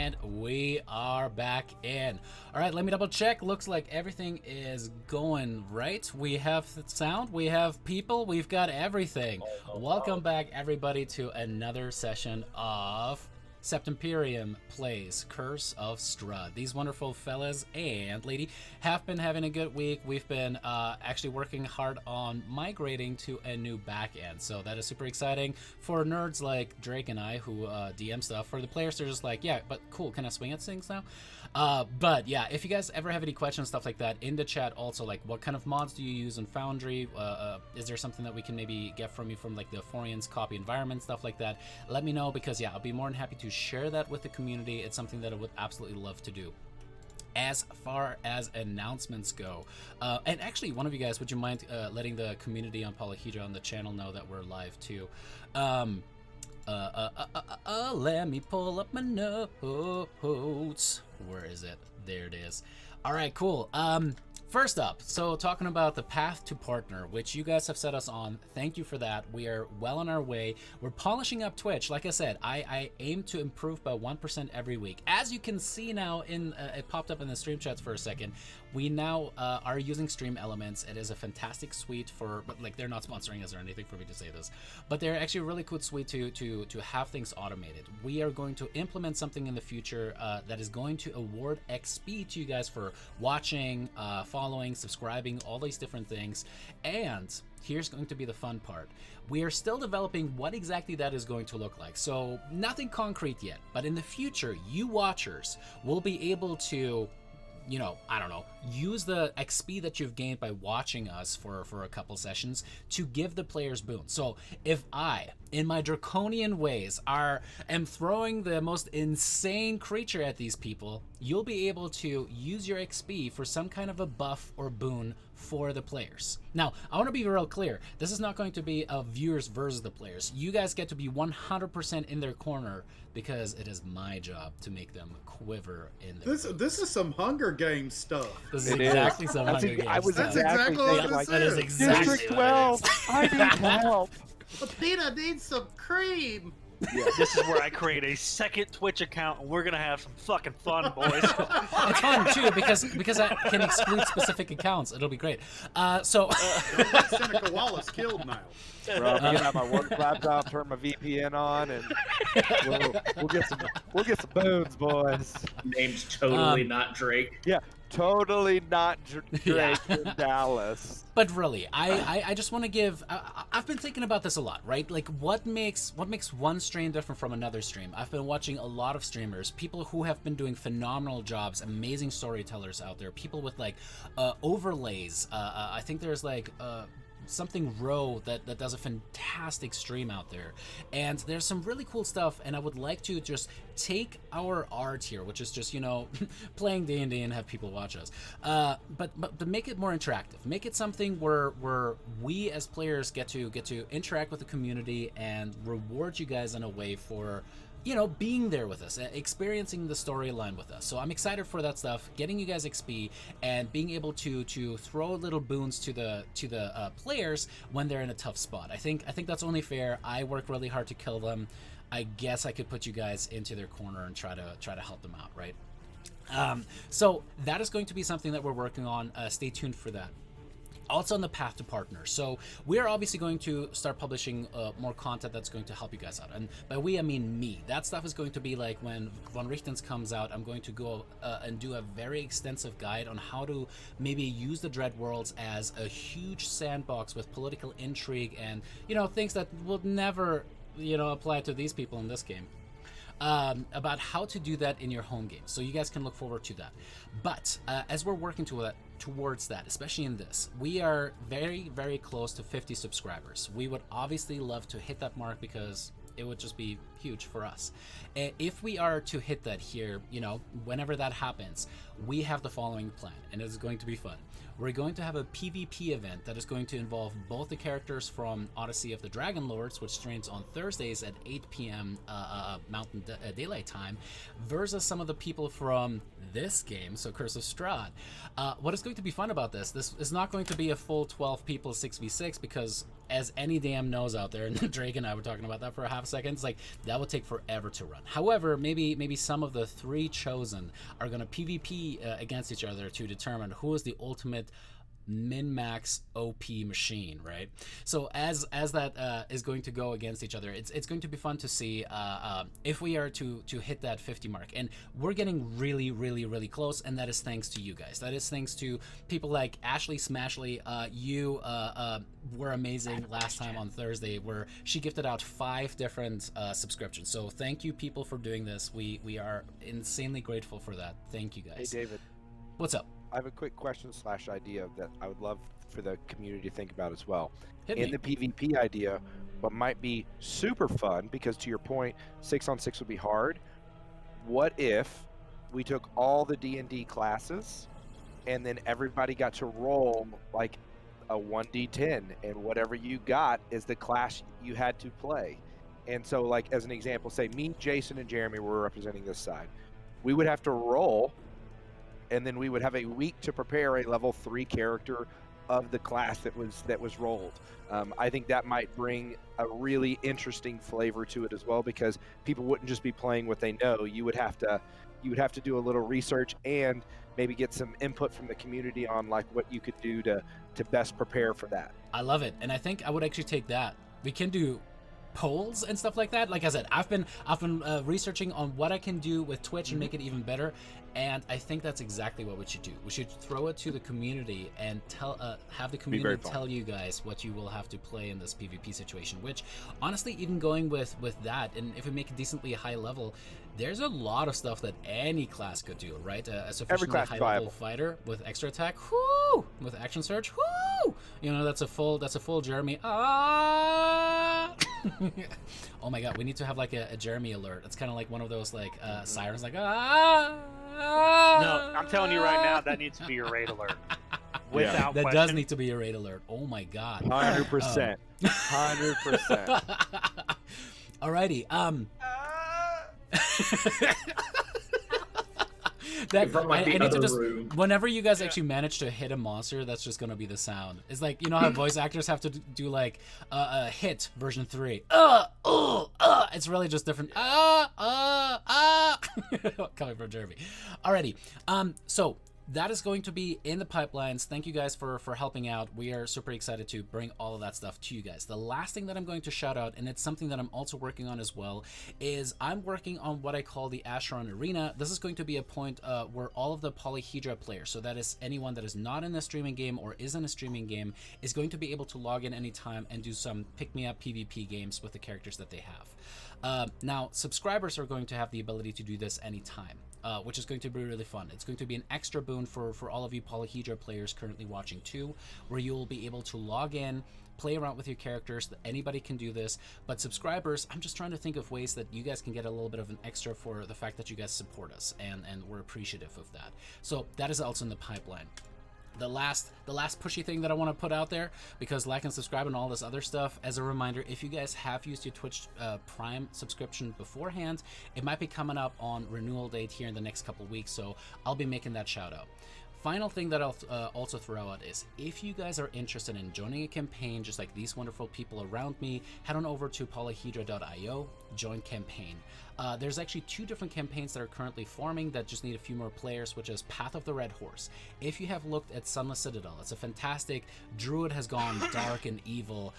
And we are back in. All right, let me double check. Looks like everything is going right. We have sound, we have people, we've got everything. Welcome back, everybody, to another session of Sept Imperium plays Curse of Strahd. These wonderful fellas and lady have been having a good week. We've been actually working hard on migrating to a new backend, so that is super exciting for nerds like Drake and I who DM stuff. For the players, they're just like, yeah, but cool, can I swing at things now? But yeah, if you guys ever have any questions, stuff like that, in the chat also, like what kind of mods do you use in Foundry? Is there something that we can maybe get from you from like the Forian's copy environment, stuff like that? Let me know, because yeah, I'll be more than happy to share that with the community. It's something that I would absolutely love to do. As far as announcements go, and actually, one of you guys, would you mind letting the community on Polyhedra on the channel know that we're live too? Let me pull up my notes. Where is it? There it is. All right, cool. First up, so talking about the path to partner, which you guys have set us on. Thank you for that. We are well on our way. We're polishing up Twitch. Like I said, I aim to improve by 1% every week. As you can see now, it popped up in the stream chats for a second. We now are using Stream Elements. It is a fantastic suite for, but like they're not sponsoring us or anything for me to say this, but they're actually a really cool suite to have things automated. We are going to implement something in the future that is going to award XP to you guys for watching, following, subscribing, all these different things. And here's going to be the fun part. We are still developing what exactly that is going to look like. So nothing concrete yet, but in the future, you watchers will be able to, you know, I don't know, use the XP that you've gained by watching us for a couple sessions to give the players boons. So if I, in my draconian ways, am throwing the most insane creature at these people, you'll be able to use your XP for some kind of a buff or boon for the players. Now, I want to be real clear. This is not going to be a viewers versus the players. You guys get to be 100% in their corner, because it is my job to make them quiver in their This is some Hunger Games stuff. This is exactly some Hunger Games stuff. That's exactly what this That is is. exactly District 12, I need help. Peter needs some cream. Yeah, this is where I create a second Twitch account, and we're gonna have some fucking fun, boys. It's fun too because I can exclude specific accounts. It'll be great. Seneca Wallace killed now. Bro, I'm gonna have my work laptop, turn my VPN on, and we'll get some boons, boys. Name's totally not Drake. Yeah, totally not Drake Yeah. in Dallas. But really, I just want to give. I've been thinking about this a lot, right? Like, what makes one stream different from another stream? I've been watching a lot of streamers, people who have been doing phenomenal jobs, amazing storytellers out there, people with like overlays. I think there's like something Row that does a fantastic stream out there, and there's some really cool stuff. And I would like to just take our art here, which is just, you know, playing D&D and have people watch us, but to make it more interactive, make it something where we as players get to interact with the community and reward you guys in a way for, you know, being there with us, experiencing the storyline with us. So I'm excited for that stuff, getting you guys XP and being able to throw little boons to the players when they're in a tough spot. I think that's only fair. I work really hard to kill them. I guess I could put you guys into their corner and try to help them out, right? So that is going to be something that we're working on. Stay tuned for that. Also on the path to partner. So we are obviously going to start publishing more content that's going to help you guys out. And by we, I mean me. That stuff is going to be like when Von Richtens comes out, I'm going to go and do a very extensive guide on how to maybe use the Dread Worlds as a huge sandbox with political intrigue and, you know, things that will never, you know, apply to these people in this game. About how to do that in your home game. So you guys can look forward to that. But as we're working towards that, especially in this, we are very, very close to 50 subscribers. We would obviously love to hit that mark because it would just be huge for us. If we are to hit that here, you know, whenever that happens, we have the following plan, and it's going to be fun. We're going to have a PvP event that is going to involve both the characters from Odyssey of the Dragon Lords, which streams on Thursdays at 8 p.m. Mountain Daylight Time, versus some of the people from this game, so Curse of Strahd. What is going to be fun about this is not going to be a full 12 people 6v6, because as any damn knows out there, and Drake and I were talking about that for a half second, it's like that would take forever to run. However, maybe some of the 3 chosen are going to PvP against each other to determine who is the ultimate min-max OP machine, right? So as that is going to go against each other, it's going to be fun to see if we are to hit that 50 mark, and we're getting really close, and that is thanks to you guys. That is thanks to people like Ashley Smashley. You were amazing last time on Thursday, where she gifted out 5 different subscriptions. So thank you, people, for doing this. We are insanely grateful for that. Thank you guys. Hey, David. What's up? I have a quick question / idea that I would love for the community to think about as well. Hit In me. the PvP idea, what might be super fun, because to your point, 6-on-6 would be hard. What if we took all the D&D classes and then everybody got to roll like a 1d10, and whatever you got is the class you had to play. And so, like, as an example, say me, Jason, and Jeremy were representing this side. We would have to roll, and then we would have a week to prepare a level 3 character of the class that was rolled. I think that might bring a really interesting flavor to it as well, because people wouldn't just be playing what they know. You would have to do a little research and maybe get some input from the community on like what you could do to best prepare for that. I love it, and I think I would actually take that. We can do polls and stuff like that. Like I said, I've been researching on what I can do with Twitch and make it even better, and I think that's exactly what we should do. We should throw it to the community and have the community tell you guys what you will have to play in this PvP situation. Which, honestly, even going with that, and if we make it decently high level, there's a lot of stuff that any class could do, right? A sufficiently high level fighter with extra attack, whoo, with action surge, whoo. You know, that's a full Jeremy. Ah. Oh my god, we need to have like a Jeremy alert. It's kind of like one of those like sirens, like ah. No, I'm telling you right now, that needs to be your raid alert. Without that question. does need to be a raid alert. Oh my god. 100%. 100%. Alrighty. From like the I need to other just, room. whenever you guys actually manage to hit a monster, that's just gonna be the sound. It's like, you know how voice actors have to do like hit version 3. It's really just different. Coming from Jeremy. Alrighty. So that is going to be in the pipelines. Thank you guys for helping out. We are super excited to bring all of that stuff to you guys. The last thing that I'm going to shout out, and it's something that I'm also working on as well, is I'm working on what I call the Asheron Arena. This is going to be a point where all of the Polyhedra players, so that is anyone that is not in a streaming game or is in a streaming game, is going to be able to log in anytime and do some pick-me-up PvP games with the characters that they have. Now, subscribers are going to have the ability to do this anytime. Which is going to be really fun. It's going to be an extra boon for all of you Polyhedra players currently watching too, where you will be able to log in, play around with your characters. Anybody can do this, but subscribers, I'm just trying to think of ways that you guys can get a little bit of an extra for the fact that you guys support us, and we're appreciative of that. So that is also in the pipeline. The last pushy thing that I want to put out there, because like and subscribe and all this other stuff, as a reminder, if you guys have used your Twitch Prime subscription beforehand, it might be coming up on renewal date here in the next couple weeks, so I'll be making that shout out. Final thing that I'll also throw out is, if you guys are interested in joining a campaign just like these wonderful people around me, head on over to polyhedra.io, join campaign. There's actually 2 different campaigns that are currently forming that just need a few more players, which is Path of the Red Horse. If you have looked at Sunless Citadel, it's a fantastic Druid has gone dark and evil,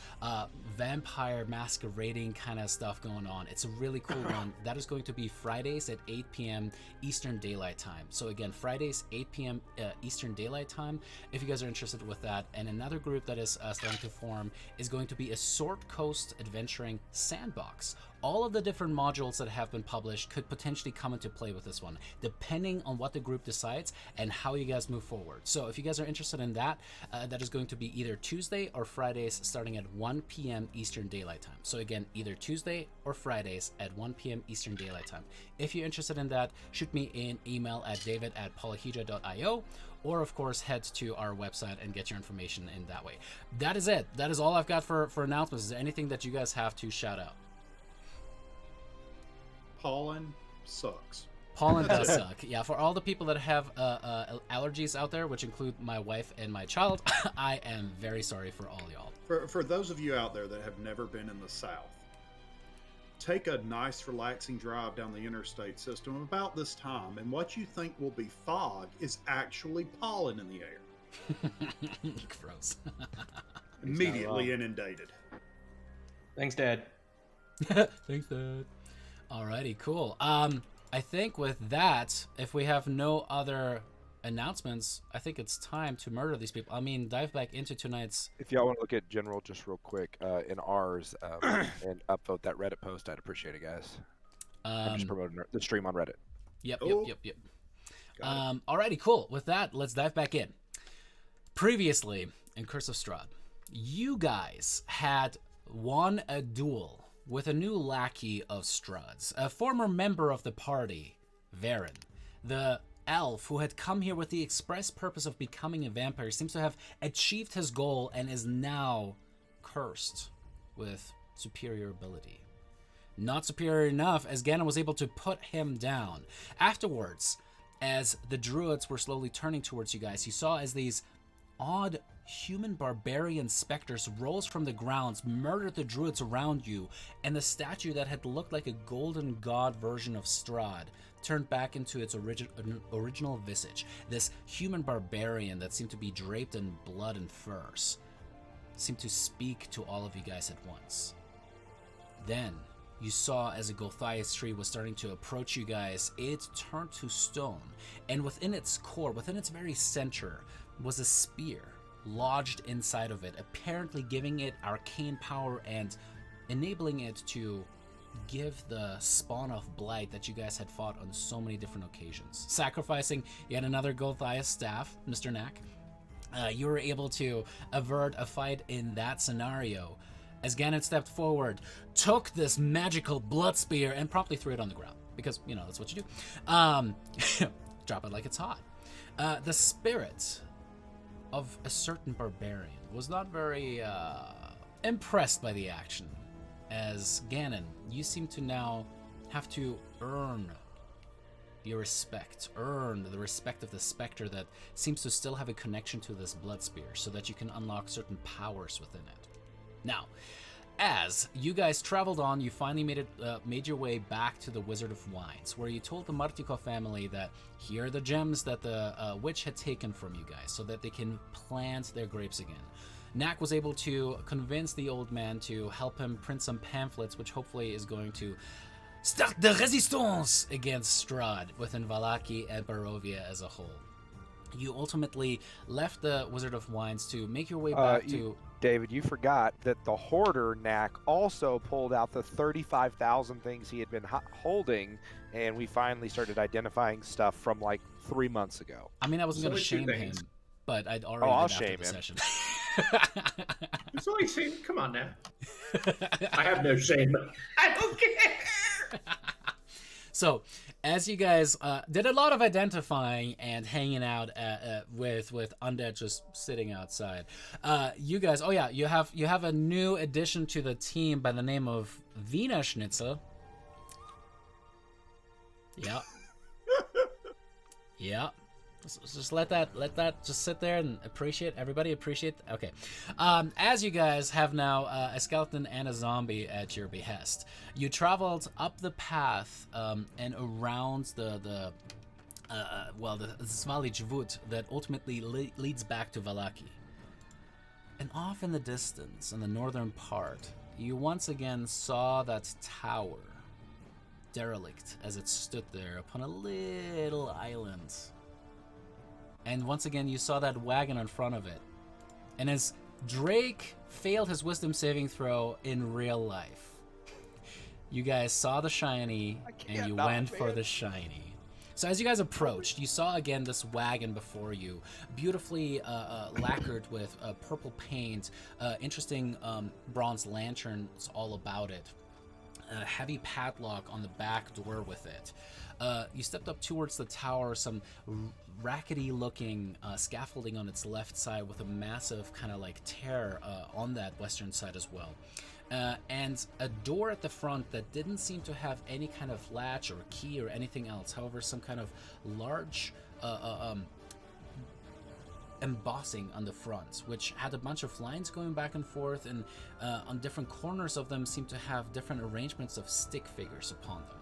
vampire masquerading kind of stuff going on. It's a really cool one. That is going to be Fridays at 8 p.m. Eastern Daylight Time. So again, Fridays 8 p.m. Eastern Daylight Time, if you guys are interested with that. And another group that is starting to form is going to be a Sword Coast Adventuring Sandbox. All of the different modules that have been published could potentially come into play with this one, depending on what the group decides and how you guys move forward. So if you guys are interested in that, that is going to be either Tuesday or Fridays starting at 1 p.m. Eastern Daylight Time. So again, either Tuesday or Fridays at 1 p.m. Eastern Daylight Time. If you're interested in that, shoot me an email at david@polyhedra.io, or of course head to our website and get your information in that way. That is it. That is all I've got for announcements. Is there anything that you guys have to shout out? Pollen sucks. Pollen does suck. Yeah, for all the people that have allergies out there, which include my wife and my child, I am very sorry for all y'all. For those of you out there that have never been in the South, take a nice, relaxing drive down the interstate system about this time, and what you think will be fog is actually pollen in the air. Gross. Immediately inundated. Thanks, Dad. Thanks, Dad. Alrighty, cool. I think with that, if we have no other announcements, I think it's time to murder these people. I mean, dive back into tonight's... If y'all want to look at general just real quick in ours and upvote that Reddit post, I'd appreciate it, guys. I'm just promoting the stream on Reddit. Yep. Alrighty, cool. With that, let's dive back in. Previously, in Curse of Strahd, you guys had won a duel with a new lackey of Strahd's, a former member of the party, Varen. The elf who had come here with the express purpose of becoming a vampire seems to have achieved his goal and is now cursed with superior ability. Not superior enough, as Ganon was able to put him down. Afterwards, as the druids were slowly turning towards you guys, you saw as these odd human barbarian specters rose from the grounds, murdered the druids around you, and the statue that had looked like a golden god version of Strahd turned back into its original visage. This human barbarian that seemed to be draped in blood and furs seemed to speak to all of you guys at once. Then you saw as a Gulthias tree was starting to approach you guys, it turned to stone, and within its core, within its very center, was a spear lodged inside of it, apparently giving it arcane power and enabling it to give the spawn of blight that you guys had fought on so many different occasions. Sacrificing yet another Gulthias staff, Mr. Knack, you were able to avert a fight in that scenario as Ganon stepped forward, took this magical blood spear, and promptly threw it on the ground. Because, you know, that's what you do. Drop it like it's hot. The spirit of a certain barbarian was not very impressed by the action, as Ganon, you seem to now have to earn your respect, earn the respect of the specter that seems to still have a connection to this blood spear, so that you can unlock certain powers within it. Now, as you guys traveled on, you finally made your way back to the Wizard of Wines, where you told the Martiko family that here are the gems that the witch had taken from you guys, so that they can plant their grapes again. Knack was able to convince the old man to help him print some pamphlets, which hopefully is going to start the resistance against Strahd within Vallaki and Barovia as a whole. You ultimately left the Wizard of Wines to make your way back to... David, you forgot that the hoarder Knack also pulled out the 35,000 things he had been holding, and we finally started identifying stuff from like 3 months ago. I mean, I wasn't going to shame him, but I'd already I'll did after shame the him. session. It's only shame. Come on now. I have no shame. I don't care. So, as you guys did a lot of identifying and hanging out with undead just sitting outside, you guys, oh yeah, you have a new addition to the team by the name of Wiener Schnitzel. Yeah. Yeah. Just let that just sit there and appreciate. Everybody appreciate. Okay. As you guys have now a skeleton and a zombie at your behest, you traveled up the path and around the Svali Jvut that ultimately leads back to Vallaki. And off in the distance, in the northern part, you once again saw that tower, derelict as it stood there upon a little island. And once again, you saw that wagon in front of it. And as Drake failed his wisdom saving throw in real life, you guys saw the shiny, and you went for the shiny. So as you guys approached, you saw again this wagon before you, beautifully lacquered with purple paint, interesting bronze lanterns all about it, a heavy padlock on the back door with it. You stepped up towards the tower, some rackety looking scaffolding on its left side with a massive kind of like tear on that western side as well. and a door at the front that didn't seem to have any kind of latch or key or anything else. However, some kind of large embossing on the front, which had a bunch of lines going back and forth, and on different corners of them seemed to have different arrangements of stick figures upon them.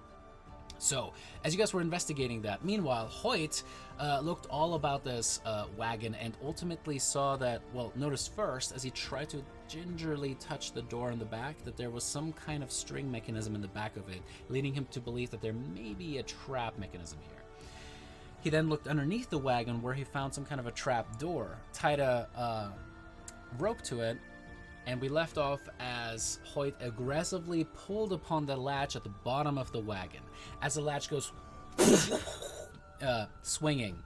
So, as you guys were investigating that, meanwhile, Hoyt looked all about this wagon and ultimately saw that, well, noticed first, as he tried to gingerly touch the door in the back, that there was some kind of string mechanism in the back of it, leading him to believe that there may be a trap mechanism here. He then looked underneath the wagon where he found some kind of a trap door, tied a rope to it, and we left off as Hoyt aggressively pulled upon the latch at the bottom of the wagon. As the latch goes swinging,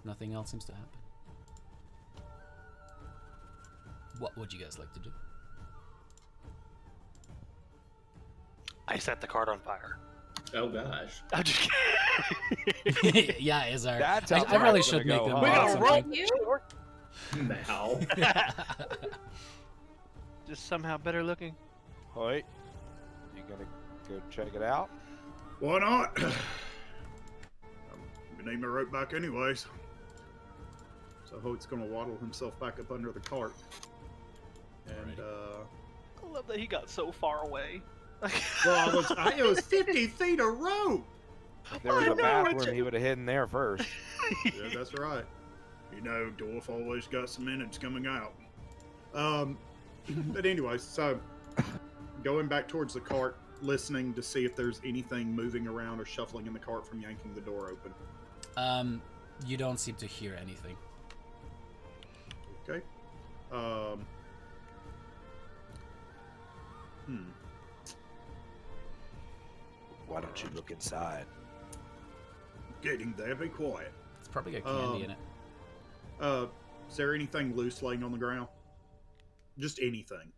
nothing else seems to happen. What would you guys like to do? I set the cart on fire. Oh gosh. I'm just Yeah, Izar. That's I how really it's should gonna make go, them. huh? We gotta something. roll. Now. Just somehow better looking. Hoyt, you gonna go check it out? Why not? I need my rope back anyways. So Hoyt's gonna waddle himself back up under the cart. And I love that he got so far away. well, it was 50 feet of rope. If there was I a know, bathroom, Richard. he would have hidden there first. Yeah, that's right. You know, dwarf always got some innards coming out. But anyway, so going back towards the cart, listening to see if there's anything moving around or shuffling in the cart from yanking the door open. You don't seem to hear anything. Okay. Why don't you look inside? Getting there, be quiet. It's probably got candy in it. Is there anything loose laying on the ground? Just anything.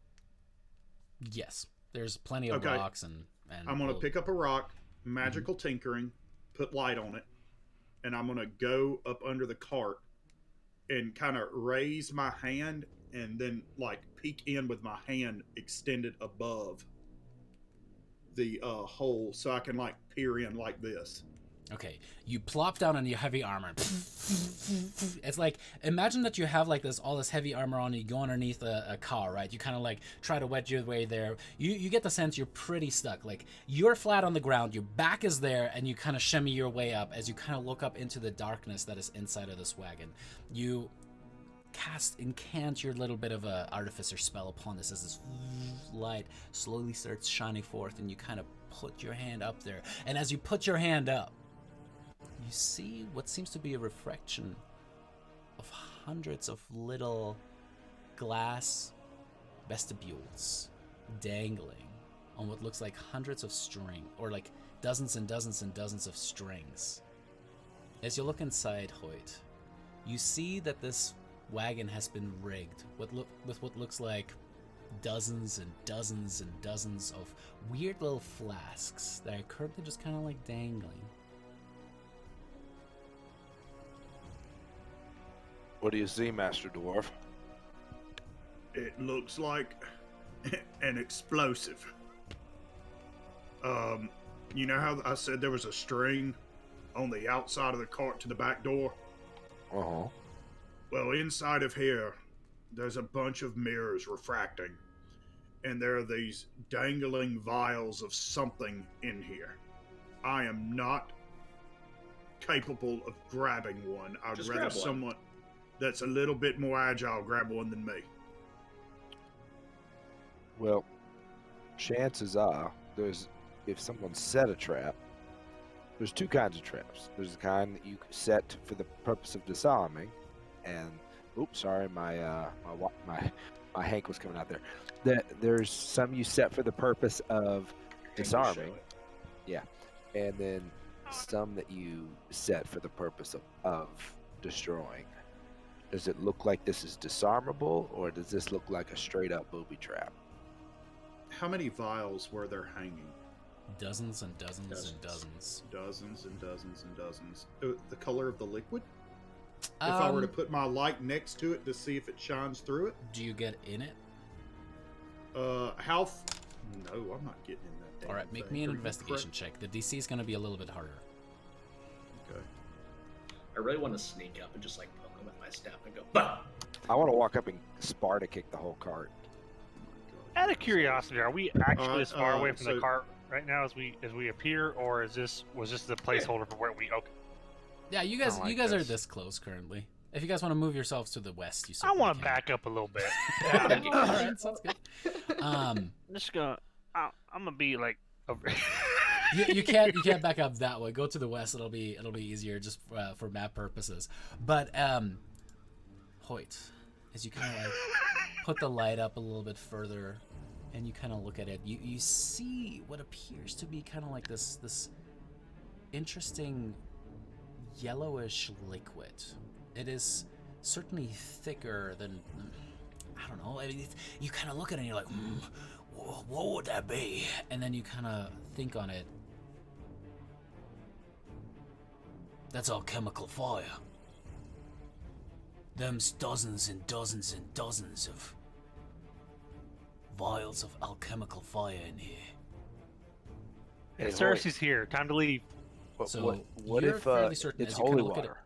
Yes, there's plenty of Okay. rocks and I'm gonna old- pick up a rock, magical tinkering, put light on it, and I'm gonna go up under the cart and kind of raise my hand and then like peek in with my hand extended above the hole so I can like peer in like this. Okay, you plop down on your heavy armor. It's like, imagine that you have like all this heavy armor on, and you go underneath a car, right? You kind of like try to wedge your way there. You get the sense you're pretty stuck. Like, you're flat on the ground, your back is there, and you kind of shimmy your way up as you kind of look up into the darkness that is inside of this wagon. You incant your little bit of a artificer spell upon this as this light slowly starts shining forth, and you kind of put your hand up there. And as you put your hand up, you see what seems to be a reflection of hundreds of little glass vestibules dangling on what looks like hundreds of string, or like dozens and dozens and dozens of strings. As you look inside, Hoyt, you see that this wagon has been rigged with what looks like dozens and dozens and dozens of weird little flasks that are currently just kind of like dangling. What do you see, Master Dwarf? It looks like an explosive. You know how I said there was a string on the outside of the cart to the back door? Uh-huh. Well, inside of here, there's a bunch of mirrors refracting, and there are these dangling vials of something in here. I am not capable of grabbing one. I'd Just rather grab one. someone that's a little bit more agile grab one than me. Well, chances are, if someone set a trap, there's two kinds of traps. There's the kind that you set for the purpose of disarming, and oops, sorry, my hank was coming out there. There's some you set for the purpose of disarming, and then some that you set for the purpose of destroying. Does it look like this is disarmable, or does this look like a straight up booby trap? How many vials were there hanging? Dozens and dozens Dozens. and dozens. Dozens and dozens and dozens. The color of the liquid? If I were to put my light next to it to see if it shines through it? Do you get in it? How? No, I'm not getting in that. Damn All right, make thing. me an Are you investigation check. The DC is going to be a little bit harder. Okay. I really want to sneak up and just like poke him with my staff and go, bah! I want to walk up and Sparta kick the whole cart. Out of curiosity, are we actually as far away from so- the cart right now as we appear, or was this the placeholder for where we? Okay. Yeah, you I guys, don't like you guys are this. this close currently. If you guys want to move yourselves to the west, you. I want to back up a little bit. All right, sounds good. I'm just gonna. I'm gonna be like over. You can't back up that way. Go to the west. It'll be easier just for map purposes. But Hoyt, as you kind of like put the light up a little bit further, and you kind of look at it, you see what appears to be kind of like this interesting yellowish liquid. It is certainly thicker than, I don't know. I mean, you kind of look at it and you're like, what would that be? And then you kind of think on it. That's alchemical fire. Them's dozens and dozens and dozens of vials of alchemical fire in here. Hey, Cersei's here. Time to leave. So what you're if fairly certain it's as you kinda holy look at it, water?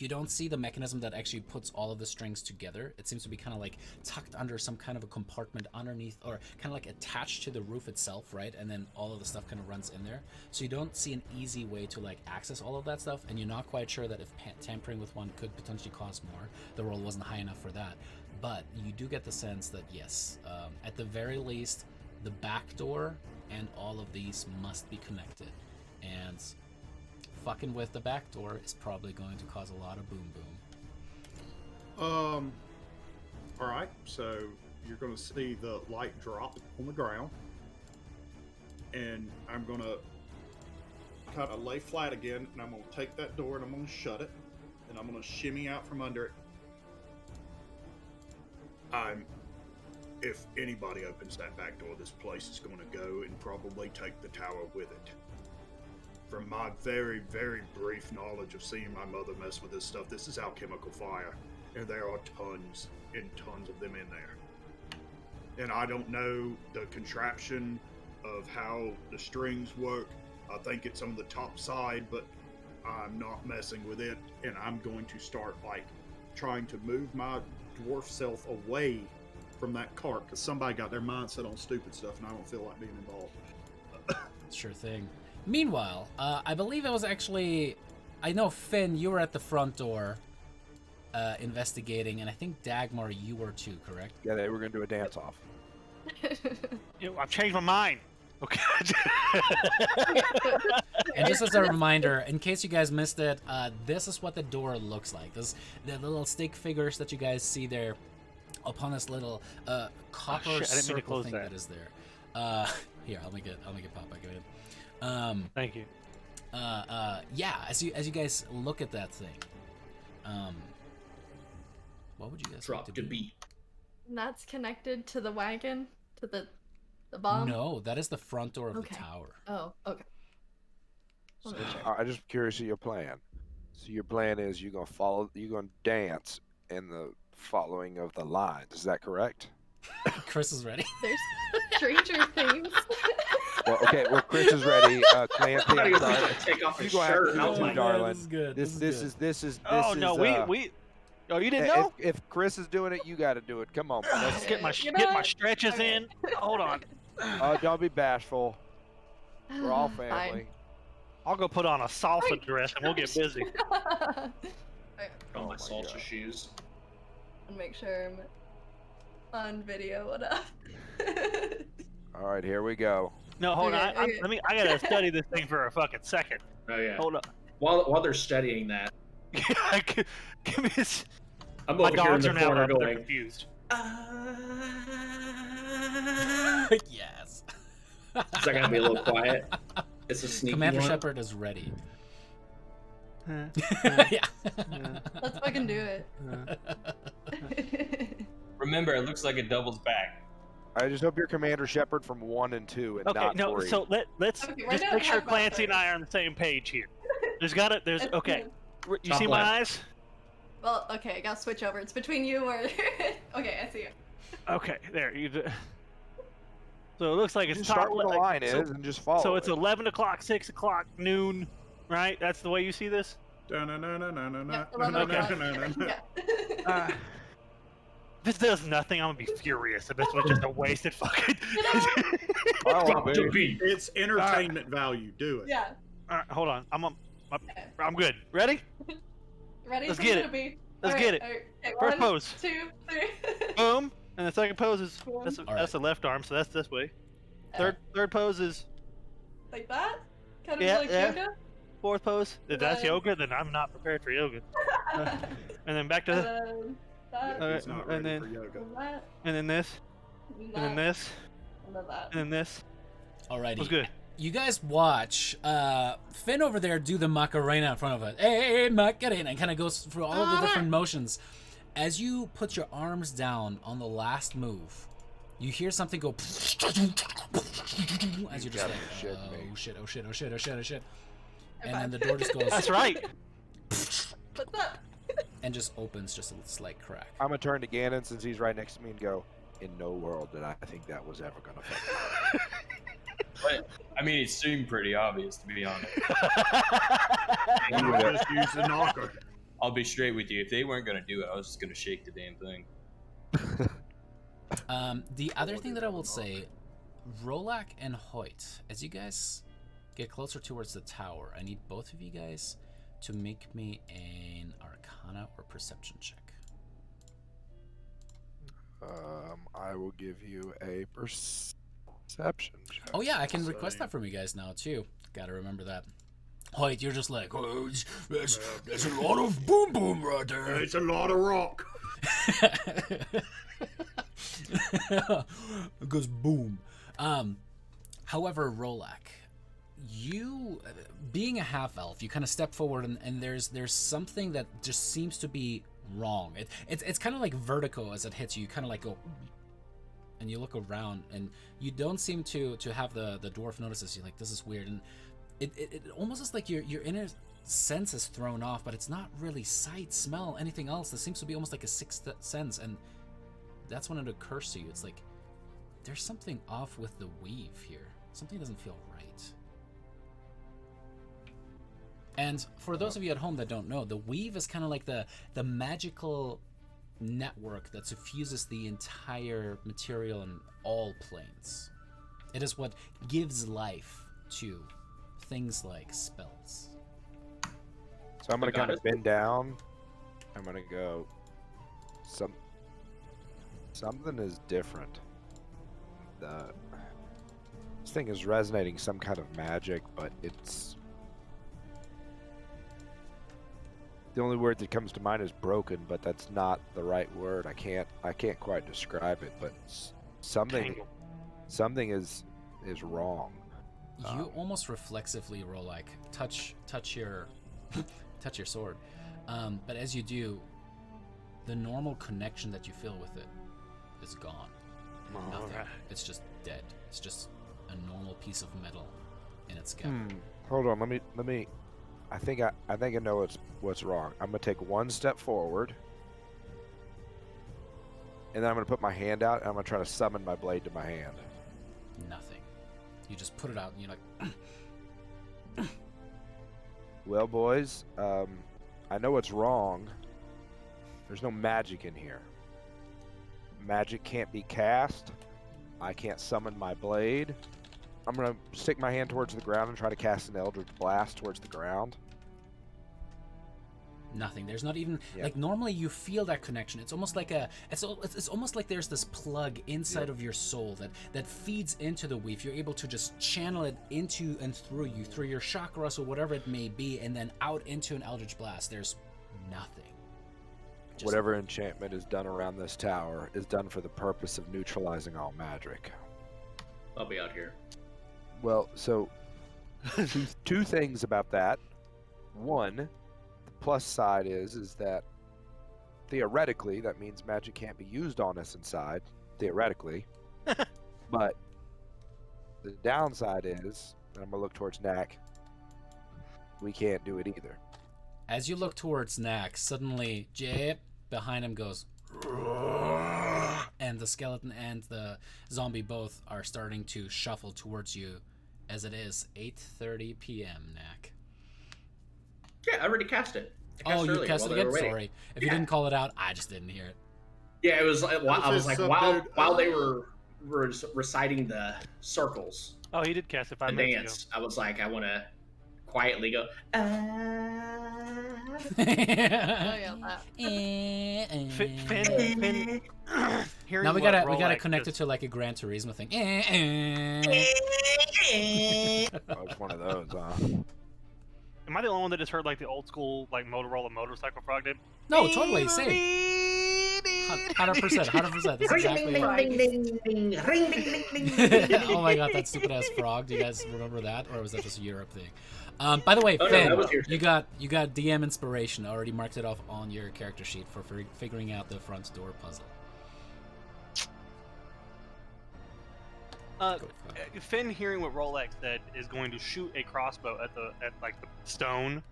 you don't see the mechanism that actually puts all of the strings together. It seems to be kind of like tucked under some kind of a compartment underneath, or kind of like attached to the roof itself, right? And then all of the stuff kind of runs in there. So you don't see an easy way to like access all of that stuff, and you're not quite sure that if tampering with one could potentially cost more. The roll wasn't high enough for that. But you do get the sense that yes, at the very least, the back door and all of these must be connected. And fucking with the back door is probably going to cause a lot of boom boom. All right. So you're going to see the light drop on the ground, and I'm going to kind of lay flat again, and I'm going to take that door and I'm going to shut it, and I'm going to shimmy out from under it. If anybody opens that back door, this place is going to go and probably take the tower with it. From my very, very brief knowledge of seeing my mother mess with this stuff, this is alchemical fire, and there are tons and tons of them in there. And I don't know the contraption of how the strings work. I think it's on the top side, but I'm not messing with it, and I'm going to start like trying to move my dwarf self away from that cart because somebody got their mind set on stupid stuff, and I don't feel like being involved. Sure thing. Meanwhile, I believe it was actually, I know Finn, you were at the front door investigating, and I think Dagmar, you were too, correct? Yeah, they were gonna do a dance off. I've changed my mind. Okay. And just as a reminder, in case you guys missed it, this is what the door looks like. The little stick figures that you guys see there upon this little copper shit, I didn't mean to circle close thing that. that is there. Here, I'll make it pop back in. Thank you. Yeah, as you guys look at that thing, what would you guys Drop like to do? beat. That's connected to the wagon, to the bomb. No, that is the front door of Okay. the tower. Oh, okay. So, Wanna make sure. I'm just curious of your plan. So your plan is you're gonna dance in the following of the lines. Is that correct? Chris is ready. There's Stranger Things. Well, okay. Well, Chris is ready. Clancy, I'm I'm going sorry. to take off You his go ahead. shirt. You And I do was too, like, darling. This is good. This is. Oh no, we. Oh, you didn't know? If Chris is doing it, you got to do it. Come on. Let's get my You know get my what? stretches Okay. in. Hold on. Don't be bashful. We're all Fine. family. I'll go put on a salsa dress and we'll get busy. on Oh my my salsa God. shoes. And make sure I'm on video enough. All right, here we go. No, hold on. Okay, okay. I gotta study this thing for a fucking second. Oh yeah. Hold on. While they're studying that, Give me this. I'm My over here in dogs the are now corner up. They're going. confused. Yes. Is I gotta be a little quiet? It's a sneaky Commander one. Shepard is ready. Huh. Yeah. Let's fucking do it. Remember, it looks like it doubles back. I just hope you're Commander Shepard from 1 and 2 and Okay, not no. 3. So let's Okay, we're just gonna make sure talk about Clancy and first. I are on the same page here. There's okay. You Top see my left. eyes? Well, okay, I gotta switch over. It's between you or. Okay, I see you. Okay, there. So it looks like it's Just start where the line so, is and just follow. So it's it. 11 o'clock, 6 o'clock, noon, right? That's the way you see this. Yeah, If this does nothing, I'm gonna be furious. If this was just a wasted fucking. Drop the beat. It's entertainment value. Do it. yeah. All right, hold on. I'm good. Ready? Ready? Let's So get it's it. gonna be- Let's all get right, it. all right. Okay, First 1, pose. 2, 3. Boom. And the second pose is that's All the left arm, so that's this way. Uh, Third pose is Like that? Kind of Yeah, like yeah. yoga? fourth pose. If that's Then- yoga, then I'm not prepared for yoga. And then back and to then that, Alright, He's not and ready then- for yoga. and that, and then this, and and then that, this, and then that. and then this. Alrighty. Was good. You guys watch Finn over there do the Macarena in front of it. Hey, Macarena, and kind of goes through all of the different motions. As you put your arms down on the last move, you hear something go as you're just gotta like, be shitting me. oh shit, oh shit, oh shit, oh shit, oh shit. And then the door just goes That's right. What's up? and just opens just a slight crack. I'm gonna turn to Ganon since he's right next to me and go, in no world did I think that was ever gonna fucking But, I mean, it seemed pretty obvious, to be honest. You just use the knocker. I'll be straight with you. If they weren't going to do it, I was just going to shake the damn thing. The other thing that I will say, Rolak and Hoyt, as you guys get closer towards the tower, I need both of you guys to make me an Arcana or Perception check. I will give you a perception check. Oh yeah, I can request that from you guys now too. Gotta remember that. Hoyt, you're just like, oh, there's a lot of boom boom right there. It's a lot of rock. It goes boom. However, Rolak, you, being a half elf, you kind of step forward and there's something that just seems to be wrong. It's kind of like vertigo as it hits you. You kind of like go, and you look around and you don't seem to have the dwarf notices. You're like, this is weird, and it almost is like your inner sense is thrown off, but it's not really sight, smell, anything else. This seems to be almost like a sixth sense, and that's when it occurs to you. It's like there's something off with the weave here. Something doesn't feel right. And for those of you at home that don't know, the weave is kind of like the magical network that suffuses the entire material in all planes. It is what gives life to things like spells. So I'm gonna kind of bend down. I'm gonna go. Something is different. This thing is resonating some kind of magic, but it's. The only word that comes to mind is broken, but that's not the right word. I can't quite describe it, but something is wrong. You almost reflexively roll like touch your touch your sword, but as you do, the normal connection that you feel with it is gone. Nothing. It's just dead. It's just a normal piece of metal in its gap. Hold on. Let me. I think I know what's wrong. I'm gonna take one step forward, and then I'm gonna put my hand out, and I'm gonna try to summon my blade to my hand. Nothing. You just put it out, and you're like. Well, boys, I know what's wrong. There's no magic in here. Magic can't be cast. I can't summon my blade. I'm gonna stick my hand towards the ground and try to cast an Eldritch Blast towards the ground. Nothing. There's not even like normally you feel that connection. It's almost like it's almost like there's this plug inside of your soul that feeds into the weave. You're able to just channel it into and through you, through your chakras or whatever it may be, and then out into an Eldritch Blast. There's nothing. Just Whatever enchantment is done around this tower is done for the purpose of neutralizing all magic. I'll be out here. Well, so two things about that. One, the plus side is that theoretically that means magic can't be used on us inside. Theoretically, but the downside is, and I'm gonna look towards Knack. We can't do it either. As you look towards Knack, suddenly Jay behind him goes, and and the skeleton and the zombie both are starting to shuffle towards you, as it is 8:30 p.m. Knack. Yeah, I already cast it. I cast Oh, it you earlier cast while it they again? were waiting. Sorry. If you didn't call it out, I just didn't hear it. Yeah, it was. I was like, while they were reciting the circles, Oh, he did cast it 5 the minutes dance, I was like, I want to quietly go. Oh yeah, that. ago. Finn. Hearing Now we what gotta Rolex connect it just- to like a Gran Turismo thing. Oh, it's one of those, huh? Am I the only one that just heard like the old school like Motorola motorcycle frog did? No, totally, same. 100%. That's exactly right. Oh my god, that stupid ass frog. Do you guys remember that, or was that just a Europe thing? By the way, Oh, no, Finn, that was your you got DM inspiration. I already marked it off on your character sheet for figuring out the front door puzzle. Go, Finn. Finn, hearing what Rolex said, is going to shoot a crossbow at like the stone,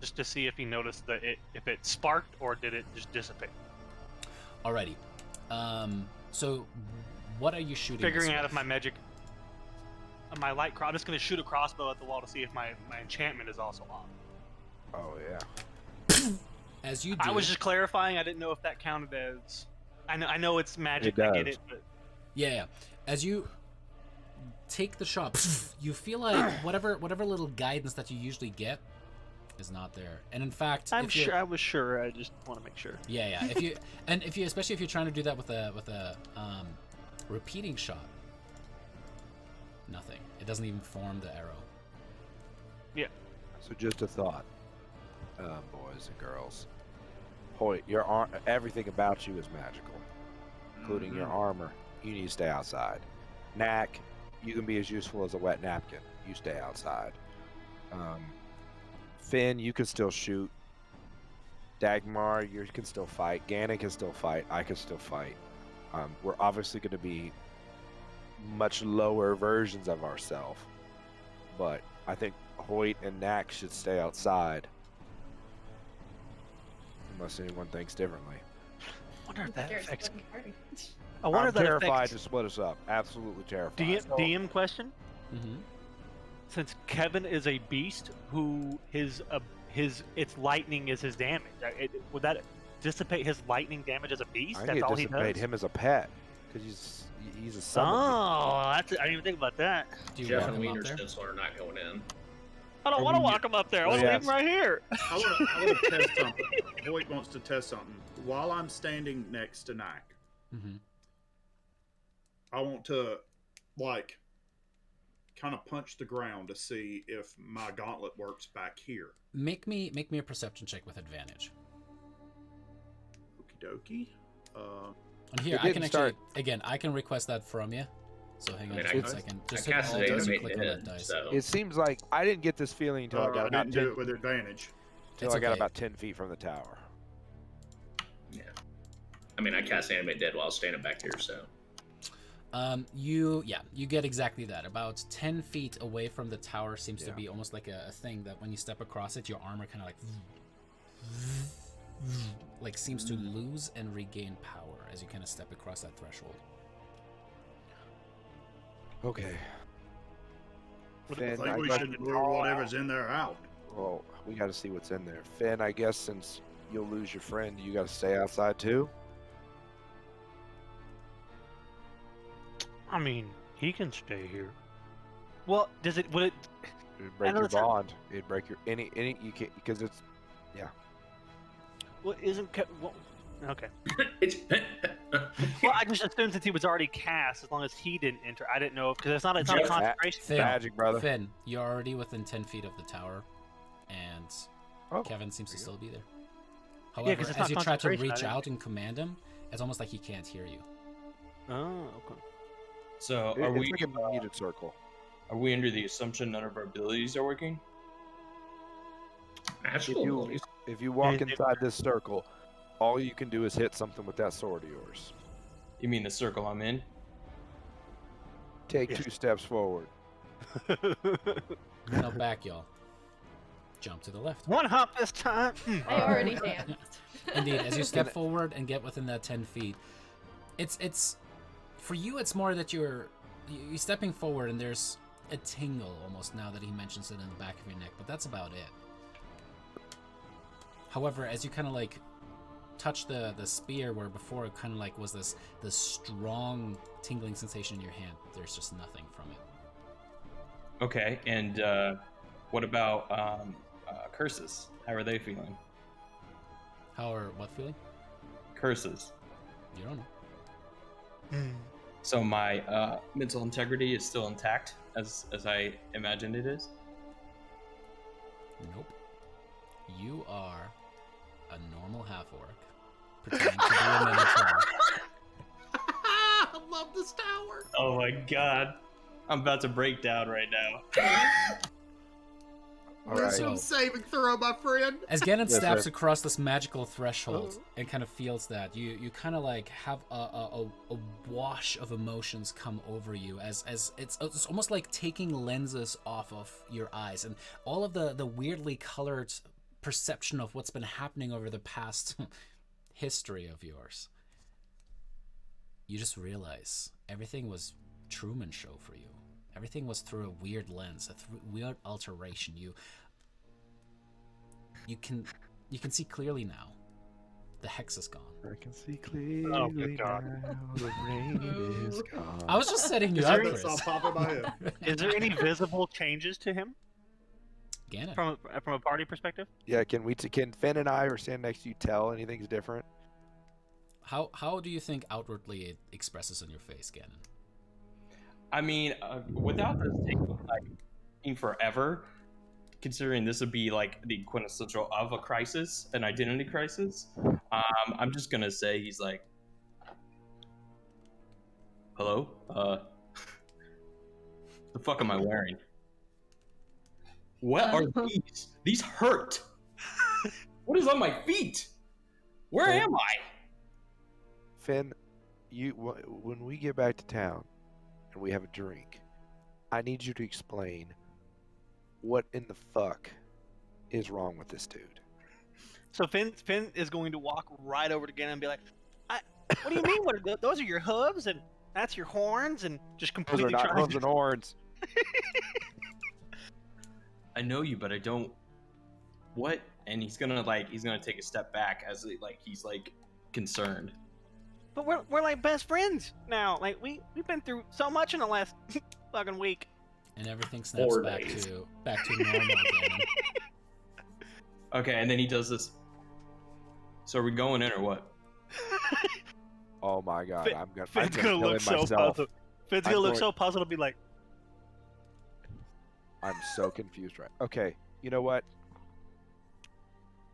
just to see if he noticed that if it sparked or did it just dissipate. Alrighty. So what are you shooting? Figuring this out with? if my magic, my light I'm just going to shoot a crossbow at the wall to see if my enchantment is also off. Oh yeah. As you do, I was just clarifying. I didn't know if that counted as. I know it's magic. It I get does. it, but yeah. As you take the shot, you feel like whatever little guidance that you usually get is not there. And in fact, I'm if you're- sure. I was sure. I just want to make sure. Yeah. If you especially if you're trying to do that with a repeating shot, nothing. It doesn't even form the arrow. So just a thought, boys and girls. Hoyt, everything about you is magical, including your armor. You need to stay outside. Knack, you can be as useful as a wet napkin. You stay outside. Finn, you can still shoot. Dagmar, you can still fight. Gannon can still fight. I can still fight. We're obviously going to be much lower versions of ourselves, but I think Hoyt and Knack should stay outside. Unless anyone thinks differently. I wonder if that Scared affects. split the party. I wonder I'm if that terrified affects. to split us up. Absolutely terrified. DM question. Mm-hmm. Since Kevin is a beast, who its lightning is his damage. Would that dissipate his lightning damage as a beast? I That's think all it he does. dissipated him as a pet because he's a son. Oh, I didn't even think about that. Do you Jeff walk and him Wiener up there? Schnitzel are not going in. I don't want to walk him up there. I want to leave him right here. I want to test something. Hoyt wants to test something. While I'm standing next to Knack, Mm-hmm. I want to, like, kind of punch the ground to see if my gauntlet works back here. Make me a perception check with advantage. Okie dokie. And here It I can didn't actually start- again I can request that from you. So hang on I mean, just I- a second. I Just hit cast Alt it as you animate click on that in, dice. so It seems like I didn't get this feeling until I got I about didn't 10, do it with advantage. It's okay. about 10 feet from the tower. yeah. I mean, I cast animate dead while I was standing back here, so You get exactly that. About 10 feet away from the tower seems to Yeah. be almost like a thing that when you step across it, your armor kind of like seems to lose and regain power as you kind of step across that threshold. Okay. I Finn, think we guess- should rule whatever's in there out. Well, we got to see what's in there. Finn, I guess since you'll lose your friend, you got to stay outside too. I mean, he can stay here. Well, would it? It'd break know your it's a- bond. It'd break your any you can't because it's Well, okay. it's. Well, I just assumed since he was already cast, as long as he didn't enter, I didn't know because it's not a Jeff- concentration. Finn, magic, brother. Finn, you're already within 10 feet of the tower, and Oh, Kevin seems to there you still be there. 'cause However, it's as not you try to concentration, I reach didn't- out and command him, it's almost like he can't hear you. Oh, okay. So It- are it's we like a muted circle. are we under the assumption none of our abilities are working? Natural abilities. If you walk Anything- inside this circle, all you can do is hit something with that sword of yours. You mean the circle I'm in? Take Yes. 2 steps forward. Now back, y'all. Jump to the left. One hop this time. I already danced. Indeed, as you step forward and get within that 10 feet, it's for you. It's more that you're stepping forward, and there's a tingle almost now that he mentions it in the back of your neck, but that's about it. However, as you kind of like touch the spear where before it kind of like was this strong tingling sensation in your hand, there's just nothing from it. Okay, and what about curses? How are they feeling? How or what feeling? Curses. You don't know. So my mental integrity is still intact, as I imagined it is. Nope. You are a normal half-orc pretending to be a minotaur. I love this tower. Oh my god. I'm about to break down right now. All right. Wisdom saving throw, my friend. As Ganon Yes, steps sir. across this magical threshold and kind of feels that, you kind of like have a wash of emotions come over you as it's almost like taking lenses off of your eyes, and all of the weirdly colored perception of what's been happening over the past history of yours. You just realize everything was Truman Show for you. Everything was through a weird lens, weird alteration. You can see clearly now. The hex is gone. I can see clearly Oh, good God. now the rain is gone. I was just setting you Is up, there any- Chris. That's all pop in my head. Is there any visible changes to him Ganon. from a party perspective? Yeah, can Finn and I, or stand next to you, tell anything's different? How do you think outwardly it expresses on your face, Ganon? I mean, without this taking forever, considering this would be like the quintessential of a crisis, an identity crisis, I'm just gonna say he's like, hello? The fuck am I wearing? What are these? These hurt. What is on my feet? Where am I? Finn, when we get back to town and we have a drink, I need you to explain what in the fuck is wrong with this dude. So Finn is going to walk right over to Ganon and be like, "What do you mean? Those are your hooves and that's your horns?" And just Those are completely not trying hooves and horns. I know you, but I don't. What? And he's gonna take a step back as he's concerned. But we're like best friends now. Like we've been through so much in the last fucking week. And everything snaps 4 back days. to normal, Ganon. Okay, and then he does this. So are we going in or what? Oh my god, Finn- I'm gonna Finn's kill gonna him look so myself. puzzled. Finn's I'm gonna look going- so puzzled. Be like, I'm so confused right. Okay, you know what?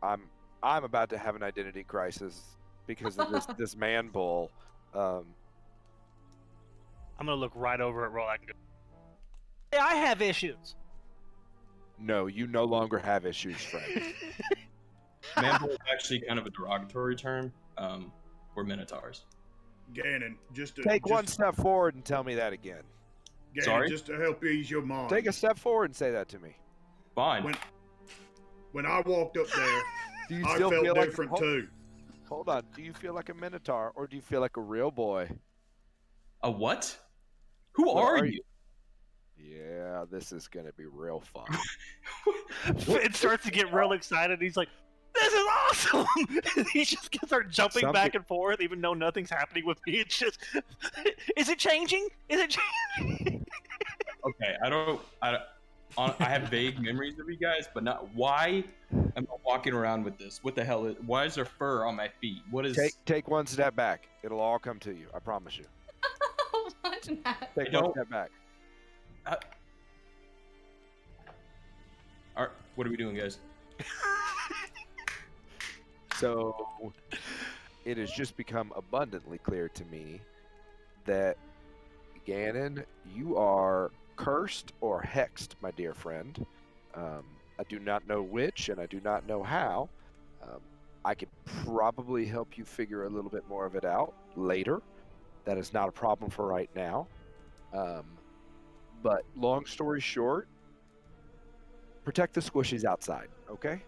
I'm about to have an identity crisis because of this man bull. I'm gonna look right over at Roll. I can go, "Yeah, I have issues." No, you no longer have issues, friend. Manbull is actually kind of a derogatory term. We're minotaurs. Ganon, just to, Take just, one step forward and tell me that again. Ganon, Sorry? just to help ease your mind. Take a step forward and say that to me. Fine. When I walked up there, Do you I still felt feel like different hold, too. hold on? Do you feel like a minotaur or do you feel like a real boy? A what? Who What are are you? Yeah, this is gonna be real fun. Finn starts to get real excited. He's like, "This is awesome!" He just gets start jumping back and forth, even though nothing's happening with me. It's just, is it changing? Is it changing? Okay, I have vague memories of you guys, but not why am I walking around with this? What the hell? Why is there fur on my feet? What is? Take one step back. It'll all come to you. I promise you. What, Matt? Take I one don't- step back. All right, what are we doing, guys? So, it has just become abundantly clear to me that Ganon, you are cursed or hexed, my dear friend. I do not know which, and I do not know how. I could probably help you figure a little bit more of it out later. That is not a problem for right now. But long story short, protect the squishies outside, okay?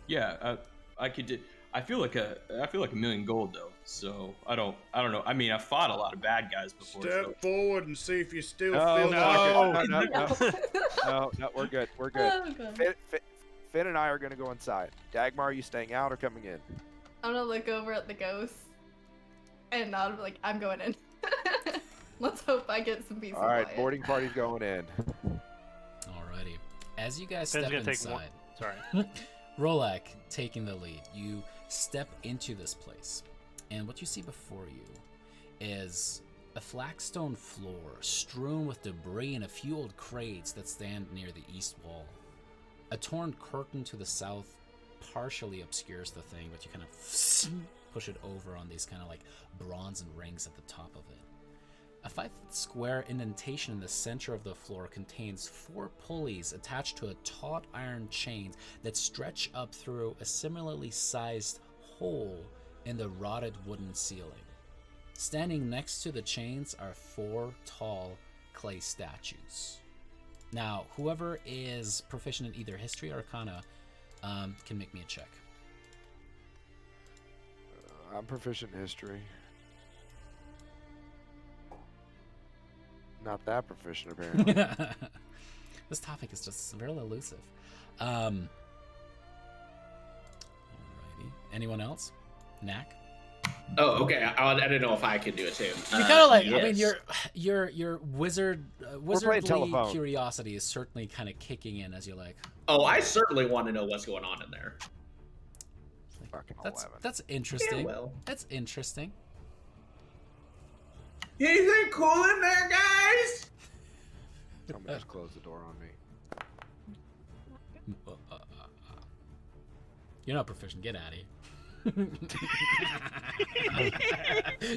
Yeah, I could. I feel like a million gold though. So I don't know. I mean, I've fought a lot of bad guys before. Step forward and see if you still No, feel like it. No, we're good. We're good. Oh, God. Finn and I are going to go inside. Dagmar, are you staying out or coming in? I'm gonna look over at the ghost and nod like, I'm going in. Let's hope I get some peace. All right, boarding party's going in. Alrighty. As you guys Finn's step gonna take inside, one. Sorry. Rolak taking the lead, you step into this place, and what you see before you is a flagstone floor strewn with debris and a few old crates that stand near the east wall. A torn curtain to the south partially obscures the thing, but you kind of push it over on these kind of like bronze rings at the top of it. A 5-foot square indentation in the center of the floor contains 4 pulleys attached to a taut iron chain that stretch up through a similarly sized hole in the rotted wooden ceiling. Standing next to the chains are 4 tall clay statues. Now, whoever is proficient in either history or arcana can make me a check. I'm proficient in history. Not that proficient, apparently. This topic is just very elusive. Alrighty. Anyone else? Knack? Oh, okay. I didn't know if I could do it too. You kind of like. Yes. I mean, your wizardly telephone. curiosity is certainly kind of kicking in as you're like. Oh, I certainly want to know what's going on in there. Fucking That's 11. that's interesting. Yeah, well. That's interesting. Anything cool in there, guys? Tell me just close the door on me. You're not proficient. Get out of here.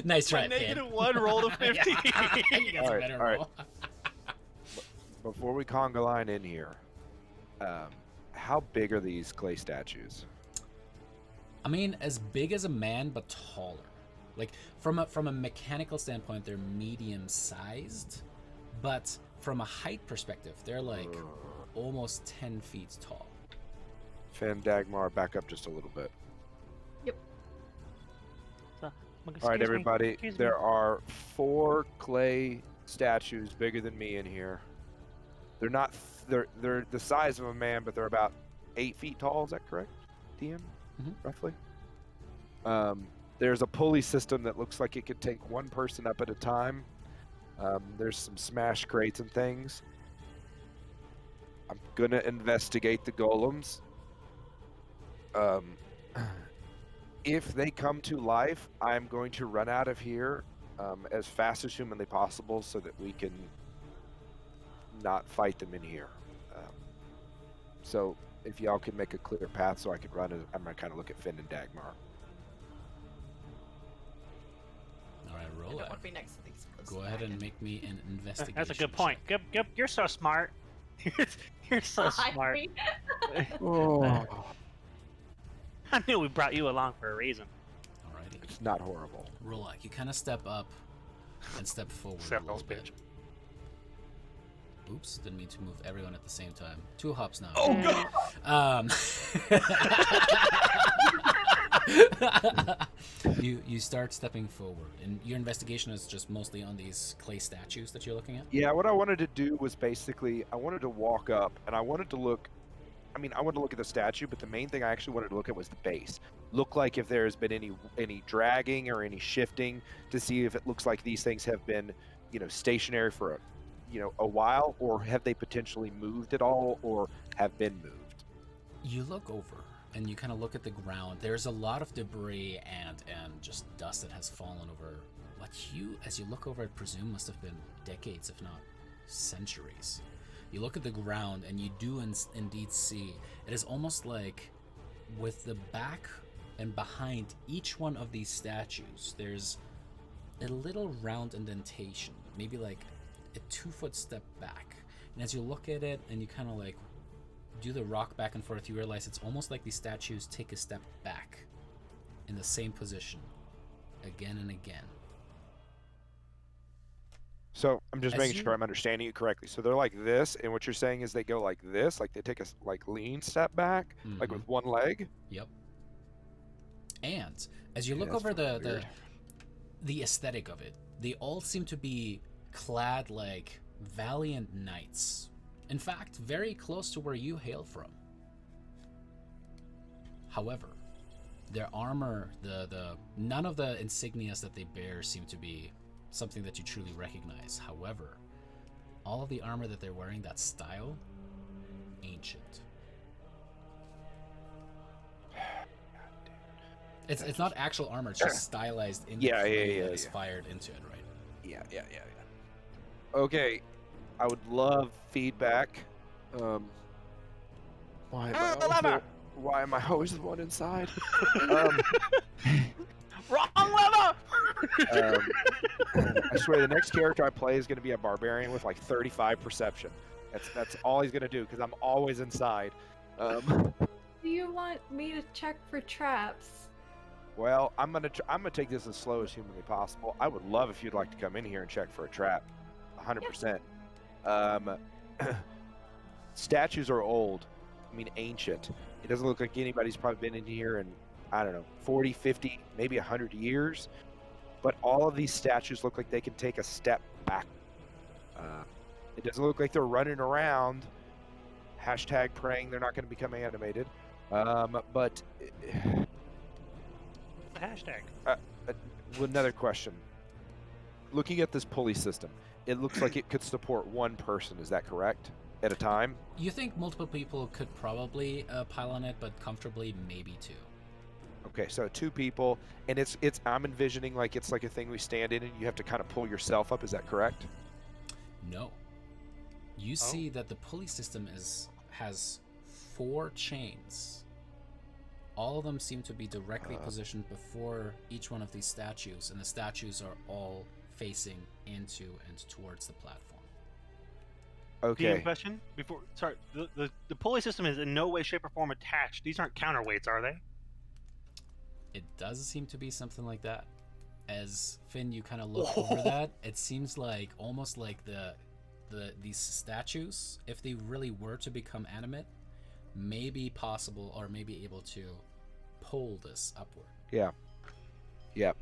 Nice try, kid. -1 roll to 50. You got some better roll. Before we conga line in here, how big are these clay statues? I mean, as big as a man, but taller. Like from a mechanical standpoint, they're medium sized, but from a height perspective, they're like almost 10 feet tall. Finn, Dagmar, back up just a little bit. Excuse All right, me, everybody. excuse me. There are 4 clay statues bigger than me in here. They're not. They're the size of a man, but they're about 8 feet tall. Is that correct, DM? Mhm. Roughly. There's a pulley system that looks like it could take 1 person up at a time. There's some smash crates and things. I'm gonna investigate the golems. If they come to life, I'm going to run out of here as fast as humanly possible so that we can not fight them in here. So if y'all can make a clear path so I can run, I'm going to kind of look at Finn and Dagmar. All right, I roll don't out. want to be next to these. Go ahead and make me an investigation. That's a good point. Good, you're so smart. You're so smart. I knew we brought you along for a reason. Alrighty. It's not horrible. Roll out. You kind of step up and step forward Step a little else, bit. Oops, didn't mean to move everyone at the same time. 2 hops now. Oh god! You start stepping forward, and your investigation is just mostly on these clay statues that you're looking at? Yeah, what I wanted to do was basically, I wanted to walk up and I wanted to look, I wanted to look at the statue, but the main thing I actually wanted to look at was the base. Look like if there's been any dragging or any shifting to see if it looks like these things have been, stationary for a while, or have they potentially moved at all or have been moved. You look over and you kind of look at the ground. There's a lot of debris and just dust that has fallen over what you, as you look over it, presume must have been decades, if not centuries. You look at the ground and you do indeed see, it is almost like with the back and behind each one of these statues, there's a little round indentation, maybe like a 2-foot step back. And as you look at it and you kind of like do the rock back and forth, you realize it's almost like these statues take a step back in the same position again and again. So I'm just As making you- sure I'm understanding it correctly. So they're like this, and what you're saying is they go like this, like they take a lean step back, like Mhm. with one leg. Yep. And As you look that's over fucking weird. the aesthetic of it, they all seem to be clad like valiant knights. In fact, very close to where you hail from. However, their armor, none of the insignias that they bear seem to be something that you truly recognize. However, all of the armor that they're wearing, that style, ancient. It's not actual armor, it's just stylized into Yeah, that is fired into it, right? Yeah. Okay, I would love feedback. Why am I always the one inside? Wrong lever! I swear the next character I play is going to be a barbarian with like 35 perception. That's all he's going to do because I'm always inside. Do you want me to check for traps? Well, I'm gonna take this as slow as humanly possible. I would love if you'd like to come in here and check for a trap, 100%. Statues are old. I mean, ancient. It doesn't look like anybody's probably been in here in, I don't know, 40, 50, maybe 100 years. But all of these statues look like they can take a step back. It doesn't look like they're running around. Hashtag praying they're not going to become animated. But The hashtag. another question. Looking at this pulley system, it looks like it could support one person. Is that correct? At a time? You think multiple people could probably pile on it, but comfortably maybe two. Okay, so 2 people, and it's I'm envisioning like it's like a thing we stand in and you have to kind of pull yourself up. Is that correct? No. You see that the pulley system has 4 chains. All of them seem to be directly positioned before each one of these statues, and the statues are all facing into and towards the platform. Okay. Question before. Sorry, the pulley system is in no way, shape, or form attached. These aren't counterweights, are they? It does seem to be something like that. As Finn, you kind of look over that, it seems like almost like these statues, if they really were to become animate, may be possible or may be able to pull this upward. Yeah.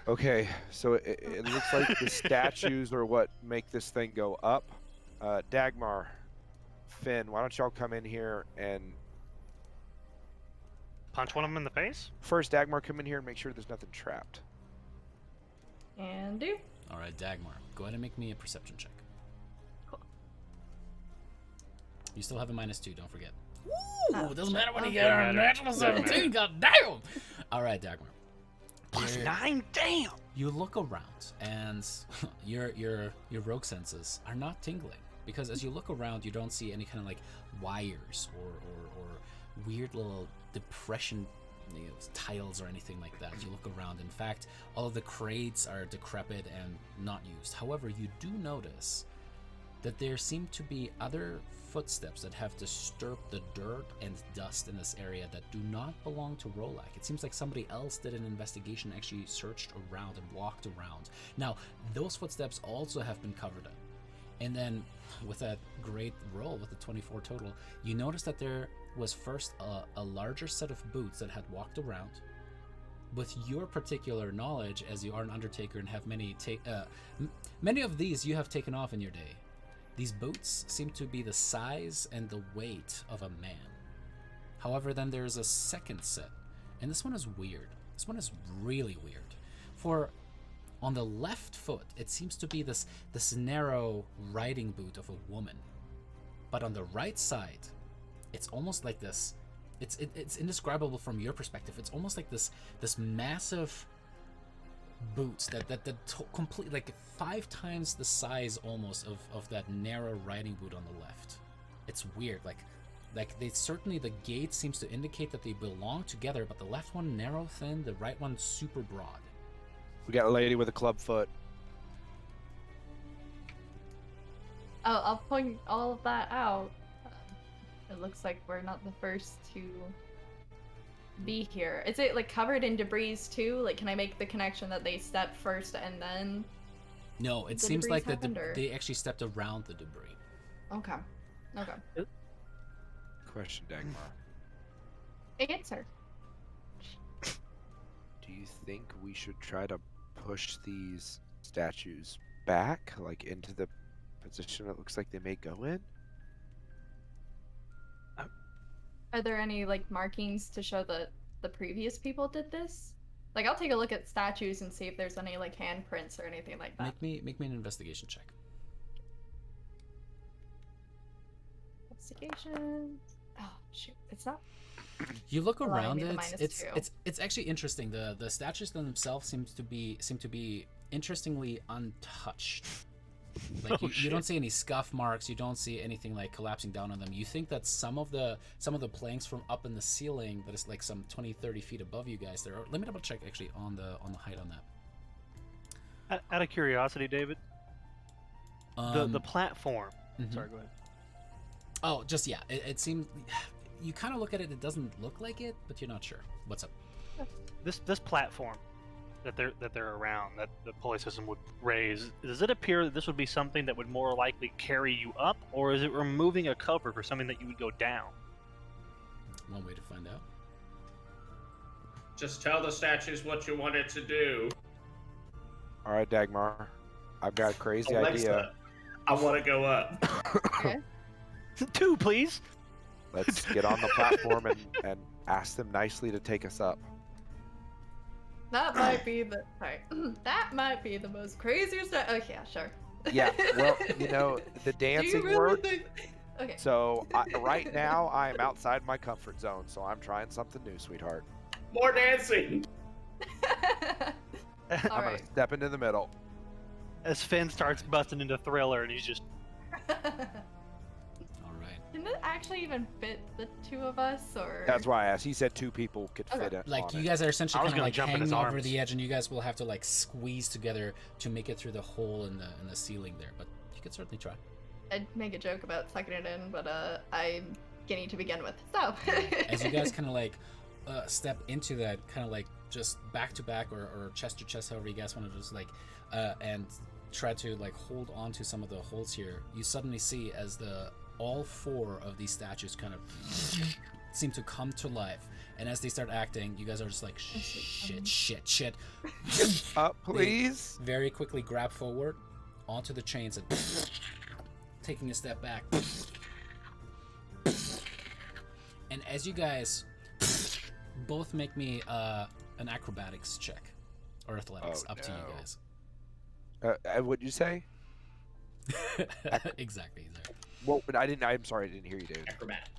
Okay, so it looks like the statues are what make this thing go up. Dagmar, Finn, why don't y'all come in here and... Punch one of them in the face? First, Dagmar, come in here and make sure there's nothing trapped. And do. All right, Dagmar, go ahead and make me a perception check. Cool. You still have a -2, don't forget. Oh, Doesn't matter when you okay. get a natural 17, goddamn! All right, Dagmar. +9, damn! You look around, and your rogue senses are not tingling, because as you look around, you don't see any kind of like wires or weird little depression tiles or anything like that. You look around. In fact, all of the crates are decrepit and not used. However, you do notice that there seem to be other footsteps that have disturbed the dirt and dust in this area that do not belong to Rolak. It seems like somebody else did an investigation, actually searched around and walked around. Now, those footsteps also have been covered up. And then, with that great roll, with the 24 total, you notice that there was first a larger set of boots that had walked around. With your particular knowledge, as you are an Undertaker and have many of these you have taken off in your day, these boots seem to be the size and the weight of a man. However, then there's a second set, and this one is weird. This one is really weird. For on the left foot, it seems to be this narrow riding boot of a woman. But on the right side, it's almost like this. It's indescribable from your perspective. It's almost like this massive boots that complete like 5 times the size almost of that narrow riding boot on the left. It's weird. Like they certainly, the gait seems to indicate that they belong together, but the left one narrow, thin, the right one super broad. We got a lady with a club foot. I'll point all of that out. It looks like we're not the first to be here. Is it like covered in debris too? Like, can I make the connection that they stepped first and then? No, it the seems debris like that happened, or- they actually stepped around the debris. Okay. Okay. Question, Dagmar. Answer. Do you think we should try to push these statues back, like into the position it looks like they may go in? Are there any like markings to show that the previous people did this? Like, I'll take a look at statues and see if there's any like handprints or anything like that. Make me an investigation check. Investigation. Oh shoot, it's not. You look allowing around me the it. -2. It's actually interesting. The statues themselves seem to be interestingly untouched. Like you don't see any scuff marks. You don't see anything like collapsing down on them. You think that some of the planks from up in the ceiling that is like some 20-30 feet above you guys there. Let me double check actually on the height on that. Out of curiosity, David, the platform. Mhm. Sorry, go ahead. Oh, just yeah. It seems you kind of look at it. It doesn't look like it, but you're not sure. What's up? This platform that they're around, that the pulley system would raise, does it appear that this would be something that would more likely carry you up, or is it removing a cover for something that you would go down? One way to find out. Just tell the statues what you want it to do. All right, Dagmar, I've got a crazy Alexa, idea. I want to go up. Okay. 2, please. Let's get on the platform and ask them nicely to take us up. That might be the that might be the most craziest. Oh yeah, sure. Yeah, well, you know, the Do you dancing really worked. think? Okay. So right now, I am outside my comfort zone, so I'm trying something new, sweetheart. More dancing. All I'm gonna right. step into the middle. As Finn starts busting into Thriller, and he's just All right. Can it actually even fit the two of us, or? That's why I asked. He said 2 people could Okay. fit it. Like on you it. guys are essentially I was kind of gonna like jump in his hanging over arms. the edge, and you guys will have to like squeeze together to make it through the hole in the ceiling there. But you could certainly try. I'd make a joke about sucking it in, but I'm skinny to begin with, so. As you guys kind of like step into that, kind of like just back to back or chest to chest, however you guys want to just like, and try to like hold on to some of the holes here, you suddenly see as all 4 of these statues kind of seem to come to life, and as they start acting, you guys are just like shit. Please. They very quickly grab forward onto the chains and taking a step back. And as you guys both make me an acrobatics check or athletics, Oh, up to you no. guys. What'd you say? Exactly. Well, but I'm sorry, I didn't hear you, dude. Acrobat.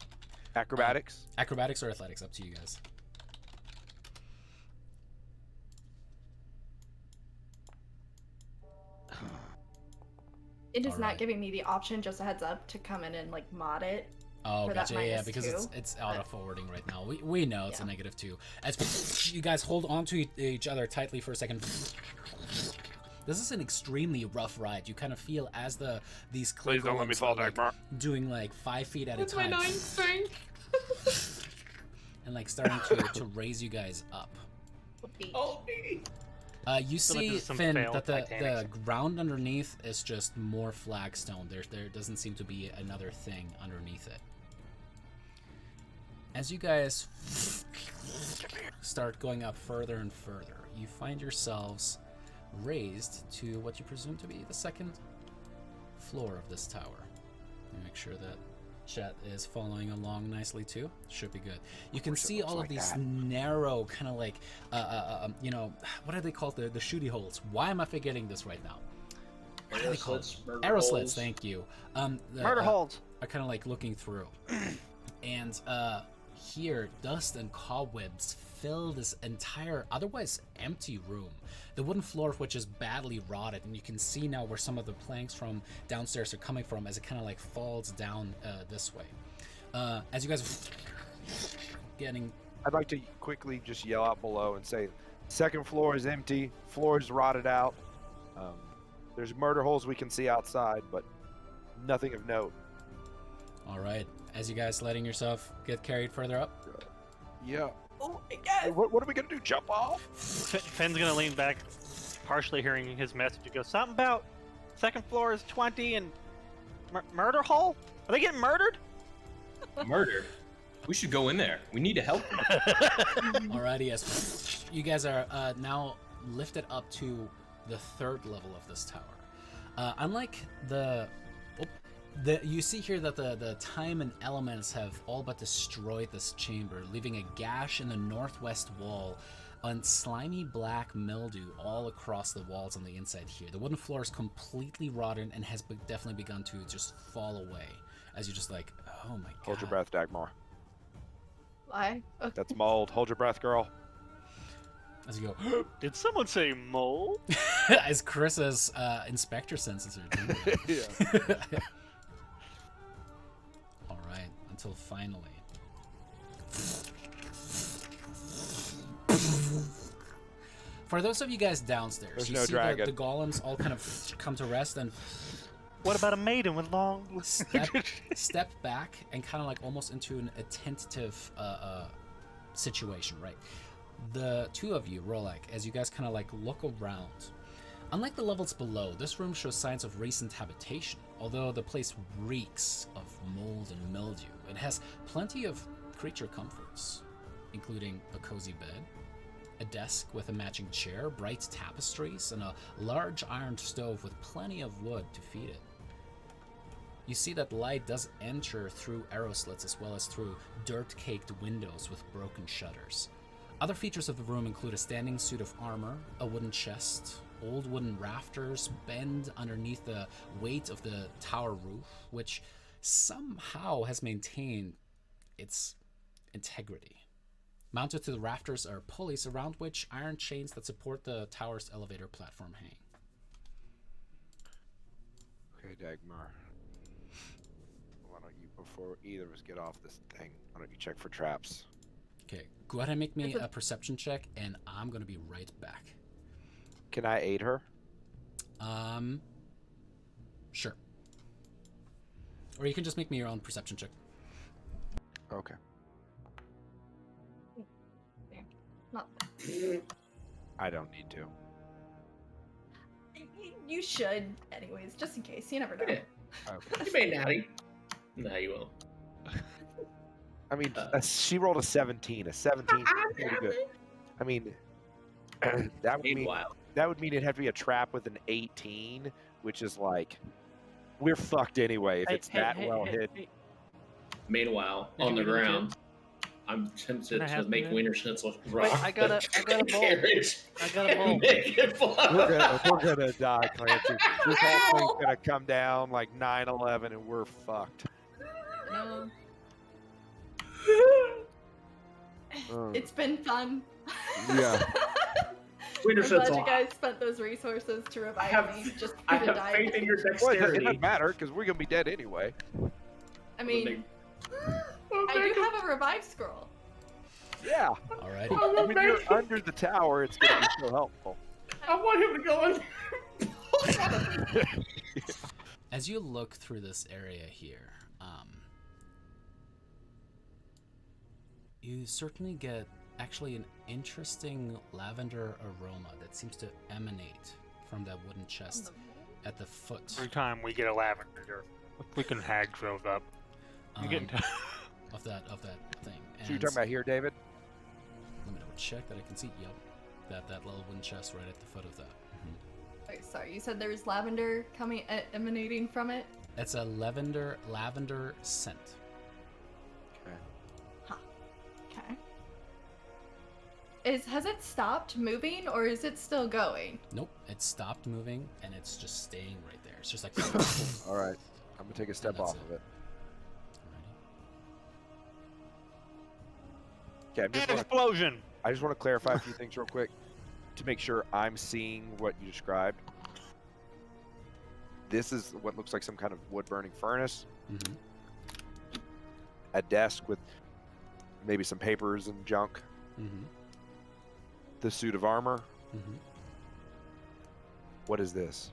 Acrobatics? Acrobatics or athletics, up to you guys. It is All not right. giving me the option, just a heads up, to come in and like mod it. Oh, For that gotcha. Yeah, -2, because it's auto forwarding right now. We know it's a Yeah. -2. As you guys hold on to each other tightly for a second. This is an extremely rough ride. You kind of feel as these clay Please don't let me golems fall, are, like, Dagmar. doing like 5 feet at a That's my time, 9 strength. and like starting to raise you guys up. Oh, me. You Feel like see, this is some Finn, failed that the Titanic. ground underneath is just more flagstone. There doesn't seem to be another thing underneath it. As you guys start going up further and further, you find yourselves raised to what you presume to be the 2nd floor of this tower. Let me make sure that chat is following along nicely too. Should be good. You can course it see looks all of like these that. narrow kind of like you know, what are they called, the shooty holes? Why am I forgetting this right now? What are they called? Arrow slits, thank you. murder holds. Are kind of like looking through, and here dust and cobwebs fill this entire otherwise empty room, the wooden floor of which is badly rotted, and you can see now where some of the planks from downstairs are coming from as it kind of like falls down this way. As you guys getting I'd like to quickly just yell out below and say, 2nd floor is empty, floor is rotted out. There's murder holes we can see outside, but nothing of note. all right, as you guys letting yourself get carried further up. Yeah. Oh my god! What are we gonna do? Jump off? Finn's gonna lean back, partially hearing his message. He goes, something about 2nd floor is 20 and murder hole? Are they getting murdered? Murdered. We should go in there. We need to help them. Alrighty, yes. You guys are now lifted up to the 3rd level of this tower. Unlike you see here that the time and elements have all but destroyed this chamber, leaving a gash in the northwest wall and slimy black mildew all across the walls on the inside here. The wooden floor is completely rotten and has definitely begun to just fall away as you're just like, oh my god. Hold your breath, Dagmar. Why? Okay. That's mold. Hold your breath, girl. As you go, Did someone say mole? as Chris's inspector senses are doing. Yeah. All right, until finally. For those of you guys downstairs, There's you no see dragon. the golems all kind of come to rest and What about a maiden with long? step back and kind of like almost into an attentive situation, right? The two of you, Rolak, as you guys kind of like look around. Unlike the levels below, this room shows signs of recent habitation, although the place reeks of mold and mildew. It has plenty of creature comforts, including a cozy bed, a desk with a matching chair, bright tapestries, and a large iron stove with plenty of wood to feed it. You see that light does enter through arrow slits as well as through dirt-caked windows with broken shutters. Other features of the room include a standing suit of armor, a wooden chest, old wooden rafters bend underneath the weight of the tower roof, which somehow has maintained its integrity. Mounted to the rafters are pulleys around which iron chains that support the tower's elevator platform hang. Okay, Dagmar. Why don't you, before either of us get off this thing, why don't you check for traps? Okay, go ahead and make me a perception check, and I'm going to be right back. Can I aid her? Sure. Or you can just make me your own perception check. Okay. Not. I don't need to. You should, anyways, just in case. You never know. Yeah. Okay. You may natty. No, you won't. I mean, she rolled a 17. A 17 is pretty good. I mean, that would mean it'd have to be a trap with an 18, which is like, we're fucked anyway if it's that well hidden. Meanwhile, Did on you the get a ground, I'm tempted Can I to have make that? Wiener Schnitzel Wait, rock. I got a bowl. carriage I got a bowl. and make it fly. We're gonna die, Clancy. This whole thing's gonna come down like 9/11 and we're fucked. No. Mm. It's been fun. Yeah. Wiener I'm glad Schnitzel. you guys spent those resources to revive have- me. Just I to have die. faith in your Well, it dexterity. doesn't matter because we're gonna be dead anyway. I mean, I do have a revive scroll. Yeah. Alrighty. When you're under the tower, it's gonna be so helpful. I want him to go in. As you look through this area here, you certainly get actually an interesting lavender aroma that seems to emanate from that wooden chest at the foot Every time we get a lavender, we can hag drove up. I'm getting of that thing. So you're talking about here, David? Let me double check that I can see. Yep, that little wooden chest right at the foot of that. Wait, sorry, you said there was lavender coming emanating from it. It's a lavender scent. Okay. Okay. Has it stopped moving or is it still going? Nope, it stopped moving and it's just staying right there. It's just like. All right. I'm gonna take a step that's off it. of it. Okay. explosion. I just want to clarify a few things real quick to make sure I'm seeing what you described. This is what looks like some kind of wood burning furnace. Mhm. A desk with maybe some papers and junk. Mhm. The suit of armor. Mhm. What is this?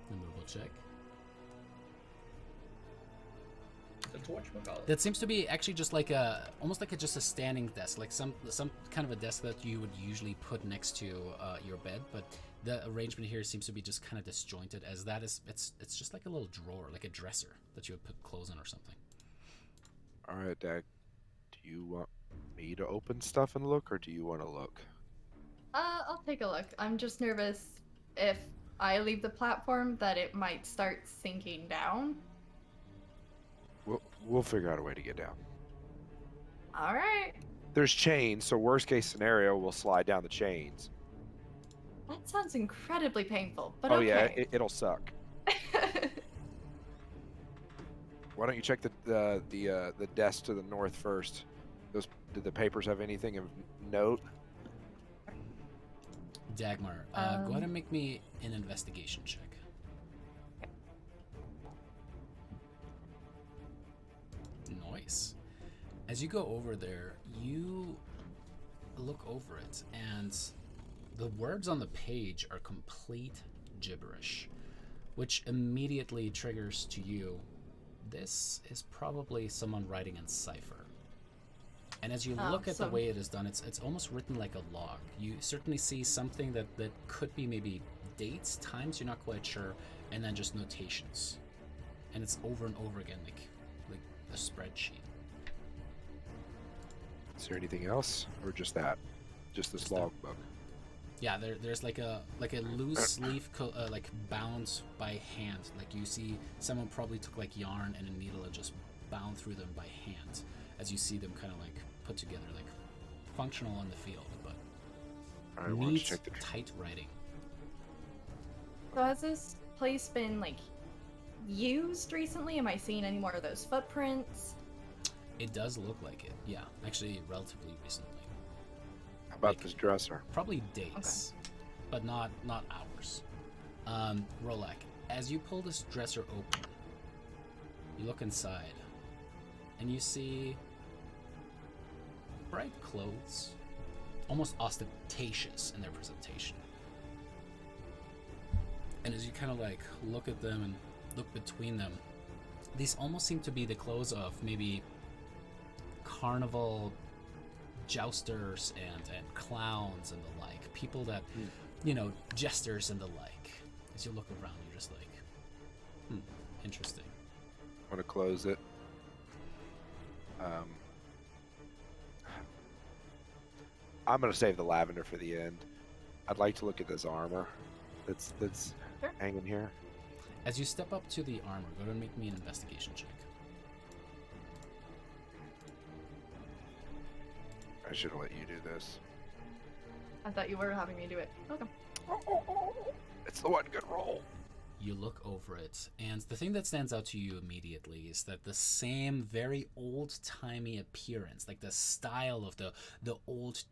Removal check. That's whatchamacallit. That seems to be actually just like almost like just a standing desk, like some kind of a desk that you would usually put next to your bed, but the arrangement here seems to be just kind of disjointed. As that is, it's just like a little drawer, like a dresser that you would put clothes in or something. All right, Dag. Do you want me to open stuff and look, or do you want to look? I'll take a look. I'm just nervous if I leave the platform that it might start sinking down. We'll figure out a way to get down. All right. There's chains, so worst case scenario, we'll slide down the chains. That sounds incredibly painful, but Oh okay. yeah, it'll suck. Why don't you check the desk to the north first? Did the papers have anything of note? Dagmar, go ahead and make me an investigation check. Nice. As you go over there, you look over it, and the words on the page are complete gibberish, which immediately triggers to you, this is probably someone writing in cipher. And as you look at the way it is done, it's almost written like a log. You certainly see something that could be maybe dates, times, you're not quite sure, and then just notations. And it's over and over again, like a spreadsheet. Is there anything else, or just that? Just this logbook? Yeah, there's like a loose leaf like bound by hand. Like you see someone probably took like yarn and a needle and just bound through them by hand. As you see them kind of like put together, like functional on the field, but neat, tight writing. So has this place been like used recently? Am I seeing any more of those footprints? It does look like it, yeah. Actually, relatively recently. How about this dresser? Probably days, but not hours. Rolak, as you pull this dresser open, you look inside, and you see bright clothes, almost ostentatious in their presentation. And as you kind of like look at them and look between them, these almost seem to be the clothes of maybe carnival jousters and clowns and the like, people that jesters and the like. As you look around, you're just like, interesting. Want to close it? I'm gonna save the lavender for the end. I'd like to look at this armor that's Sure. hanging here. As you step up to the armor, go ahead and make me an investigation check. I should have let you do this. I thought you were having me do it. Okay. It's the one good roll. You look over it, and the thing that stands out to you immediately is that the same very old-timey appearance, like the style of the old,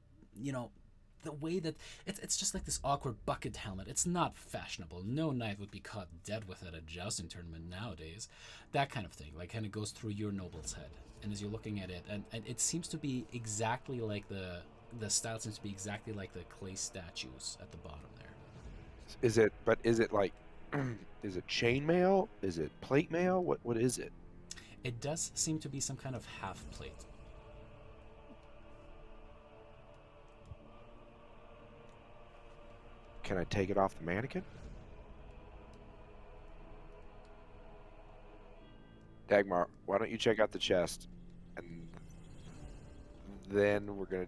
the way that it's just like this awkward bucket helmet. It's not fashionable. No knight would be caught dead with it at a jousting tournament nowadays. That kind of thing, like kind of goes through your noble's head. And as you're looking at it, and it seems to be exactly like the style seems to be exactly like the clay statues at the bottom there. Is it like, is it chainmail? Is it plate mail? What is it? It does seem to be some kind of half plate. Can I take it off the mannequin? Dagmar, why don't you check out the chest, and then we're gonna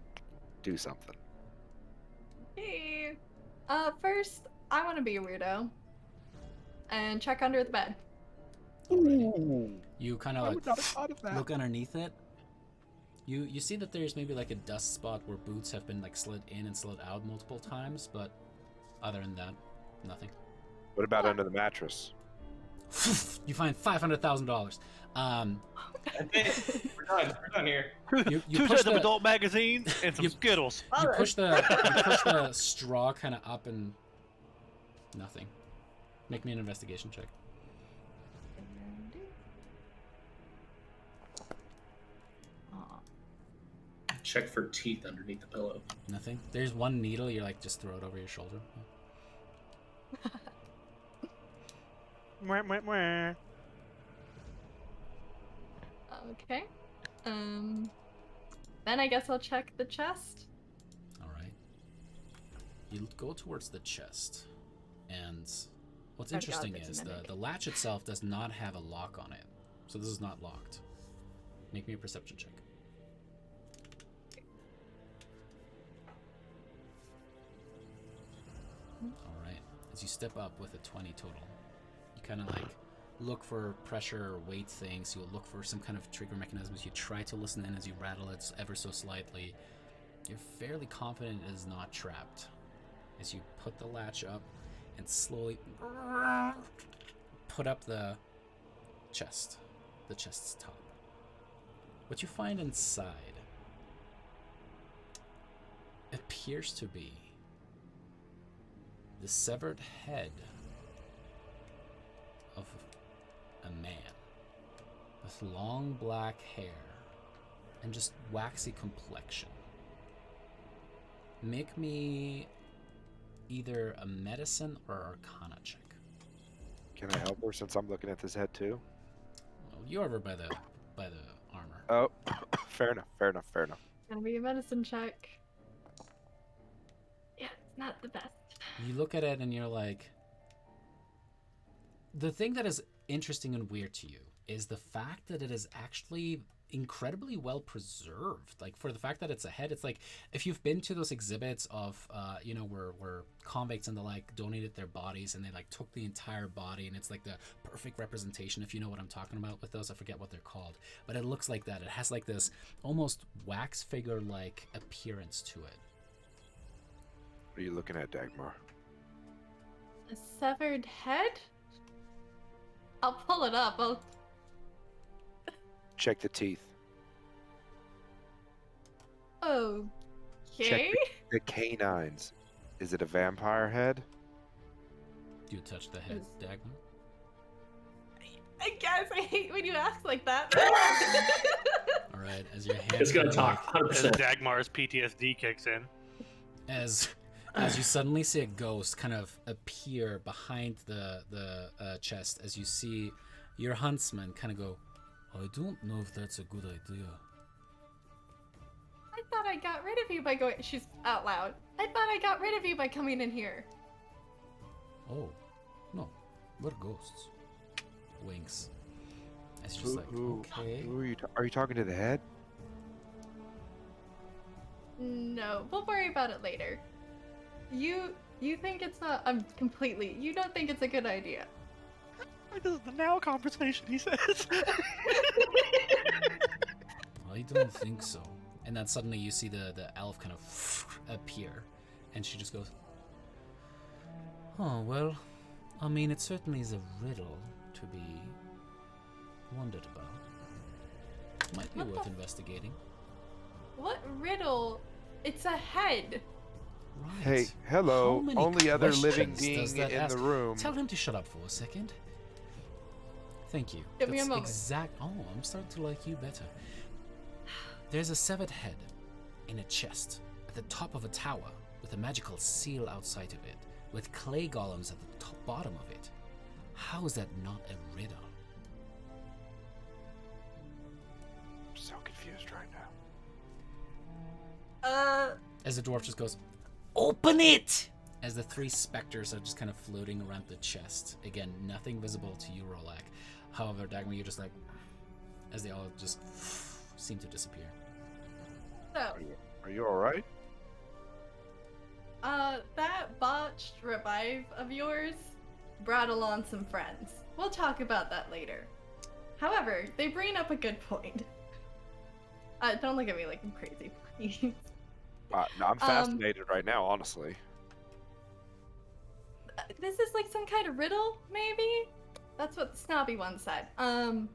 do something. Hey. First, I want to be a weirdo and check under the bed. You kind of like look underneath it. You see that there's maybe like a dust spot where boots have been like slid in and slid out multiple times, but other than that, nothing. What about under the mattress? You find $500,000. We're done here. You Two push sets of adult magazines and some you- Skittles. You push the straw kind of up and nothing. Make me an investigation check. Check for teeth underneath the pillow. Nothing. There's one needle. You're like, just throw it over your shoulder. Mwah, mwah, mwah. Okay. Then I guess I'll check the chest. All right. You go towards the chest, and what's interesting is the latch itself does not have a lock on it, so this is not locked. Make me a perception check. All right. As you step up with a 20 total, you kind of like look for pressure or weight things. You'll look for some kind of trigger mechanisms. You try to listen in as you rattle it ever so slightly. You're fairly confident it is not trapped. As you put the latch up and slowly put up the chest's top. What you find inside appears to be the severed head of a man with long black hair and just waxy complexion. Make me either a medicine or arcana check. Can I help her since I'm looking at this head too? Well, you're over by the armor. Oh, fair enough. Gonna be a medicine check. Yeah, it's not the best. You look at it and you're like, the thing that is interesting and weird to you is the fact that it is actually incredibly well preserved. Like, for the fact that it's a head, it's like if you've been to those exhibits of where convicts and the like donated their bodies and they like took the entire body, and it's like the perfect representation, if you know what I'm talking about with those. I forget what they're called, but it looks like that. It has like this almost wax figure like appearance to it. What are you looking at, Dagmar? A severed head? I'll pull it up. Check the teeth. Okay. Check the canines. Is it a vampire head? Do you touch the head, Dagmar? I guess I hate when you ask like that. All right, as your hand It's gonna kind of talk like- 100%. As Dagmar's PTSD kicks in. as you suddenly see a ghost kind of appear behind the chest, as you see your huntsman kind of go, I don't know if that's a good idea. I thought I got rid of you by going. She's out loud. I thought I got rid of you by coming in here. Oh, no, we're ghosts. Winks. It's just like, okay. Who are you talking to the head? No, we'll worry about it later. You think it's not? You don't think it's a good idea. This is the now conversation, he says. I don't think so. And then suddenly you see the elf kind of appear, and she just goes, oh, well, I mean, it certainly is a riddle to be wondered about. Might be What worth the- investigating. What riddle? It's a head. Right. Hey, hello. How many Only other living questions being does that in ask? the room. Tell him to shut up for a second. Thank you. Give me a That's moment. Oh, I'm starting to like you better. There's a severed head in a chest at the top of a tower with a magical seal outside of it, with clay golems at the bottom of it. How is that not a riddle? I'm so confused right now. As the dwarf just goes, open it! As the three specters are just kind of floating around the chest. Again, nothing visible to you, Rolak. However, Dagmar, you're just like, as they all just seem to disappear. So, Are you all right? that botched revive of yours brought along some friends. We'll talk about that later. However, they bring up a good point. Don't look at me like I'm crazy, please. No, I'm fascinated right now, honestly. This is like some kind of riddle, maybe? That's what the snobby one said. No,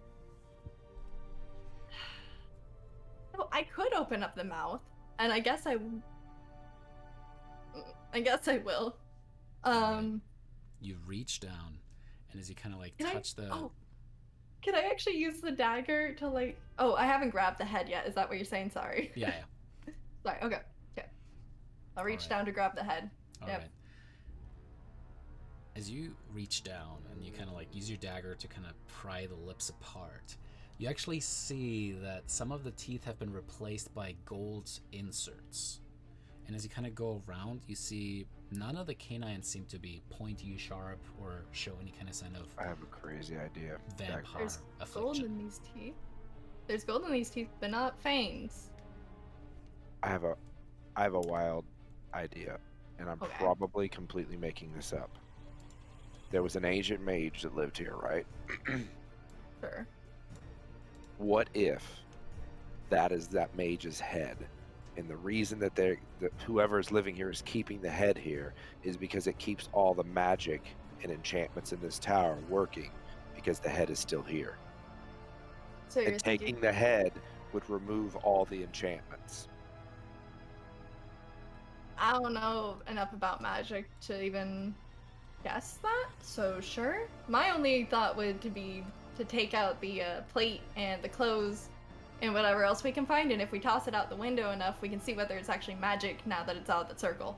I could open up the mouth, and I guess I will. You reach down, and as you kind of like Can I- touch the... Oh, can I actually use the dagger to like... Oh, I haven't grabbed the head yet. Is that what you're saying? Sorry. Yeah. Sorry, okay. I'll reach Alright. down to grab the head. All Yep. right. As you reach down and you kind of like use your dagger to kind of pry the lips apart, you actually see that some of the teeth have been replaced by gold inserts. And as you kind of go around, you see none of the canines seem to be pointy, sharp, or show any kind of sign of I have a crazy idea. vampire There's gold affliction. in these teeth. There's gold in these teeth, but not fangs. I have a wild idea, and I'm Okay. probably completely making this up. There was an ancient mage that lived here, right? Sure. What if that is that mage's head? And the reason that whoever is living here is keeping the head here is because it keeps all the magic and enchantments in this tower working because the head is still here. So you're And taking thinking the head would remove all the enchantments. I don't know enough about magic to even guess that, so sure. My only thought would be to take out the plate and the clothes and whatever else we can find, and if we toss it out the window enough, we can see whether it's actually magic now that it's out of the circle.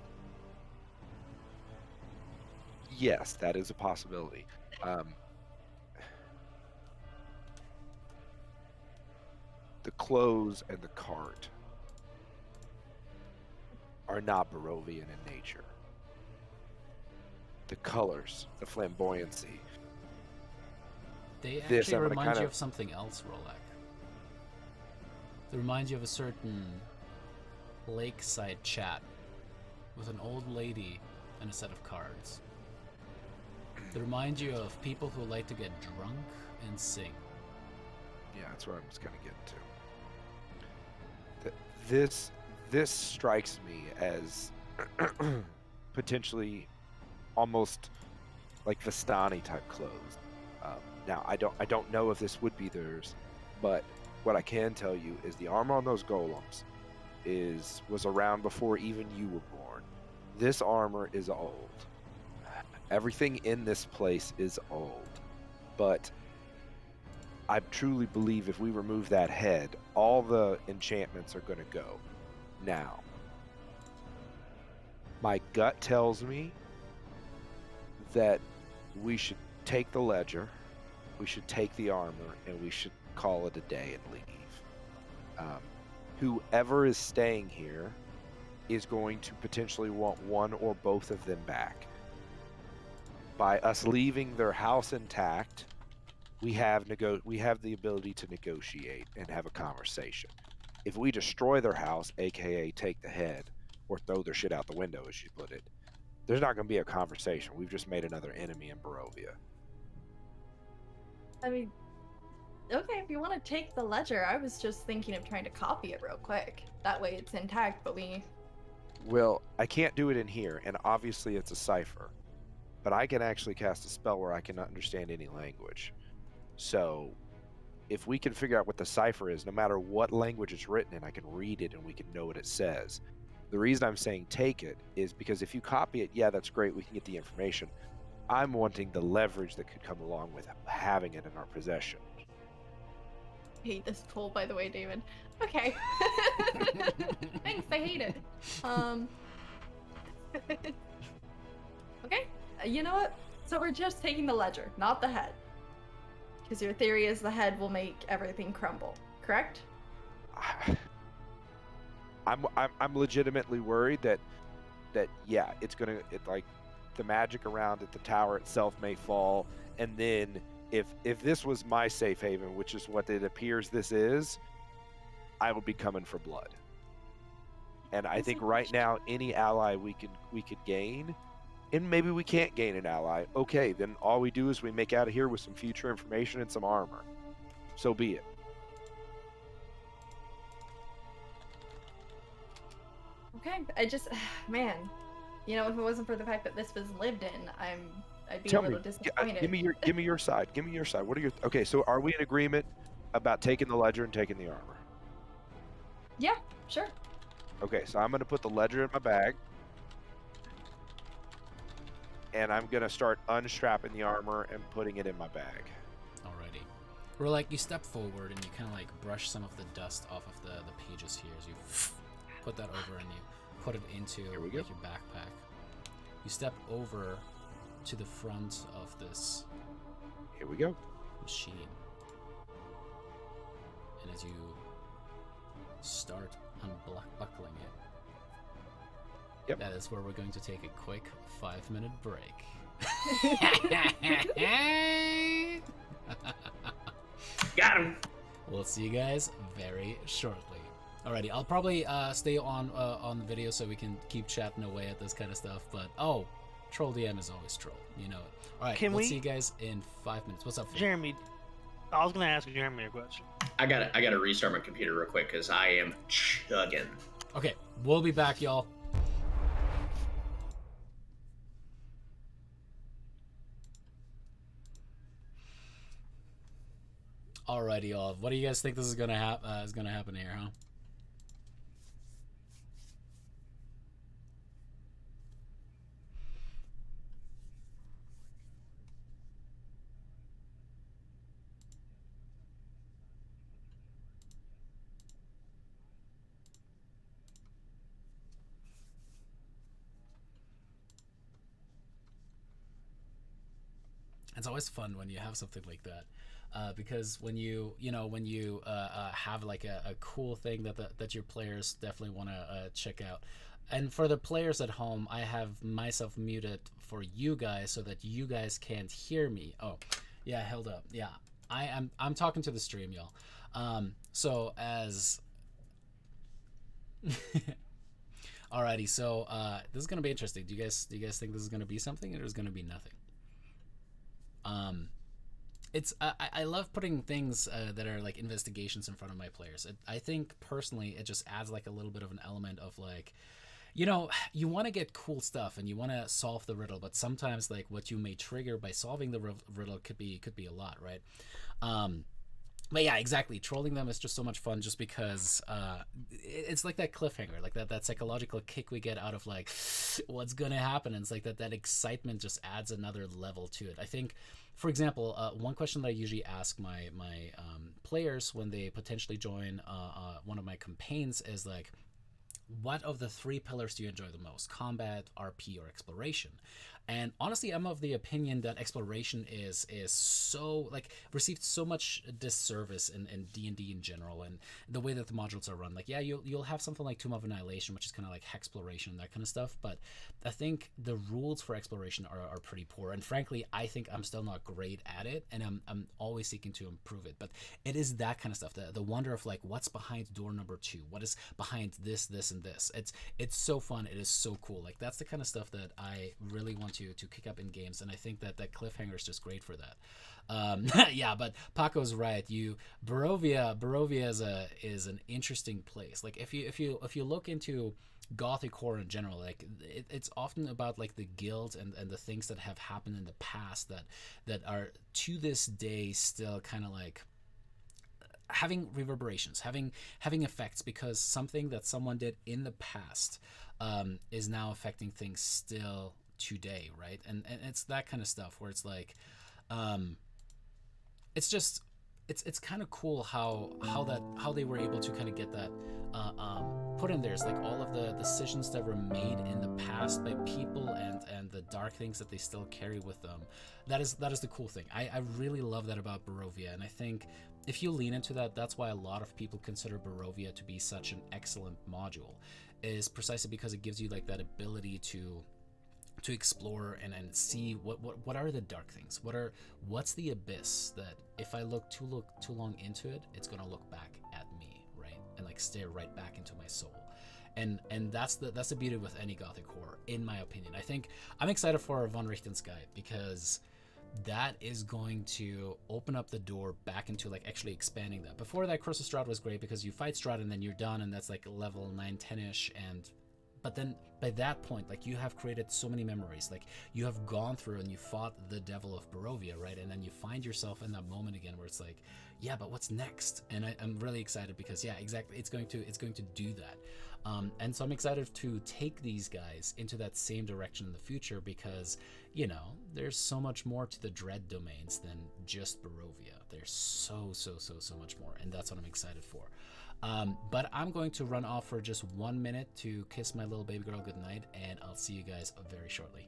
Yes, that is a possibility. The clothes and the cart are not Barovian in nature. The colors, the flamboyancy. They This, actually I'm gonna remind you kinda- of something else, Rolak. They remind you of a certain lakeside chat with an old lady and a set of cards. They remind you of people who like to get drunk and sing. Yeah, that's where I was going to get to. This strikes me as potentially almost like Vistani type clothes. Now I don't know if this would be theirs, but what I can tell you is the armor on those golems was around before even you were born. This armor is old. Everything in this place is old, but I truly believe if we remove that head, all the enchantments are going to go. Now, my gut tells me that we should take the ledger, we should take the armor, and we should call it a day and leave. Whoever is staying here is going to potentially want one or both of them back. By us leaving their house intact, we have the ability to negotiate and have a conversation. If we destroy their house, aka take the head, or throw their shit out the window, as you put it, there's not going to be a conversation. We've just made another enemy in Barovia. I mean, okay, if you want to take the ledger, I was just thinking of trying to copy it real quick. That way it's intact, but we... Well, I can't do it in here, and obviously it's a cipher. But I can actually cast a spell where I can understand any language. So, if we can figure out what the cipher is, no matter what language it's written in, I can read it and we can know what it says. The reason I'm saying take it is because if you copy it, yeah, that's great, we can get the information. I'm wanting the leverage that could come along with having it in our possession. I hate this poll, by the way, David. Okay. Thanks, I hate it. Okay, you know what? So we're just taking the ledger, not the head. Because your theory is the head will make everything crumble, correct? I'm legitimately worried that yeah, like the magic around it, the tower itself may fall, and then if this was my safe haven, which is what it appears this is, I would be coming for blood. And I think right now any ally we could gain, and maybe we can't gain an ally. Okay, then all we do is we make out of here with some future information and some armor. So be it. Okay, I just, man, you know, if it wasn't for the fact that this was lived in, I'd be Tell a little me, disappointed. give me your side. Give me your side. What are your okay? So are we in agreement about taking the ledger and taking the armor? Yeah, sure. Okay, so I'm gonna put the ledger in my bag, and I'm gonna start unstrapping the armor and putting it in my bag. Alrighty. Or like you step forward and you kind of like brush some of the dust off of the pages here as you put that over and you put it into like, your backpack. You step over to the front of this Here we go. machine. And as you start unbuckling it, Yep. that is where we're going to take a quick 5-minute break. Got him. We'll see you guys very shortly. Alrighty, I'll probably stay on the video so we can keep chatting away at this kind of stuff. But oh, Troll DM is always troll, you know it. All right, Can let's we- see you guys in 5 minutes. What's up, Phil? Jeremy, I was gonna ask Jeremy a question. I gotta restart my computer real quick because I am chugging. Okay, we'll be back, y'all. Alrighty, y'all. What do you guys think this is gonna happen here, huh? It's always fun when you have something like that, because when you have like a cool thing that your players definitely want to check out. And for the players at home, I have myself muted for you guys so that you guys can't hear me. Oh, yeah, held up. Yeah, I'm talking to the stream, y'all. So as alrighty, so this is gonna be interesting. Do you guys think this is gonna be something, or is gonna be nothing? It's I love putting things that are like investigations in front of my players. I think personally it just adds like a little bit of an element of like, you know, you want to get cool stuff and you want to solve the riddle, but sometimes like what you may trigger by solving the riddle could be a lot, right? But yeah, exactly. Trolling them is just so much fun, just because it's like that cliffhanger, like that psychological kick we get out of like what's gonna happen. And it's like that excitement just adds another level to it. I think, for example, one question that I usually ask my players when they potentially join one of my campaigns is like, what of the 3 pillars do you enjoy the most? Combat, RP, or exploration? And honestly, I'm of the opinion that exploration is so like received so much disservice in D&D in general, and the way that the modules are run. Like, yeah, you'll have something like Tomb of Annihilation, which is kind of like hexploration, that kind of stuff. But I think the rules for exploration are pretty poor. And frankly, I think I'm still not great at it, and I'm always seeking to improve it. But it is that kind of stuff, the wonder of like what's behind door number 2, what is behind this, and this. It's so fun. It is so cool. Like, that's the kind of stuff that I really want to kick up in games, and I think that cliffhanger is just great for that. Yeah, but Paco's right. Barovia is an interesting place. Like, if you look into Gothic horror in general, like it's often about like the guilt and the things that have happened in the past that are to this day still kind of like having reverberations, having effects, because something that someone did in the past is now affecting things still today, right? And it's that kind of stuff where it's like it's just it's kind of cool how they were able to kind of get that put in there. It's like all of the decisions that were made in the past by people and the dark things that they still carry with them. That is the cool thing. I really love that about Barovia, and I think if you lean into that, that's why a lot of people consider Barovia to be such an excellent module, is precisely because it gives you like that ability to explore and see what are the dark things, what's the abyss that if I look too long into it, it's gonna look back at me, right, and like stare right back into my soul. And that's the beauty with any Gothic horror, in my opinion. I think I'm excited for Von Richtenskite, because that is going to open up the door back into like actually expanding that. Before that, Curse of Strahd was great because you fight Strahd and then you're done, and that's like level 9-10ish, but then by that point, like, you have created so many memories. Like, you have gone through and you fought the devil of Barovia, right? And then you find yourself in that moment again where it's like, yeah, but what's next? And I'm really excited because, yeah, exactly, it's going to do that. And so I'm excited to take these guys into that same direction in the future, because, you know, there's so much more to the dread domains than just Barovia. There's so much more, and that's what I'm excited for. But I'm going to run off for just 1 minute to kiss my little baby girl goodnight, and I'll see you guys very shortly.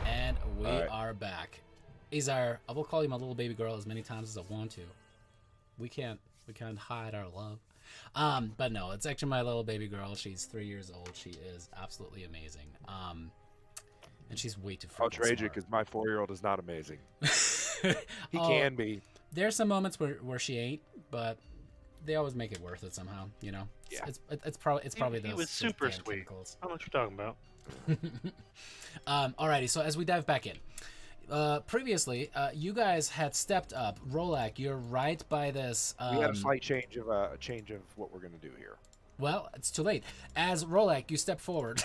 And we All right. are back. Izar, I will call you my little baby girl as many times as I want to. We can't hide our love. But no, it's actually my little baby girl. She's 3 years old. She is absolutely amazing. And she's way too How freaking tragic, smart. because my 4-year-old is not amazing. He Oh, can be. There's some moments where she ain't, but they always make it worth it somehow. You know. Yeah. It's probably He those. was super damn sweet. chemicals. I don't know what you're talking about. Alrighty, so as we dive back in, previously you guys had stepped up. Rolak, you're right by this. We had a slight change of what we're gonna do here. Well, it's too late. As Rolak, you step forward.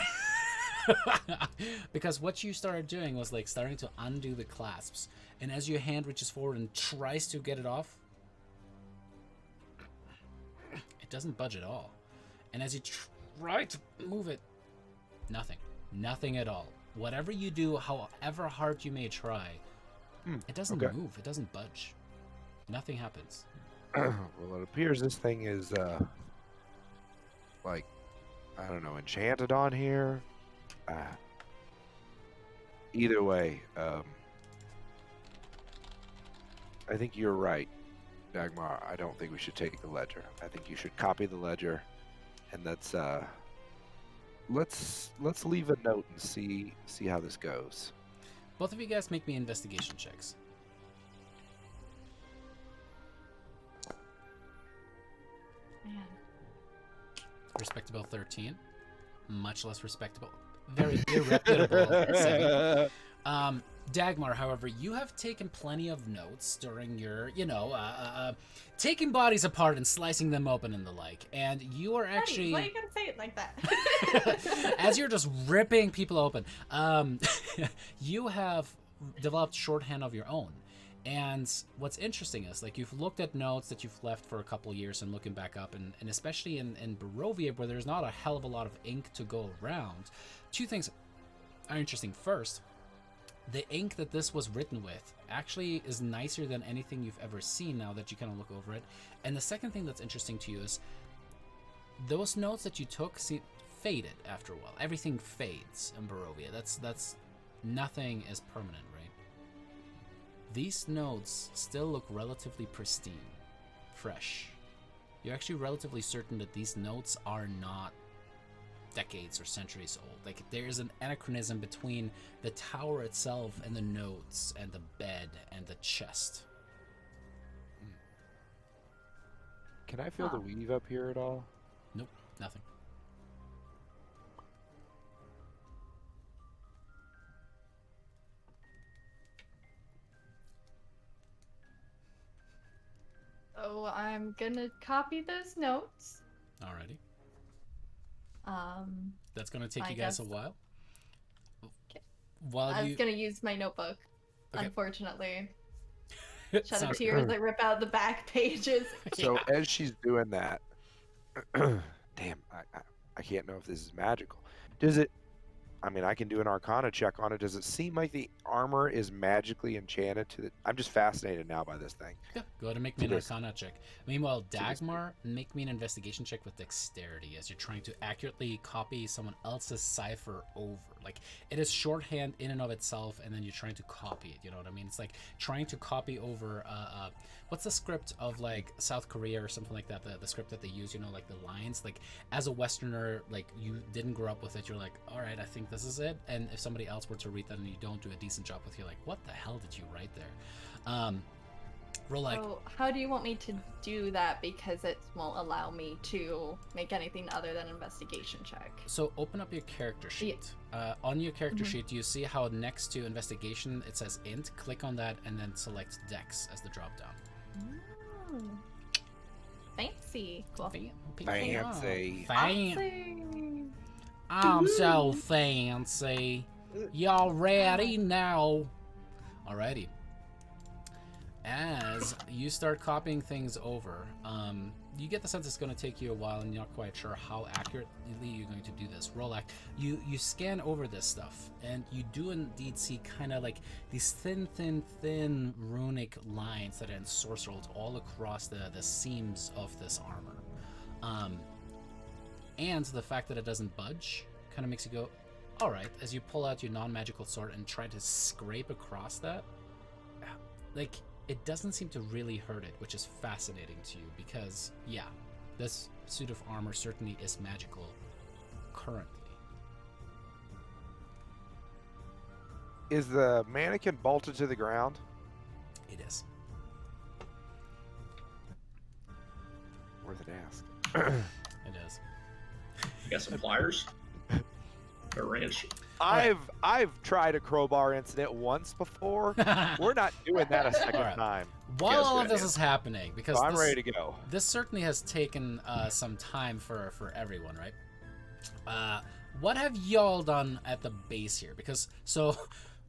Because what you started doing was like starting to undo the clasps, and as your hand reaches forward and tries to get it off, it doesn't budge at all. And as you try to move it, nothing at all. Whatever you do, however hard you may try, it doesn't okay. move. It doesn't budge. Nothing happens. Well, it appears this thing is like, I don't know, enchanted on here. Either way, I think you're right, Dagmar. I don't think we should take the ledger. I think you should copy the ledger, and let's leave a note and see how this goes. Both of you guys make me investigation checks. Man. Respectable 13. Much less respectable. Very irreputable 7. Dagmar, however, you have taken plenty of notes during your, taking bodies apart and slicing them open and the like. And you are actually... Why are you gonna say it like that? As you're just ripping people open, you have developed shorthand of your own. And what's interesting is, like, you've looked at notes that you've left for a couple years and looking back up, and especially in Barovia, where there's not a hell of a lot of ink to go around, two things are interesting. First, the ink that this was written with actually is nicer than anything you've ever seen now that you kind of look over it. And the second thing that's interesting to you is those notes that you took faded after a while. Everything fades in Barovia. That's nothing is permanent, right? these notes still look relatively pristine, fresh. You're actually relatively certain that these notes are not decades or centuries old. Like, there is an anachronism between the tower itself and the notes and the bed and the chest. Can I feel the weave up here at all? Nope, nothing. So I'm gonna copy those notes. Alrighty. Um, That's gonna take I you guys guess- a while. Okay. While I you was gonna use my notebook, Okay. unfortunately. Shed a Sounds tear as I rip out the back pages. So as she's doing that, damn, I can't know if this is magical. Does it? I mean, I can do an Arcana check on it. Does it seem like the armor is magically enchanted to the? I'm just fascinated now by this thing. Yeah, go ahead and make me an To this- Arcana check. Meanwhile, this Dagmar, make me an investigation check with dexterity as you're trying to accurately copy someone else's cipher over. Like, it is shorthand in and of itself, and then you're trying to copy it. You know what I mean? It's like trying to copy over. What's the script of like South Korea or something like that? The script that they use, you know, like the lines. Like, as a Westerner, like you didn't grow up with it. You're like, all right, I think this is it. And if somebody else were to read that and you don't do a decent job with, you're like, what the hell did you write there? Roll like. So how do you want me to do that? Because it won't allow me to make anything other than an investigation check. So open up your character sheet. On your character sheet, you see how next to investigation it says int. Click on that and then select dex as the drop down. Fancy. Cool. Fancy. Fancy. I'm so fancy. Y'all ready now? Alrighty. As you start copying things over, you get the sense it's going to take you a while and you're not quite sure how accurately you're going to do this. Rolak, you scan over this stuff and you do indeed see kind of like these thin runic lines that are ensorcelled all across the seams of this armor. And the fact that it doesn't budge kind of makes you go, all right, as you pull out your non-magical sword and try to scrape across that, like, it doesn't seem to really hurt it, which is fascinating to you because, yeah, this suit of armor certainly is magical currently. Is the mannequin bolted to the ground? It is. Worth an ask. It is. You got some pliers? A wrench? I've tried a crowbar incident once before. We're not doing that a second Alright. time. While Yes, all of good this idea. is happening, because So I'm this, ready to go. this certainly has taken some time for everyone, right? What have y'all done at the base here? Because, so,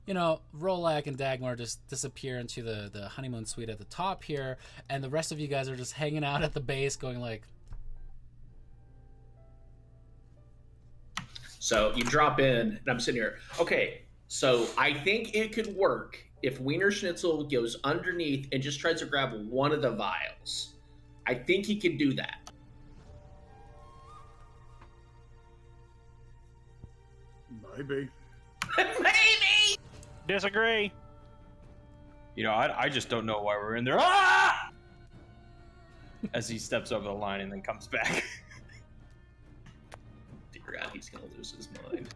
you know, Rolak and Dagmar just disappear into the honeymoon suite at the top here, and the rest of you guys are just hanging out at the base going like, So you drop in, and I'm sitting here. Okay, so I think it could work if Wiener Schnitzel goes underneath and just tries to grab one of the vials. I think he can do that. Maybe. Maybe! Disagree. You know, I just don't know why we're in there. Ah! As he steps over the line and then comes back. Dear God, he's gonna lose his mind.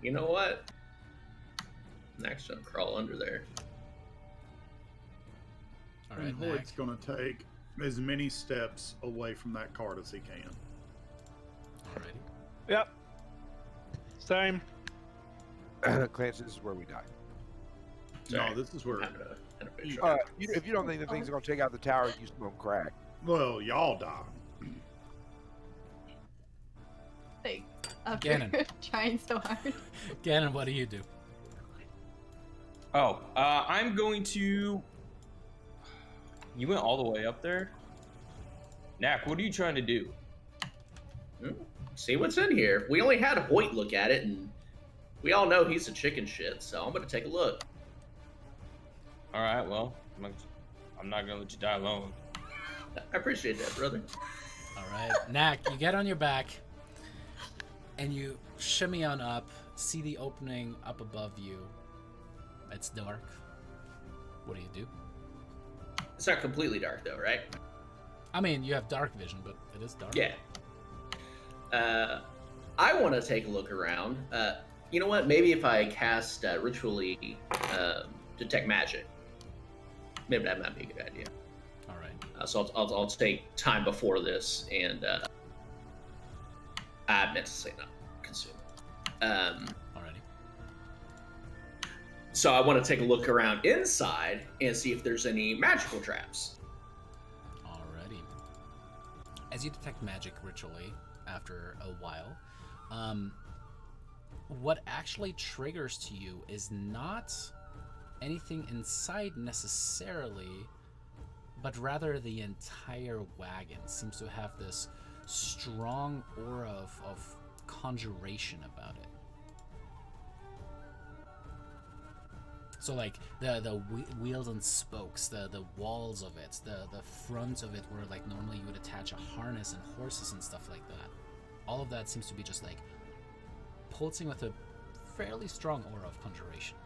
You know what? Next, gonna crawl under there. all And right, Hoyt's going to take as many steps away from that cart as he can. alrighty. Yep. Same. Clance, this is where we die. Sorry. No, this is where. Had a picture. If you don't think the thing's going to take out the tower, you smoke crack. Well, y'all die. Thanks. After Ganon. trying so hard. Ganon, what do you do? Oh, I'm going to. You went all the way up there? Knack, what are you trying to do? See what's in here. We only had Hoyt look at it, and we all know he's a chicken shit, so I'm gonna take a look. Alright, well, I'm not going to let you die alone. I appreciate that, brother. All right, Knack, you get on your back, and you shimmy on up, see the opening up above you. It's dark. What do you do? It's not completely dark though, right? I mean, you have dark vision, but it is dark. Yeah. I want to take a look around. You know what? Maybe if I cast ritually detect magic, maybe that might be a good idea. All right. So I'll take time before this, and I meant to say not consume. Alrighty. So I want to take a look around inside and see if there's any magical traps. Alrighty. As you detect magic ritually after a while, what actually triggers to you is not anything inside necessarily, but rather the entire wagon seems to have this strong aura of conjuration about it. So like the wheels and spokes, the walls of it, the front of it, where like normally you would attach a harness and horses and stuff like that. All of that seems to be just like pulsing with a fairly strong aura of conjuration.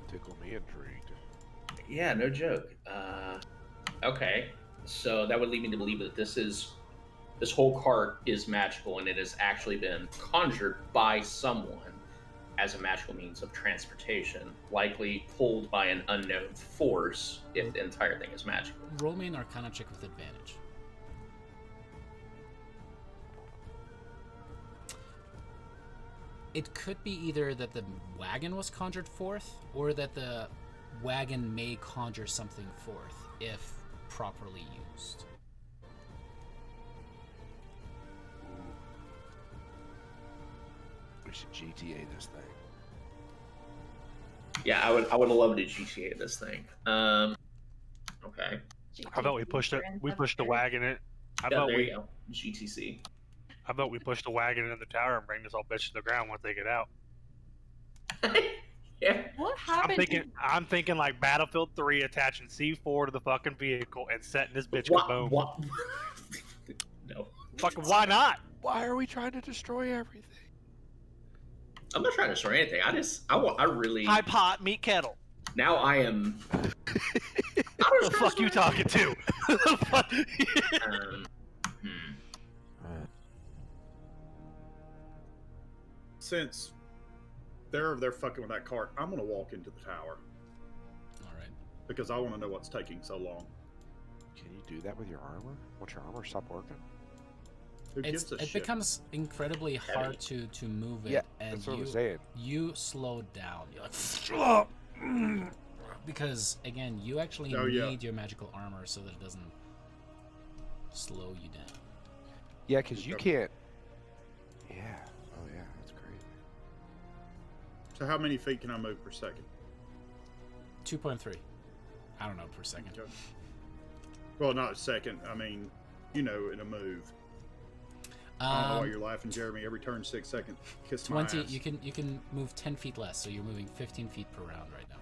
Tickle me intrigued. Yeah, no joke. Okay, so that would lead me to believe that this whole cart is magical, and it has actually been conjured by someone as a magical means of transportation, likely pulled by an unknown force if the entire thing is magical. Roll me an Arcana check with advantage. It could be either that the wagon was conjured forth, or that the wagon may conjure something forth if properly used. We should GTA this thing. Yeah, I would have loved to GTA this thing. Okay. How about we push the wagon in? How Yeah, about there we you go. GTC. How about we push the wagon in the tower and bring this all bitch to the ground once they get out? Yeah. What happened? I'm thinking like Battlefield 3, attaching C4 to the fucking vehicle and setting this bitch What? kaboom. What? No. Fucking why not? Why are we trying to destroy everything? I'm not trying to destroy anything. I really. High pot, meat kettle. Now I am. Who the fuck you talking to? Since they're fucking with that cart, I'm gonna walk into the tower All right. because I want to know what's taking so long. Can you do that with your armor? Won't your armor stop working? Who gives a It shit? becomes incredibly hard to move it, Yeah, and that's what I'm saying. you slow down. You're like, because again, you actually need your magical armor so that it doesn't slow you down. Yeah, because you can't. Yeah. Oh yeah, that's crazy. So how many feet can I move per second? 2.3. I don't know per second. Okay. Well, not a second. I mean, in a move. I don't know why you're laughing, Jeremy. Every turn 6 seconds. Kiss 20. my ass. You can move 10 feet less, so you're moving 15 feet per round right now.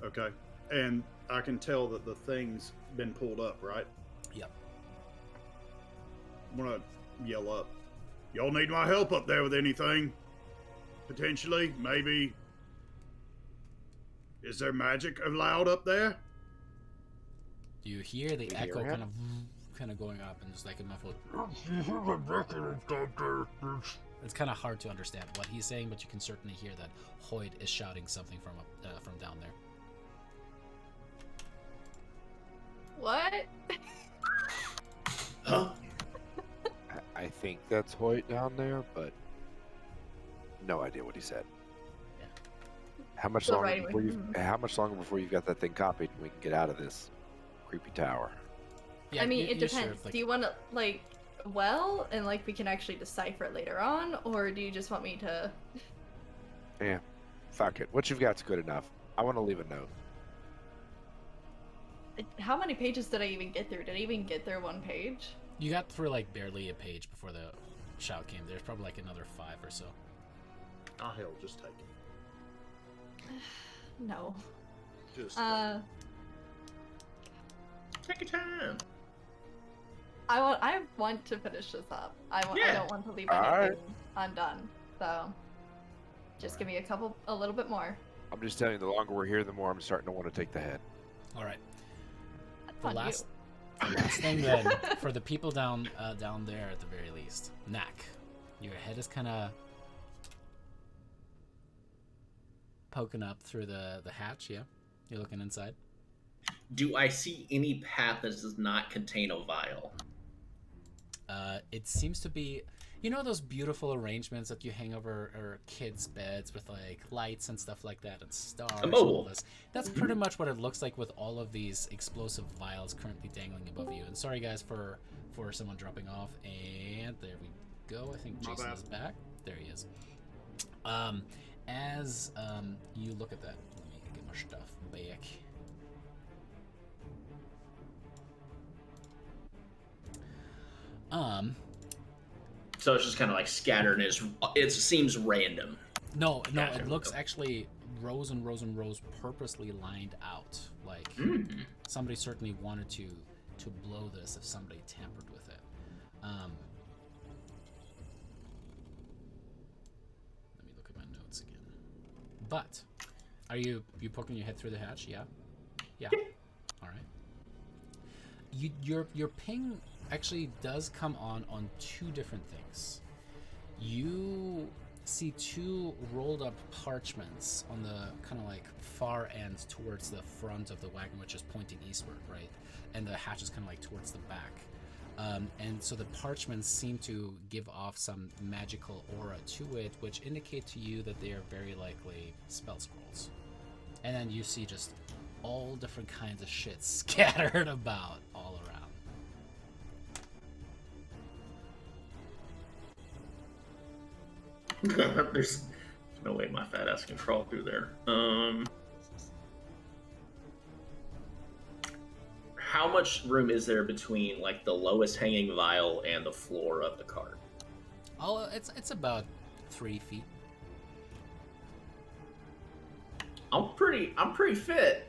Okay. And I can tell that the thing's been pulled up, right? Yep. I'm gonna yell up. Y'all need my help up there with anything? Potentially? Maybe? Is there magic allowed up there? You hear the You echo hear him? kind of going up, and just like a muffled. It's kind of hard to understand what he's saying, but you can certainly hear that Hoyt is shouting something from down there. What? Huh? I think that's Hoyt down there, but no idea what he said. Yeah. How much Still longer writing before with- you? How much longer before you've got that thing copied and we can get out of this creepy tower? Yeah, I mean, it you're sure depends. of, like- Do you want to and we can actually decipher it later on, or do you just want me to? Yeah, fuck it. What you've got's good enough. I want to leave a note. How many pages did I even get through? Did I even get through one page? You got through like barely a page before the shout came. There's probably like another 5 or so. Ah, hell, just take it. No. Just Take your time. I want to finish this up. I Yeah. don't want to leave All right. anything I'm done. So just give me a little bit more. I'm just telling you, the longer we're here, the more I'm starting to want to take the head. All right. That's The on last thing then, for the people down there at the very least, Knack, your head is kind of poking up through the hatch. Yeah, you're looking inside. Do I see any path that does not contain a vial? It seems to be, you know, those beautiful arrangements that you hang over or kids' beds with like lights and stuff like that and stars. A And mobile. all this. That's pretty much what it looks like with all of these explosive vials currently dangling above you. And sorry guys for someone dropping off. And there we go. I think My Jason bad. is back. There he is. As you look at that, let me get my stuff back. So it's just kind of like scattered and it seems random. No, Gotcha. it looks actually rows and rows and rows purposely lined out. Like somebody certainly wanted to blow this if somebody tampered with it. Let me look at my notes again. But are you poking your head through the hatch? Yeah. All right. Your ping actually does come on two different things. You see two rolled up parchments on the kind of like far end towards the front of the wagon, which is pointing eastward, right? And the hatch is kind of like towards the back. And so the parchments seem to give off some magical aura to it, which indicate to you that they are very likely spell scrolls. And then you see just all different kinds of shit scattered about all around. There's no way my fat ass can crawl through there. How much room is there between like the lowest hanging vial and the floor of the cart? Oh, it's about 3 feet. I'm pretty fit.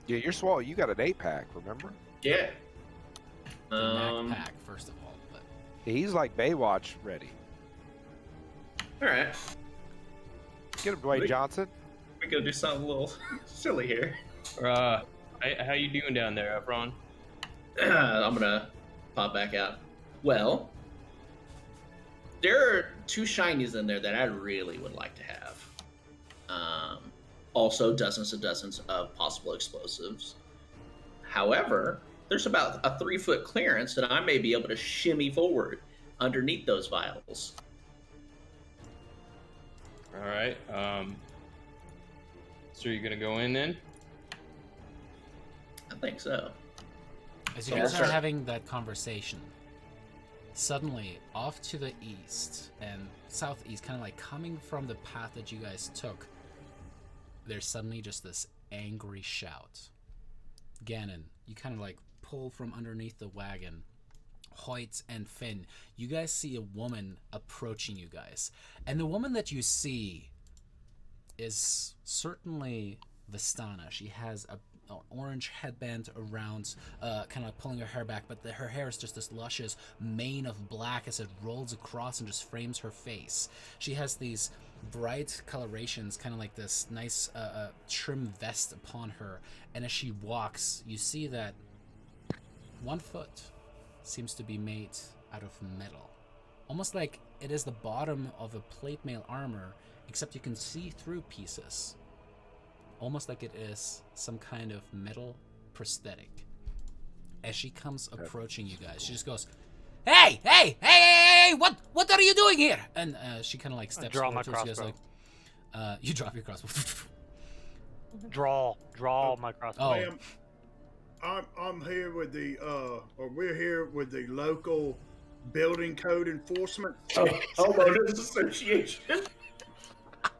Yeah, you're swole. You got an 8-pack, remember? Yeah. The Mac pack, first of all. But He's like Baywatch ready. All right. Get him, Dwayne Johnson. We're gonna do something a little silly here. How you doing down there, Efron? I'm gonna pop back out. Well, there are 2 shinies in there that I really would like to have. Also, dozens and dozens of possible explosives. However, there's about a 3-foot clearance that I may be able to shimmy forward underneath those vials. All right. So you're gonna go in then? I think so. as you So guys I'll are start- having that conversation, suddenly off to the east and southeast, kind of like coming from the path that you guys took, there's suddenly just this angry shout. Ganon, you kind of like pull from underneath the wagon. Hoyt and Finn, you guys see a woman approaching you guys. And the woman that you see is certainly Vistana. She has an orange headband around, kind of pulling her hair back, but her hair is just this luscious mane of black as it rolls across and just frames her face. She has these bright colorations, kind of like this nice trim vest upon her, and as she walks, you see that one foot seems to be made out of metal, almost like it is the bottom of a plate mail armor, except you can see through pieces, almost like it is some kind of metal prosthetic. As she comes approaching you guys, she just goes, hey, what are you doing here? And she kind of like steps draw my forward towards you guys, crossbow. like, you drop your crossbow. Draw my crossbow. Oh. Ma'am, I'm here with the or we're here with the local building code enforcement, Homeowners Association.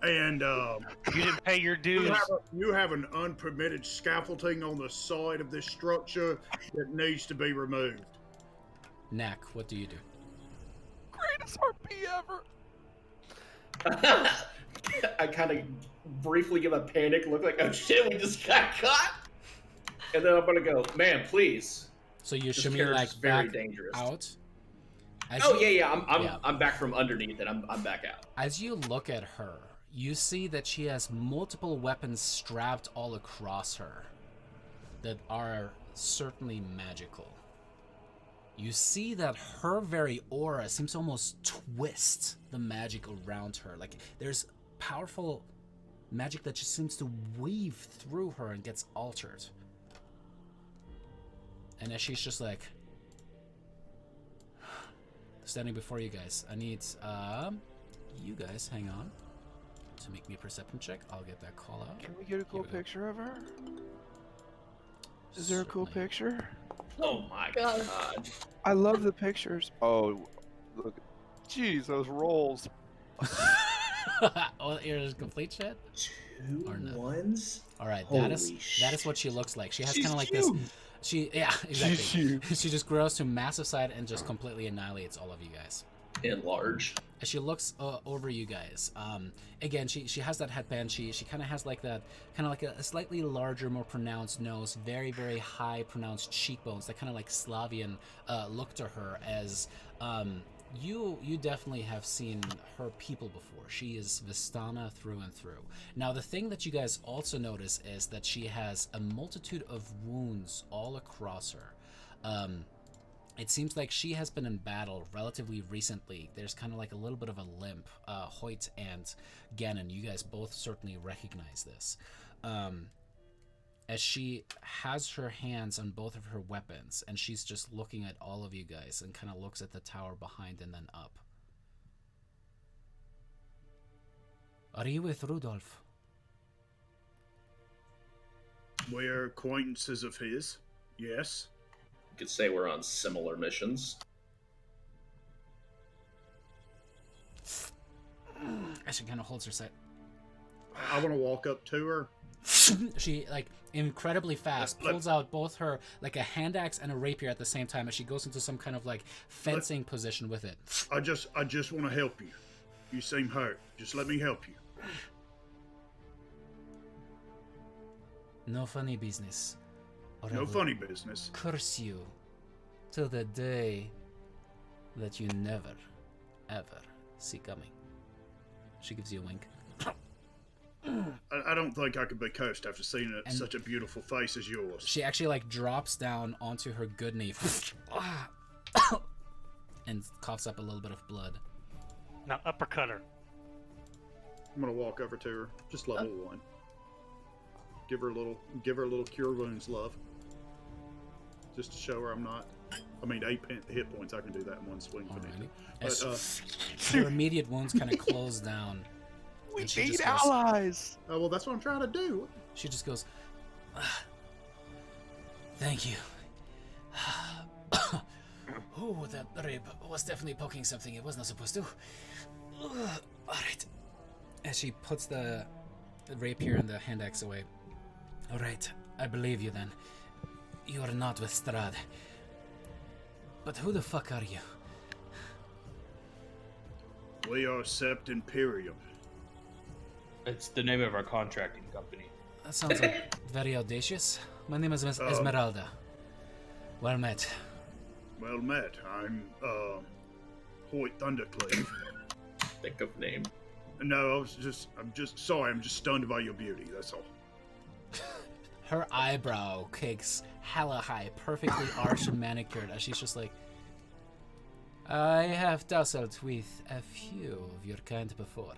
and You didn't pay your dues. you have an unpermitted scaffolding on the side of this structure that needs to be removed. Knack, what do you do? Greatest RP ever. I kind of briefly give a panic look like, oh shit, we just got caught. And then I'm gonna go, man, please. So you This shimmy carriage like is very back dangerous. out, I'm back from underneath and I'm back out. As you look at her, you see that she has multiple weapons strapped all across her that are certainly magical. You see that her very aura seems to almost twist the magic around her. Like there's powerful magic that just seems to weave through her and gets altered. And as she's just like standing before you guys, I need you guys hang on to make me a perception check. I'll get that call out. Can we get a cool picture of her? Is there a cool picture? Oh my god. I love the pictures. Oh, look. Jeez, those rolls. Oh, you're complete shit? 2 1s? Alright, Holy that is what she looks like. She has kind of like huge. this. Exactly. She just grows to massive size and just completely annihilates all of you guys. Enlarge. As she looks over you guys, again, she has that headband. She kind of has like that, kind of like a slightly larger, more pronounced nose, very, very high pronounced cheekbones, that kind of like Slavian look to her. As you definitely have seen her people before. She is Vistana through and through. Now, the thing that you guys also notice is that she has a multitude of wounds all across her. It seems like she has been in battle relatively recently. There's kind of like a little bit of a limp. Hoyt and Gannon, you guys both certainly recognize this. As she has her hands on both of her weapons, and she's just looking at all of you guys and kind of looks at the tower behind and then up. Are you with Rudolph? We're acquaintances of his, yes. You could say we're on similar missions. As she kind of holds her sight. I want to walk up to her. She, like, incredibly fast pulls out both her, like, a hand axe and a rapier at the same time as she goes into some kind of, like, fencing position with it. I just want to help you. You seem hurt. Just let me help you. No funny business. Or I No will funny business. curse you till the day that you never, ever see coming. She gives you a wink. I don't think I could be cursed after seeing And such a beautiful face as yours. She actually, like, drops down onto her good knee and coughs up a little bit of blood. Now uppercut her. I'm gonna walk over to her, just level 1. Give her a little cure wounds love. Just to show her I'm not. I mean, 8 hit points. I can do that in one swing. Alrighty. But Her immediate wounds kind of close down. We And she need just goes- allies. oh well, that's what I'm trying to do. She just goes, thank you. Oh, that rape was definitely poking something it was not supposed to. Alright. As she puts the rapier and the hand axe away. Alright, I believe you then. You are not with Strahd. But who the fuck are you? We are Sept Imperium. It's the name of our contracting company. That sounds like very audacious. My name is Esmeralda. Well met. Well met. I'm Hoyt Thundercleave. Think of name. No, I'm just sorry. I'm just stunned by your beauty. That's all. Her eyebrow kicks hella high, perfectly arched and manicured, as she's just like, I have tussled with a few of your kind before.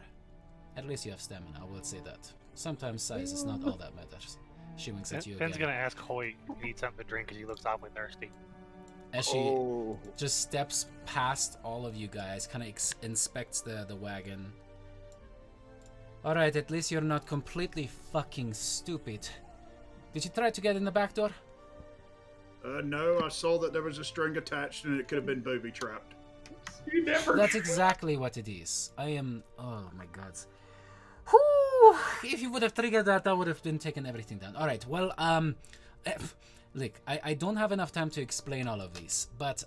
At least you have stamina, I will say that. Sometimes size is not all that matters. She winks at you Ben's again. gonna ask Hoyt if he needs something to drink because he looks awfully thirsty. As she just steps past all of you guys, kind of inspects the wagon. Alright, at least you're not completely fucking stupid. Did you try to get in the back door? No, I saw that there was a string attached and it could have been booby trapped. You never. That's exactly what it is. I am... Oh my god. Whew! If you would have triggered that, I would have been taking everything down. Alright, well, look, I don't have enough time to explain all of these, but,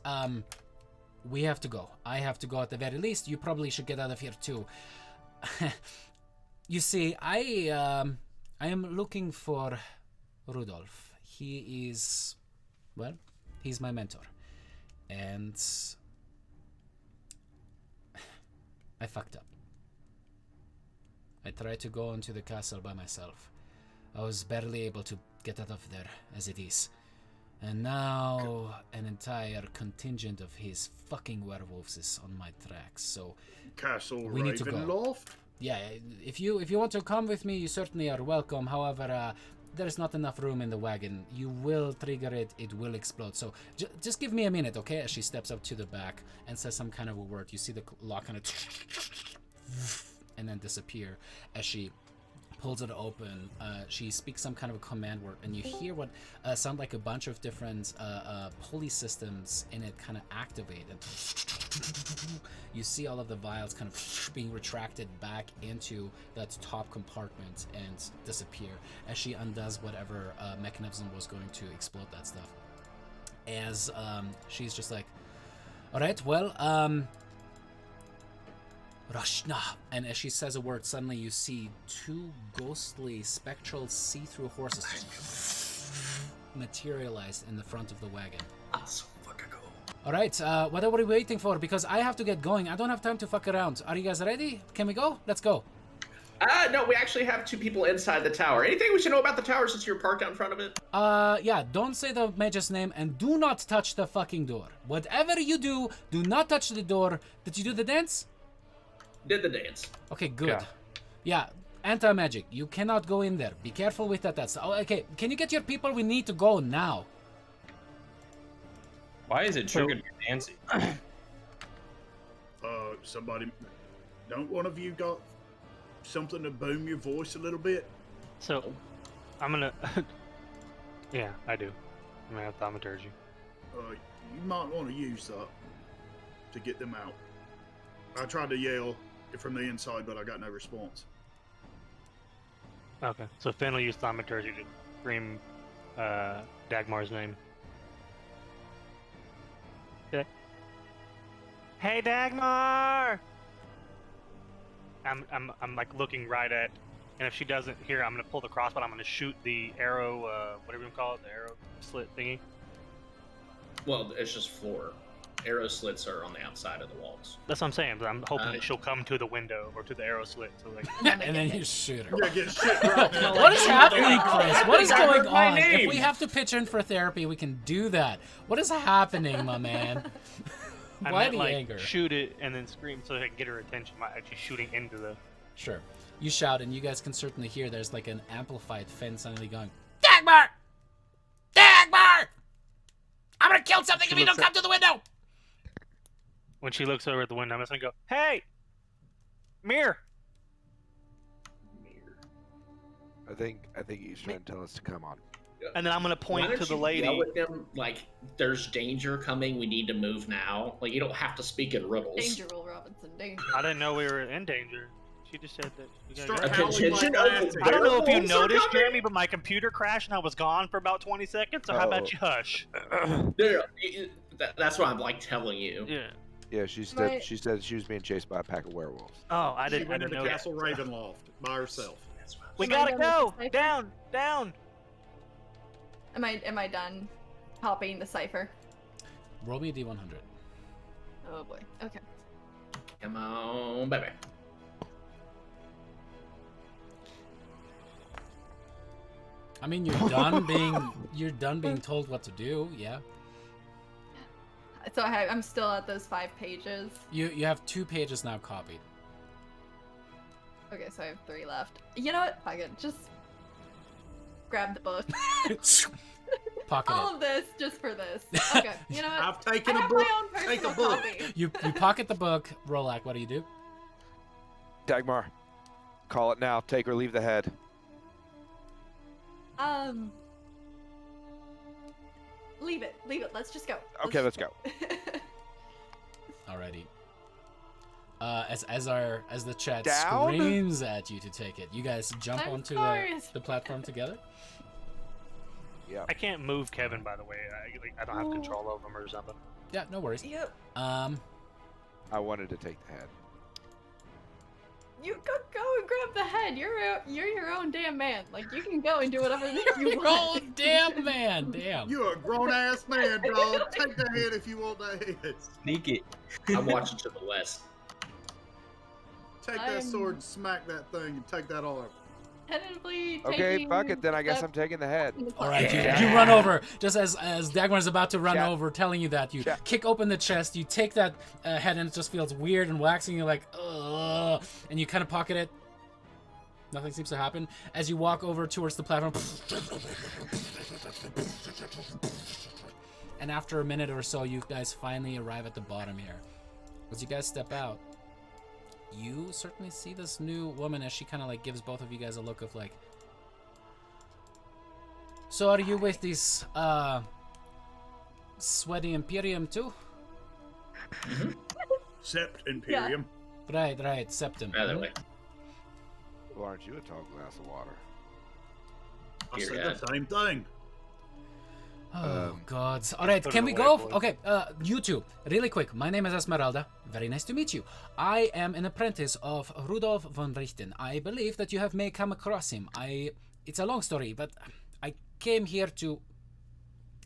we have to go. I have to go at the very least. You probably should get out of here too. You see, I am looking for Rudolph. He is, well, he's my mentor. And I fucked up. I tried to go into the castle by myself. I was barely able to get out of there as it is. And now an entire contingent of his fucking werewolves is on my tracks, so Castle we need to go. Ravenloft? Yeah, if you want to come with me, you certainly are welcome. However, there's not enough room in the wagon. You will trigger it, it will explode. So just give me a minute, okay? As she steps up to the back and says some kind of a word. You see the lock kind of and then disappear. As she pulls it open, she speaks some kind of a command word, and you hear what sound like a bunch of different pulley systems in it kind of activate. And you see all of the vials kind of being retracted back into that top compartment and disappear as she undoes whatever mechanism was going to explode that stuff. As she's just like, all right, well, Rashna. And as she says a word, suddenly you see two ghostly, spectral, see-through horses just materialize in the front of the wagon. That's so fucking cool. All right, what are we waiting for? Because I have to get going. I don't have time to fuck around. Are you guys ready? Can we go? Let's go. No, we actually have 2 people inside the tower. Anything we should know about the tower since you're parked out in front of it? Yeah, don't say the mage's name and do not touch the fucking door. Whatever you do not touch the door. Did you do the dance? Did the dance. Okay, good. Yeah, anti-magic. You cannot go in there. Be careful with that. That's okay. Can you get your people? We need to go now. Why is it triggered to be dancing? Somebody, don't one of you got something to boom your voice a little bit? So, I'm gonna. Yeah, I do. I'm gonna have thaumaturgy. You might want to use that to get them out. I tried to yell from the inside, but I got no response. Okay, so Finn will use thaumaturgy to scream Dagmar's name. Okay. Hey, Dagmar! I'm like looking right at, and if she doesn't hear, I'm gonna pull the crossbow. I'm gonna shoot the arrow, whatever you call it, the arrow slit thingy. Well, it's just floor. Arrow slits are on the outside of the walls. That's what I'm saying. But I'm hoping that she'll come to the window or to the arrow slit. So like, and then you shoot her. You're gonna get shit right now. What is happening, Chris? What is going my on? name. If we have to pitch in for therapy, we can do that. What is happening, my man? I Why meant, the like, anger? shoot it and then scream so I can get her attention by actually shooting into the. Sure. You shout, and you guys can certainly hear there's like an amplified Finn suddenly going, Dagmar! Dagmar! I'm gonna kill something if you don't come to the window! When she looks over at the window, I'm just gonna go, "Hey, Mir!" I think he's trying to tell us to come on. And then I'm gonna Why point don't to the you lady. yell at them, like, there's danger coming, we need to move now. Like, you don't have to speak in riddles. Danger, Will Robinson, danger. I didn't know we were in danger. She just said that. You gotta Start go. howling Attention, like open that. I don't know if you werewolves are noticed, coming! Jeremy, but my computer crashed and I was gone for about 20 seconds. So how about you hush? No, that's what I'm, like, telling you. Yeah. Yeah, she said she was being chased by a pack of werewolves. Oh, I She didn't went into know that. Castle Ravenloft by herself. That's what We Am I gotta done with go. the cipher? Down, down. Am I done copying the cipher? Roll me a D100. Oh boy. Okay. Come on, baby. I mean, you're done being told what to do. Yeah. So I'm still at those 5 pages. You have 2 pages now copied. Okay, so I have 3 left. You know what? Fuck it. Just grab the book. Pocket All it. of this just for this. Okay. You know what? I've taken I a have book. my own Take a personal book. copy. You pocket the book. Rolak, what do you do? Dagmar, call it now. Take or leave the head. Leave it. Leave it. Let's just go. Okay, let's go. Alrighty. As the chat Down? screams at you to take it, you guys jump I'm onto sorry. the platform together. Yeah. I can't move Kevin, by the way. I don't have control over him or something. Yeah, no worries. Yep. I wanted to take the head. You go and grab the head. You're your own damn man. Like you can go and do whatever you You're want. oh damn man, damn. You're a grown ass man, dog. Take the head if you want the head. Sneak it. I'm watching to the west. Take that sword and smack that thing and take that all over. Tentatively Okay, taking fuck it. Then I guess the- I'm taking the head. All right, Yeah. you run over just as Dagmar is about to run Chat. over, telling you that you Chat. kick open the chest, you take that head, and it just feels weird and waxing. You're like, ugh, and you kind of pocket it. Nothing seems to happen as you walk over towards the platform. And after a minute or so, you guys finally arrive at the bottom here. As you guys step out, you certainly see this new woman as she kind of like gives both of you guys a look of like, so are you with this sweaty Imperium too? Sept Imperium. Right, Septim. By the way. Well, aren't you a tall glass of water? I Dear said God. the same thing. Oh, God. All right, put can it we away, go? boys. Okay, you two, really quick. My name is Esmeralda. Very nice to meet you. I am an apprentice of Rudolf von Richten. I believe that you have may come across him. It's a long story, but I came here to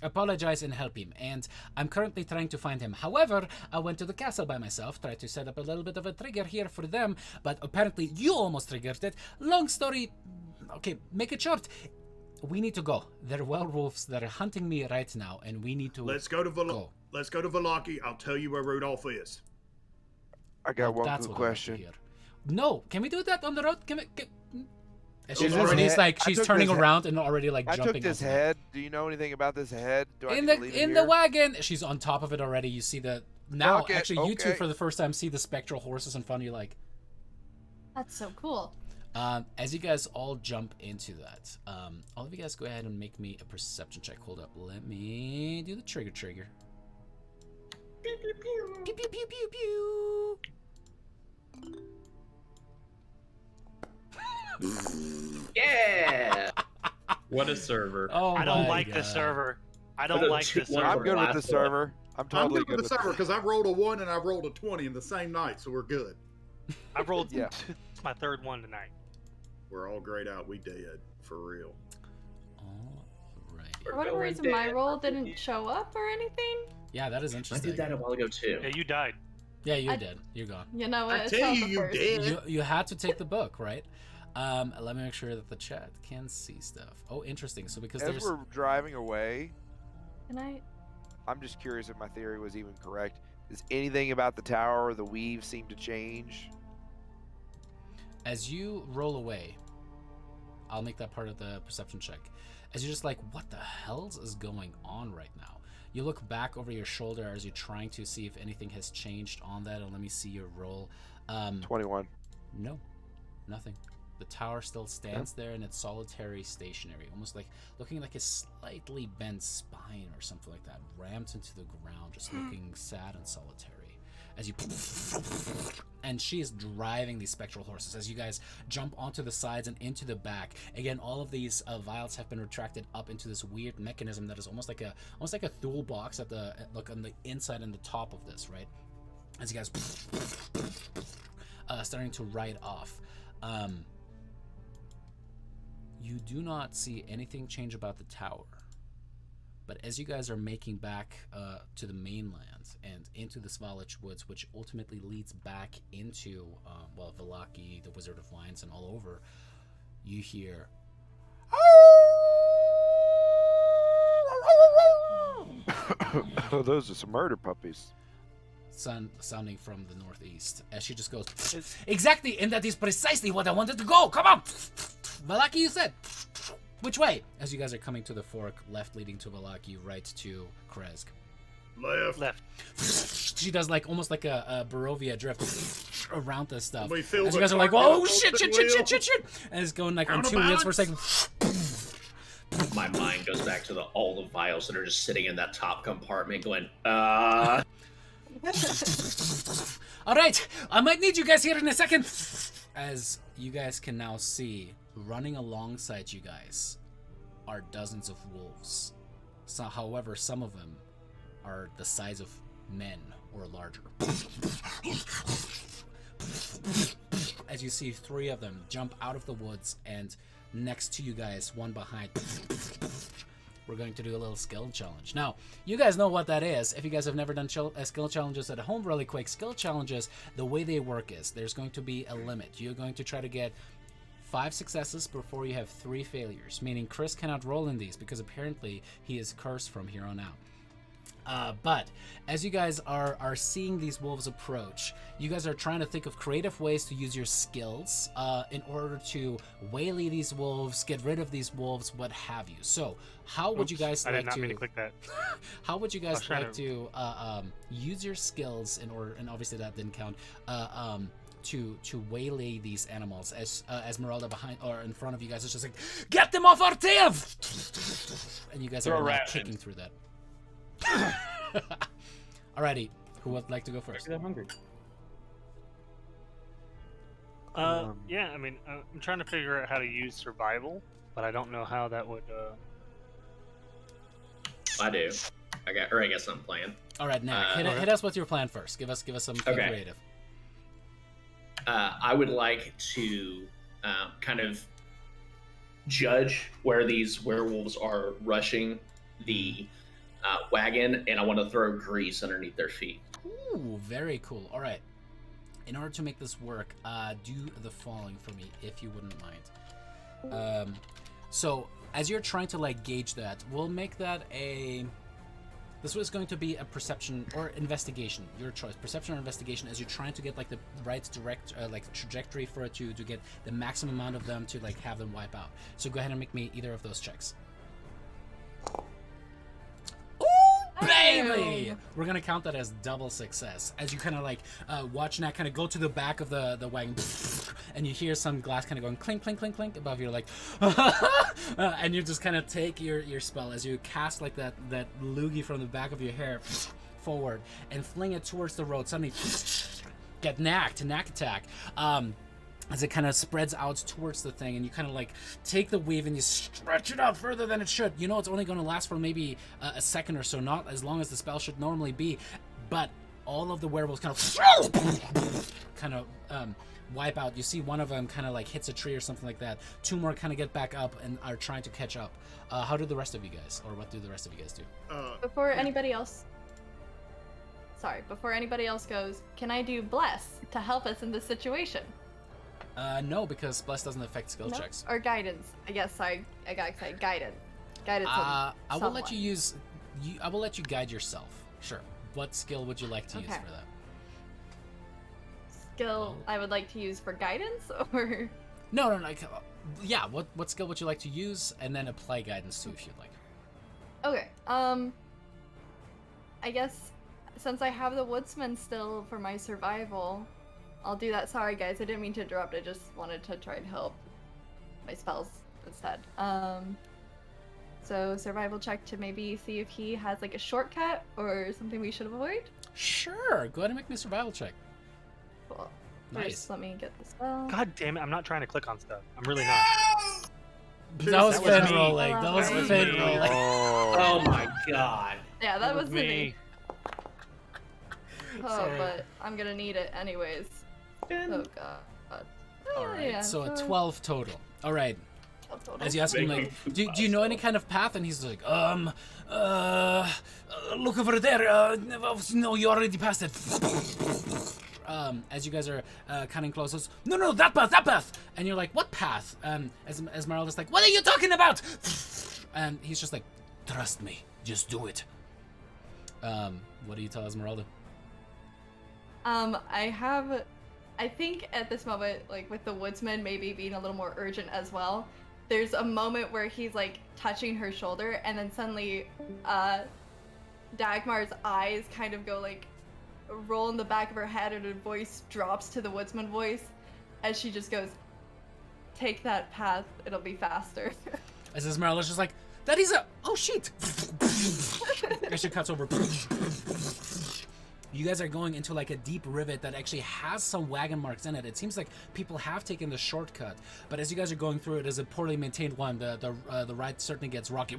apologize and help him, and I'm currently trying to find him. However, I went to the castle by myself, tried to set up a little bit of a trigger here for them, but apparently you almost triggered it. Long story. Okay, make it short. We need to go. There are werewolves that are hunting me right now, and we need to Let's go to go. Let's go to Valaki. I'll tell you where Rudolph is. I got one That's good what I like to question. hear. No, can we do that on the road? And she's Is this already head- like I she's took turning this head- around and already like I jumping. took this onto it. head. Do you know anything about this head? Do I In need to leave it the here? wagon. She's on top of it already. You see the now. Fuck it, Actually, you two okay. for the first time see the spectral horses in front of you. Like, That's so cool. as you guys all jump into that, all of you guys go ahead and make me a perception check. Hold up, let me do the trigger. Pew pew pew pew pew. Yeah. What a server. Oh, I don't my like this God. server. I Put don't a like two- this one server. I'm good with the Last server. I'm totally I'm good with the server because I rolled a 1 and I rolled a 20 in the same night, so we're good. I rolled Yeah. it's my third one tonight. We're all grayed out. We dead for real. All right. For whatever going reason, my dead. roll didn't show up or anything. Yeah, that is I interesting. did that a while ago too. Yeah, you died. Yeah, you're I- dead. You're gone. You know what? I It's tell not you, the you first. did. You had to take the book, right? Let me make sure that the chat can see stuff. Oh, interesting. So because As there's we're driving away, Can I? I'm just curious if my theory was even correct. Does anything about the tower or the weave seem to change? as you roll away, I'll make that part of the perception check. As you're just like, what the hell is going on right now? You look back over your shoulder as you're trying to see if anything has changed on that, and let me see your roll. 21. No, nothing. The tower still stands there in its solitary stationary, almost like looking like a slightly bent spine or something like that, rammed into the ground, just looking sad and solitary. As you and she is driving these spectral horses as you guys jump onto the sides and into the back. Again, all of these vials have been retracted up into this weird mechanism that is almost like a tool box at the look on the inside and the top of this, right? As you guys starting to ride off. You do not see anything change about the tower. But as you guys are making back to the mainland and into the Svalich Woods, which ultimately leads back into, Valaki, the Wizard of Wines, and all over, you hear... Oh, those are some murder puppies. sounding from the northeast. As she just goes, exactly, and that is precisely what I wanted to go. Come on! Valaki, you said. Which way? As you guys are coming to the fork, left leading to Valaki, right to Krezk. Left. She does like almost like a Barovia drift around this stuff. We feel As you the guys are like, car whoa, get shit, tilted shit, shit, wheel. shit, shit, and it's going like on 2 wheels for a second. My mind goes back to all the vials that are just sitting in that top compartment going, All right, I might need you guys here in a second. As you guys can now see, running alongside you guys are dozens of wolves. So, however, some of them are the size of men or larger. As you see 3 of them jump out of the woods and next to you guys, one behind, we're going to do a little skill challenge. Now, you guys know what that is. If you guys have never done skill challenges at home really quick, skill challenges, the way they work is there's going to be a limit. You're going to try to get 5 successes before you have 3 failures, meaning Chris cannot roll in these because apparently he is cursed from here on out. But as you guys are seeing these wolves approach, you guys are trying to think of creative ways to use your skills in order to waylay these wolves, get rid of these wolves, what have you. So how would you guys I like did not mean to click that. how would you guys trying like to use your skills in order, and obviously that didn't count, to waylay these animals? As Esmeralda behind or in front of you guys is just like, get them off our tail, and you guys Throw are like, rations. kicking through that. Alrighty, who would like to go first? I'm hungry. Yeah, I mean, I'm trying to figure out how to use survival, but I don't know how that would. I do. I guess I'm playing. All right, now hit us with your plan first. Give us some Okay. creative. I would like to kind of judge where these werewolves are rushing the wagon, and I want to throw grease underneath their feet. Ooh, very cool. All right. In order to make this work, do the following for me, if you wouldn't mind. So, as you're trying to like gauge that, we'll make that a. This was going to be a perception or investigation, your choice. Perception or investigation, as you're trying to get like the right trajectory for it to get the maximum amount of them to like have them wipe out. So go ahead and make me either of those checks. Baby! We're gonna count that as double success. As you kind of like watch Nat kind of go to the back of the wagon, and you hear some glass kind of going clink, clink, clink, clink above you, like, and you just kind of take your spell as you cast like that loogie from the back of your hair forward and fling it towards the road. Suddenly, get knack attack. As it kind of spreads out towards the thing, and you kind of like take the weave and you stretch it out further than it should. You know it's only going to last for maybe a second or so, not as long as the spell should normally be, but all of the werewolves kind of wipe out. You see one of them kind of like hits a tree or something like that. 2 more kind of get back up and are trying to catch up. How do the rest of you guys, or what do the rest of you guys do? Before anybody else goes, can I do bless to help us in this situation? No, because bless doesn't affect skill No? checks. Or guidance. I guess I got excited. Guidance. Guidance. I will let you use. I will let you guide yourself. Sure. What skill would you like to use Okay. for that? Skill I would like to use for guidance, or No. Like, yeah. What skill would you like to use, and then apply guidance to if you'd like. okay. I guess since I have the woodsman still for my survival, I'll do that. Sorry guys, I didn't mean to interrupt. I just wanted to try and help my spells instead. So survival check to maybe see if he has like a shortcut or something we should avoid. Sure. Go ahead and make me a survival check. Cool. Nice. First, let me get the spell. God damn it! I'm not trying to click on stuff. I'm really not. That was That was Finn me. rolling. That was That was Finn me. rolling. Oh my god. Yeah, that was me. Oh, Sorry. but I'm gonna need it anyways. Oh god. All right. Yeah, So a 12 total. All right. total. As you ask him, like, do you know any kind of path? And he's like, look over there. No, you already passed it. As you guys are cutting close, goes, no, that path. And you're like, what path? As Esmeralda's like, what are you talking about? And he's just like, trust me, just do it. What do you tell Esmeralda? I think at this moment, like with the woodsman maybe being a little more urgent as well, there's a moment where he's like touching her shoulder, and then suddenly Dagmar's eyes kind of go like roll in the back of her head, and her voice drops to the woodsman voice as she just goes, take that path, it'll be faster. As Esmeralda's just like, that is a, oh shit. As she cuts over. You guys are going into like a deep rivet that actually has some wagon marks in it. It seems like people have taken the shortcut, but as you guys are going through it, is a poorly maintained one. The ride certainly gets rocky,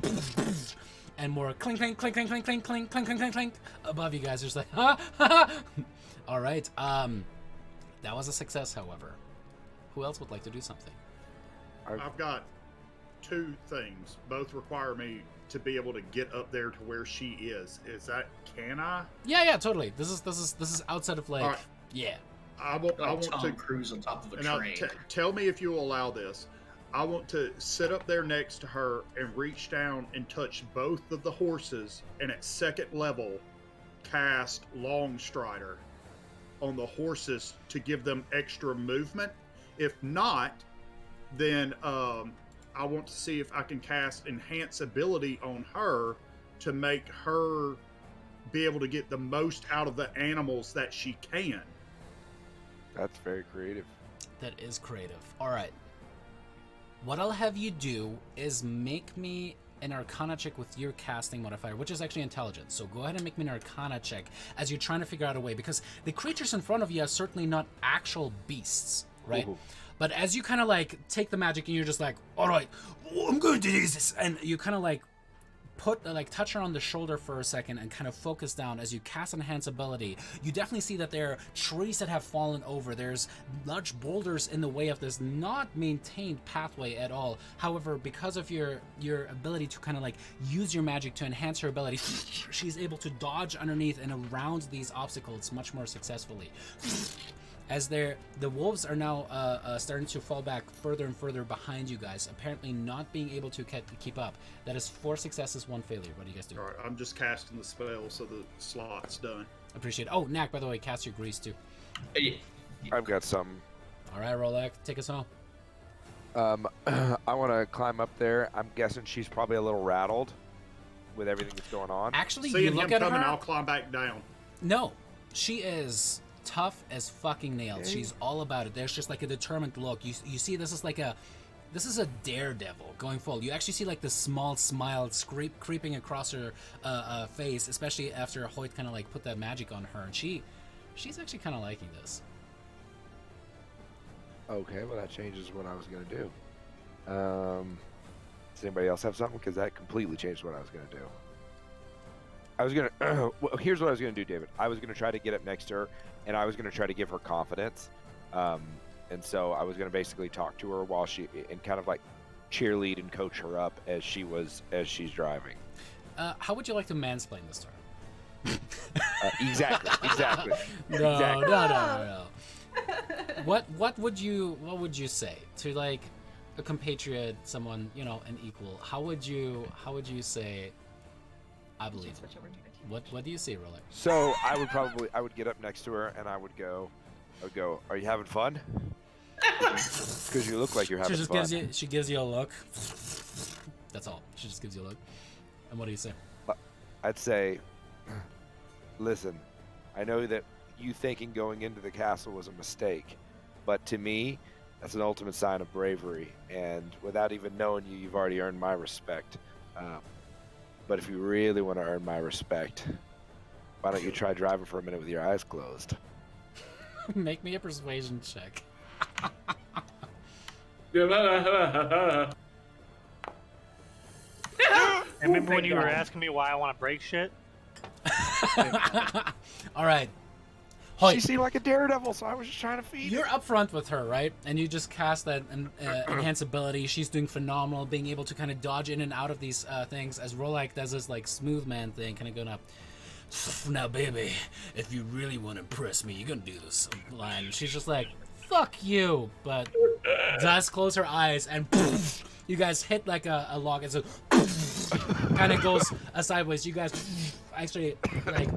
and more clink clink clink clink clink clink clink clink clink clink clink above you guys. Just like, ha ha. All right, that was a success. However, who else would like to do something? I've got two things. Both require me to be able to get up there to where she is. Can I? Yeah, totally. This is outside of like, All right. yeah. I want Tom to Cruise on top of a and now, train. tell me if you will allow this. I want to sit up there next to her and reach down and touch both of the horses, and at second level, cast Long Strider on the horses to give them extra movement. If not, then I want to see if I can cast Enhance Ability on her to make her be able to get the most out of the animals that she can. That's very creative. That is creative. All right. What I'll have you do is make me an Arcana check with your casting modifier, which is actually intelligence. So go ahead and make me an Arcana check as you're trying to figure out a way, because the creatures in front of you are certainly not actual beasts, right? Ooh. But as you kind of like take the magic and you're just like, all right, I'm going to do this, and you kind of like touch her on the shoulder for a second and kind of focus down as you cast Enhance Ability. You definitely see that there are trees that have fallen over. There's large boulders in the way of this not maintained pathway at all. However, because of your ability to kind of like use your magic to enhance her ability, she's able to dodge underneath and around these obstacles much more successfully. As the wolves are now starting to fall back further and further behind you guys, apparently not being able to keep up. That is 4 successes, 1 failure. What do you guys do? All right, I'm just casting the spell so the slot's done. Appreciate it. Oh, Knack, by the way, cast your grease too. I've got some. All right, Rolek, take us home. I want to climb up there. I'm guessing she's probably a little rattled with everything that's going on. Actually, Seeing you look him at coming, her. I'll climb back down. No, she is tough as fucking nails. She's all about it. There's just like a determined look. You see, this is a daredevil going full. You actually see like the small smile creeping across her face, especially after Hoyt kind of like put that magic on her, and she's actually kind of liking this. Okay, well that changes what I was gonna do. Does anybody else have something? Because that completely changed what I was gonna do. I was gonna. Well, here's what I was gonna do, David. I was gonna try to get up next to her, and I was gonna try to give her confidence. And so I was gonna basically talk to her while and kind of like cheerlead and coach her up as she's driving. How would you like to mansplain this to her? Exactly. No. What would you say to like a compatriot, someone, an equal? How would you say? I believe. What do you see, Rolex? So I would get up next to her and I would go, are you having fun? Because you look like you're having fun. She gives you a look. That's all. She just gives you a look. And what do you say? I'd say, listen, I know that you thinking going into the castle was a mistake, but to me, that's an ultimate sign of bravery. And without even knowing you, you've already earned my respect. But if you really want to earn my respect, why don't you try driving for a minute with your eyes closed? Make me a persuasion check. Remember when you were asking me why I want to break shit? All right. She seemed like a daredevil, so I was just trying to feed You're up front with her, right? And you just cast that enhance ability. She's doing phenomenal, being able to kind of dodge in and out of these things as Rolak does this like smooth man thing, kind of going up. Now, baby, if you really want to impress me, you're going to do this line. She's just like, fuck you, but does close her eyes and you guys hit like a log and so kind of goes sideways. You guys actually like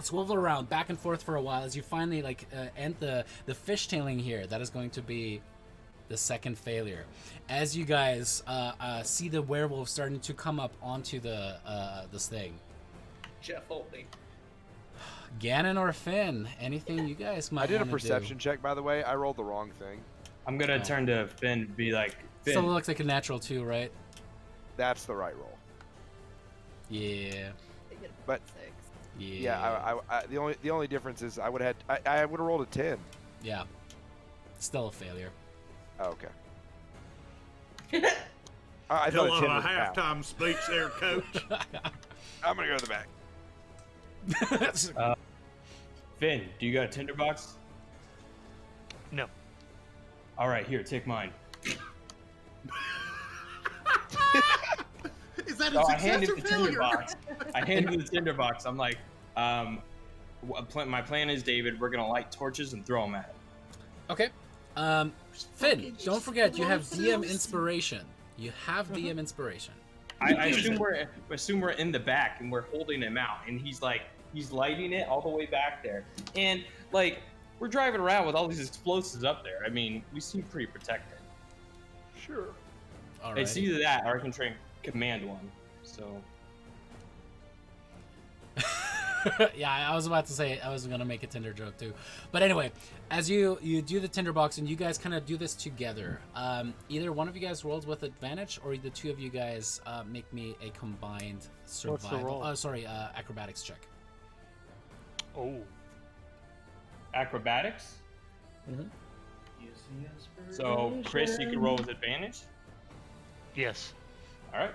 swivel around back and forth for a while as you finally like end the fishtailing here. That is going to be the second failure. As you guys see the werewolf starting to come up onto this thing. Jeff, hold me. Ganon or Finn, anything you guys might I did a wanna perception check, by the way. I rolled the wrong thing. I'm gonna turn to Finn and be like, Finn. Still looks like a natural 2, right? That's the right roll. Yeah. But Yeah. the only difference is I would have rolled a 10. Yeah. Still a failure. Oh, okay. I Hell thought of a 10 a was out. halftime speech there, coach. I'm gonna go to the back. Finn, do you got a tinderbox? No. All right, here, take mine. that So a I success handed or the failure? tinderbox. I handed the tinderbox. I'm like, my plan is, David, we're gonna light torches and throw them at him. Okay. Finn, don't forget you have DM inspiration. You have DM inspiration. I assume we're in the back and we're holding him out, and he's lighting it all the way back there, and like we're driving around with all these explosives up there. I mean, we seem pretty protected. Sure. All It's right. either that or I can try and command one. So Yeah, I was about to say I was gonna make a Tinder joke too, but anyway, as you do the tinderbox and you guys kind of do this together, either one of you guys rolls with advantage, or the two of you guys make me a combined What's the survival. roll? Oh, sorry, acrobatics check. Oh. acrobatics. Mhm. So Chris, you can roll with advantage. Yes. All right.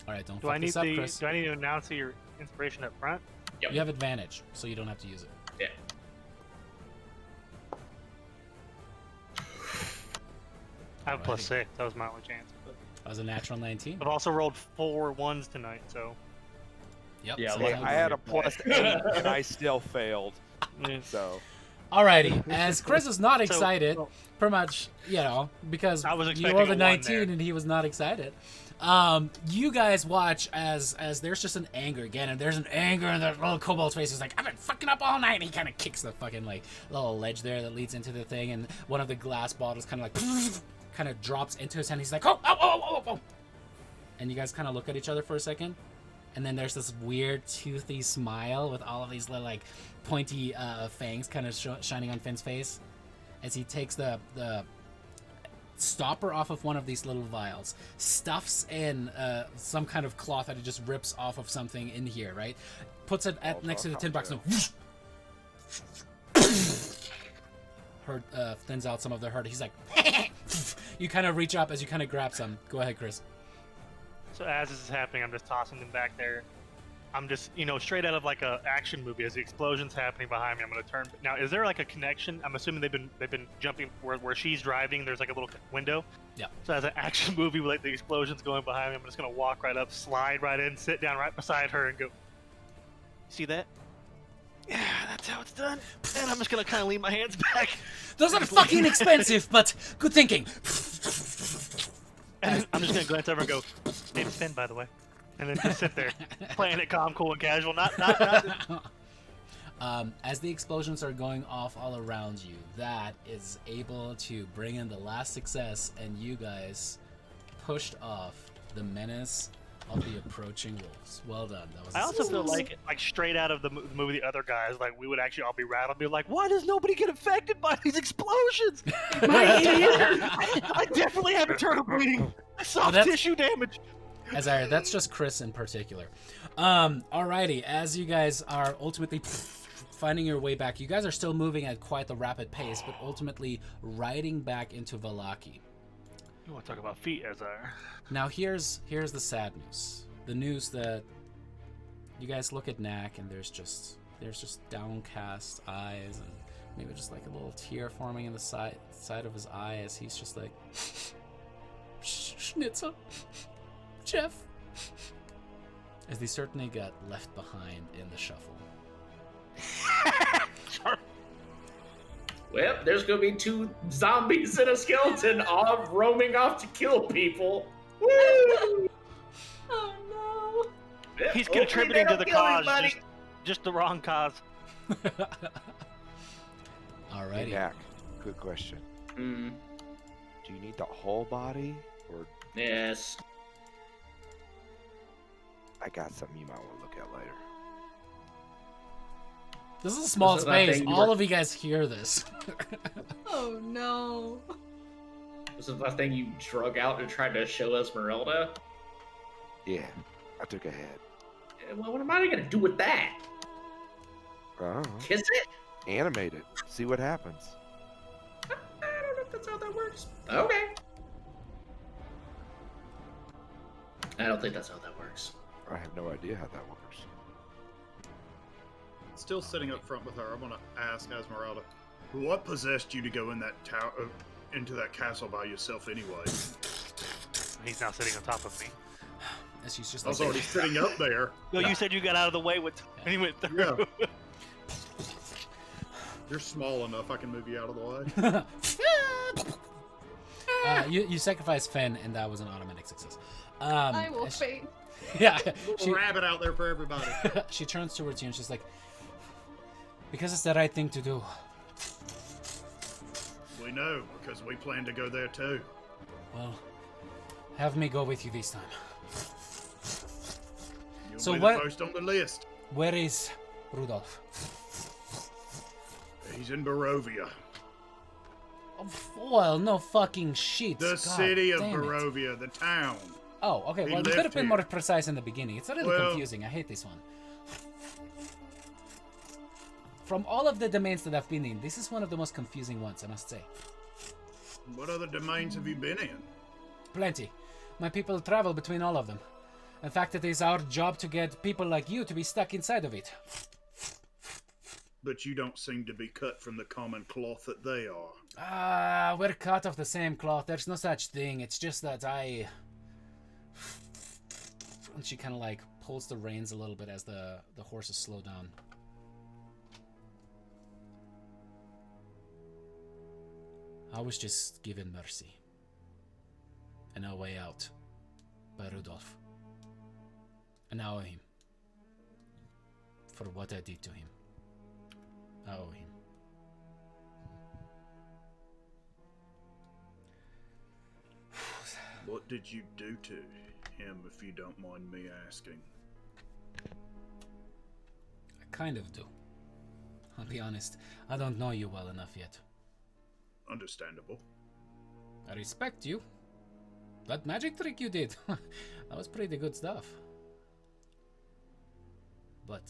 All right, don't Do fuck I need this up, Chris. Do I need to announce your inspiration up front? Yep. You have advantage, so you don't have to use it. Yeah. I have +6. Alrighty. That was my only chance. But That was a natural 19. I've also rolled 4 ones tonight, so Yep. Yeah, so look, that I had a was- +8 and I still failed. yeah. So Alrighty, as Chris is not So- excited, pretty much, because I was you expecting rolled a a one 19 there. and he was not excited. You guys watch as there's just an anger again, and there's an anger in the little kobold's face. He's like, I've been fucking up all night, and he kind of kicks the fucking like little ledge there that leads into the thing, and one of the glass bottles kind of like kind of drops into his hand. He's like, oh, oh, oh, oh, oh. And you guys kind of look at each other for a second, and then there's this weird toothy smile with all of these little like pointy fangs kind of shining on Finn's face as he takes the stopper off of one of these little vials, stuffs in some kind of cloth that it just rips off of something in here, right? Puts it next to the tin box and hurt, thins out some of the hurt. He's like, you kind of reach up as you kind of grab some. Go ahead, Chris. So as this is happening, I'm just tossing them back there. I'm just, straight out of like a action movie. As the explosion's happening behind me, I'm gonna turn. Now, is there like a connection? I'm assuming they've been jumping where she's driving. There's like a little window. Yeah. So as an action movie with like the explosions going behind me, I'm just gonna walk right up, slide right in, sit down right beside her, and go. See that? Yeah, that's how it's done. And I'm just gonna kind of lean my hands back. Those are fucking expensive, but good thinking. And I'm just gonna glance over and go, "Name's Finn, by the way," and then just sit there, playing it calm, cool, and casual. Not As the explosions are going off all around you, that is able to bring in the last success, and you guys pushed off the menace of the approaching wolves. Well done. That was. I also feel like straight out of the movie, the other guys, like we would actually all be rattled, be like, "Why does nobody get affected by these explosions?" My idiot! I definitely have internal bleeding, soft that's- tissue damage. That's just Chris in particular. Alrighty, as you guys are ultimately finding your way back, you guys are still moving at quite the rapid pace, but ultimately riding back into Vallaki. You want to talk about feet, as I. Now here's the sad news. The news that you guys look at Knack and there's just downcast eyes and maybe just like a little tear forming in the side of his eye as he's just like Schnitzel, Jeff, as they certainly got left behind in the shuffle. Well, there's gonna be 2 zombies and a skeleton all roaming off to kill people. Woo! Oh no. Yeah, He's hopefully contributing they to the don't kill cause, anybody. just the wrong cause. Hey, Alrighty. Dak, good question. Mm, Do you need the whole body, or yes. I got something you might want to look at later? This is a small This is that space. thing you All were- of you guys hear this. Oh no. This is the thing you drug out and tried to show Esmeralda. Yeah, I took a head. Well, what am I gonna do with that? Kiss it? Animate it. See what happens. I don't know if that's how that works. Okay. I don't think that's how that works. I have no idea how that works. Still sitting up front with her, I want to ask Esmeralda, what possessed you to go in that tower, into that castle by yourself anyway? He's now sitting on top of me. And she's just I was like, already sitting up there. No, you said you got out of the way when he went through. Yeah. You're small enough. I can move you out of the way. you sacrifice Finn, and that was an automatic success. I will faint. Yeah. Little rabbit out there for everybody. She turns towards you and she's like, because it's the right thing to do. We know, because we plan to go there too. Well, have me go with you this time. You'll So be what- the first on the list. Where is Rudolph? He's in Barovia. Oh, well, no fucking shit. The God city of damn it. Barovia, the town. Oh, okay. He Well, you could lived have been here. more precise in the beginning. It's a little Well- confusing. I hate this one. From all of the domains that I've been in, this is one of the most confusing ones, I must say. What other domains have you been in? Plenty. My people travel between all of them. In fact, it is our job to get people like you to be stuck inside of it. But you don't seem to be cut from the common cloth that they are. We're cut of the same cloth. There's no such thing. It's just that I... And she kind of like pulls the reins a little bit as the horses slow down. I was just given mercy. And a way out. By Rudolph. And I owe him. For what I did to him. I owe him. What did you do to him, if you don't mind me asking? I kind of do. I'll be honest, I don't know you well enough yet. Understandable. I respect you. That magic trick you did, that was pretty good stuff. But...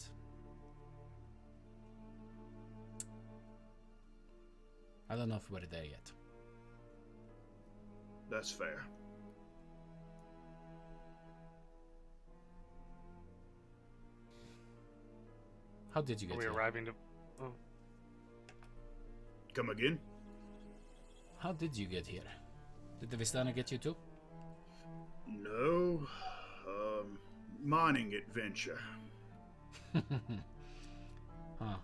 I don't know if we're there yet. That's fair. How did you get Are we here? arriving to? Oh. Come again? How did you get here? Did the Vistana get you too? No. Mining adventure. Huh.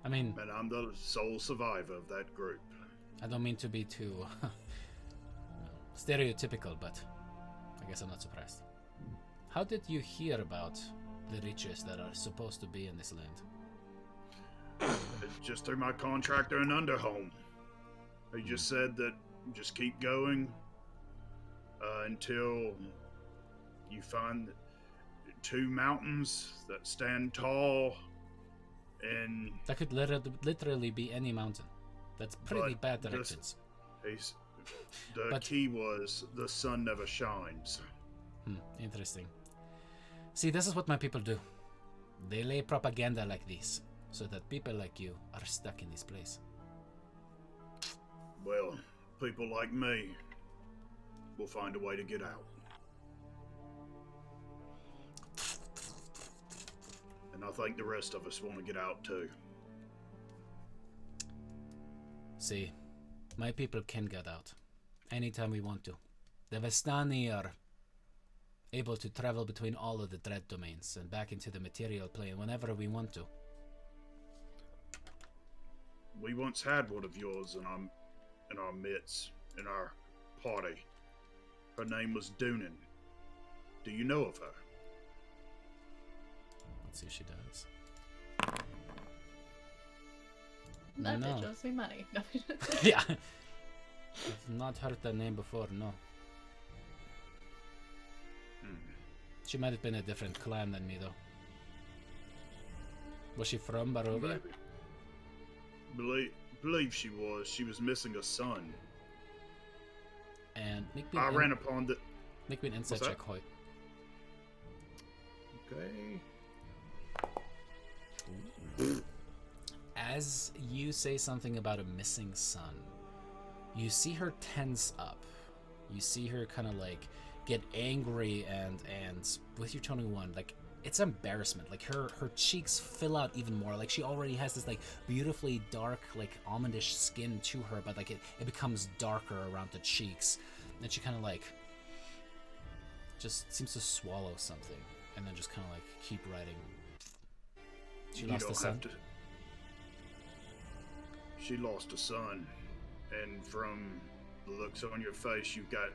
I mean, And I'm the sole survivor of that group. I don't mean to be too stereotypical, but I guess I'm not surprised. How did you hear about the riches that are supposed to be in this land? It's just through my contractor in Underhome. He just said that just keep going until you find 2 mountains that stand tall and That could literally be any mountain. That's pretty But bad this- directions. the But- key was the sun never shines. Interesting. See, this is what my people do. They lay propaganda like this, so that people like you are stuck in this place. Well, people like me will find a way to get out. And I think the rest of us want to get out too. See, my people can get out anytime we want to. The Vestani are able to travel between all of the dread domains and back into the material plane whenever we want to. We once had one of yours in our midst, in our party. Her name was Doonan. Do you know of her? Let's see if she does. That No. bitch owes me money. No. Yeah. I've not heard that name before, no. She might have been a different clan than me, though. Was she from Barovia? Maybe. Believe she was. She was missing a son. And make me I an, ran upon the. make me an insight What's that? check, Hoyt. Okay. As you say something about a missing son, you see her tense up. You see her kind of like get angry and with your toning 1, like it's embarrassment. Like her cheeks fill out even more. Like she already has this like beautifully dark, like almondish skin to her, but like it becomes darker around the cheeks. And she kind of like just seems to swallow something, and then just kind of like keep writing. She You lost a don't son. have to. She lost a son, and from the looks on your face, you've got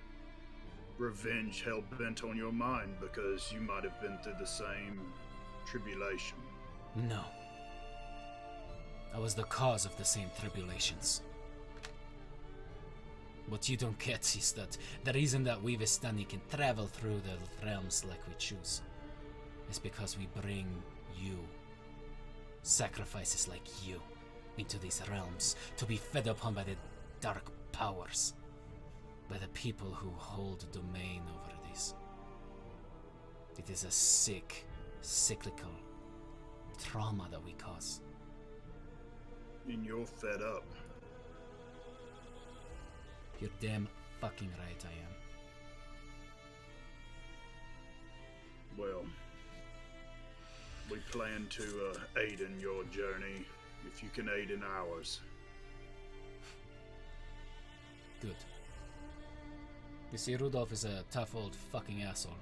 revenge hell bent on your mind because you might have been through the same tribulation. No. I was the cause of the same tribulations. What you don't get is that the reason that we Vistani can travel through the realms like we choose is because we bring you, sacrifices like you, into these realms to be fed upon by the dark powers, by the people who hold domain over these. It is a sick, cyclical trauma that we cause. And you're fed up. You're damn fucking right I am. Well, we plan to aid in your journey if you can aid in ours. Good. You see, Rudolph is a tough old fucking asshole.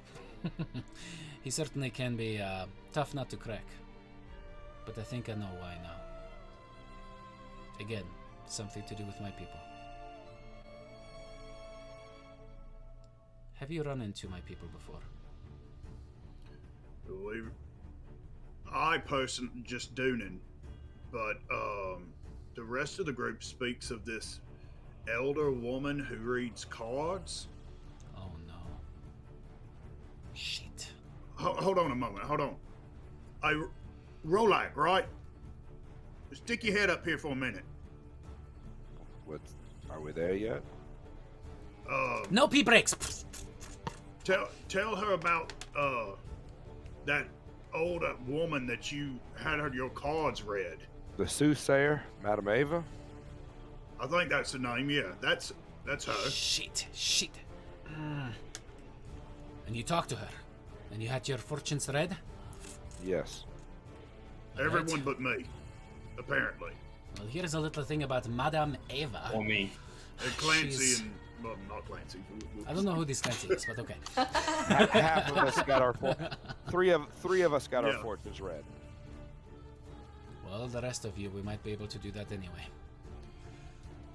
He certainly can be tough nut to crack. But I think I know why now. Again, something to do with my people. Have you run into my people before? I personally just Doonin, but the rest of the group speaks of this elder woman who reads cards. Oh no. Shit. Hold on a moment. Hold on. Rolak, right? Stick your head up here for a minute. Are we there yet? No pee breaks! Tell her about that older woman that you had your cards read. The soothsayer, Madame Ava? I think that's the name. Yeah, that's her. Shit. And you talked to her? And you had your fortunes read? Yes. Everyone but me, apparently. Well, here's a little thing about Madame Eva. Or me. And Clancy She's- and well, not Clancy. I don't know who this Clancy is, but okay. Half of us got our three of us got our Yeah. fortunes read. Well, the rest of you, we might be able to do that anyway.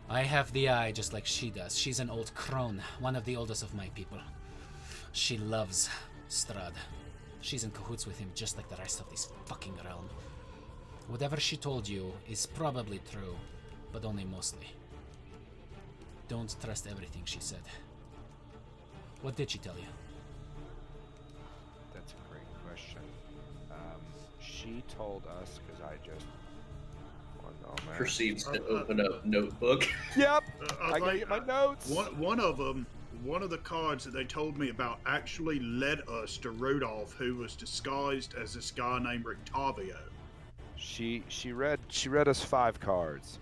I have the eye just like she does. She's an old crone, one of the oldest of my people. She loves Strahd. She's in cahoots with him just like the rest of this fucking realm. Whatever she told you is probably true, but only mostly. Don't trust everything she said. What did she tell you? That's a great question. She told us, because I just... One moment. Proceeds to open up notebook. Yep! I I gotta think get my notes! one of them, one of the cards that they told me about actually led us to Rudolph, who was disguised as this guy named Rictavio. She read us 5 cards.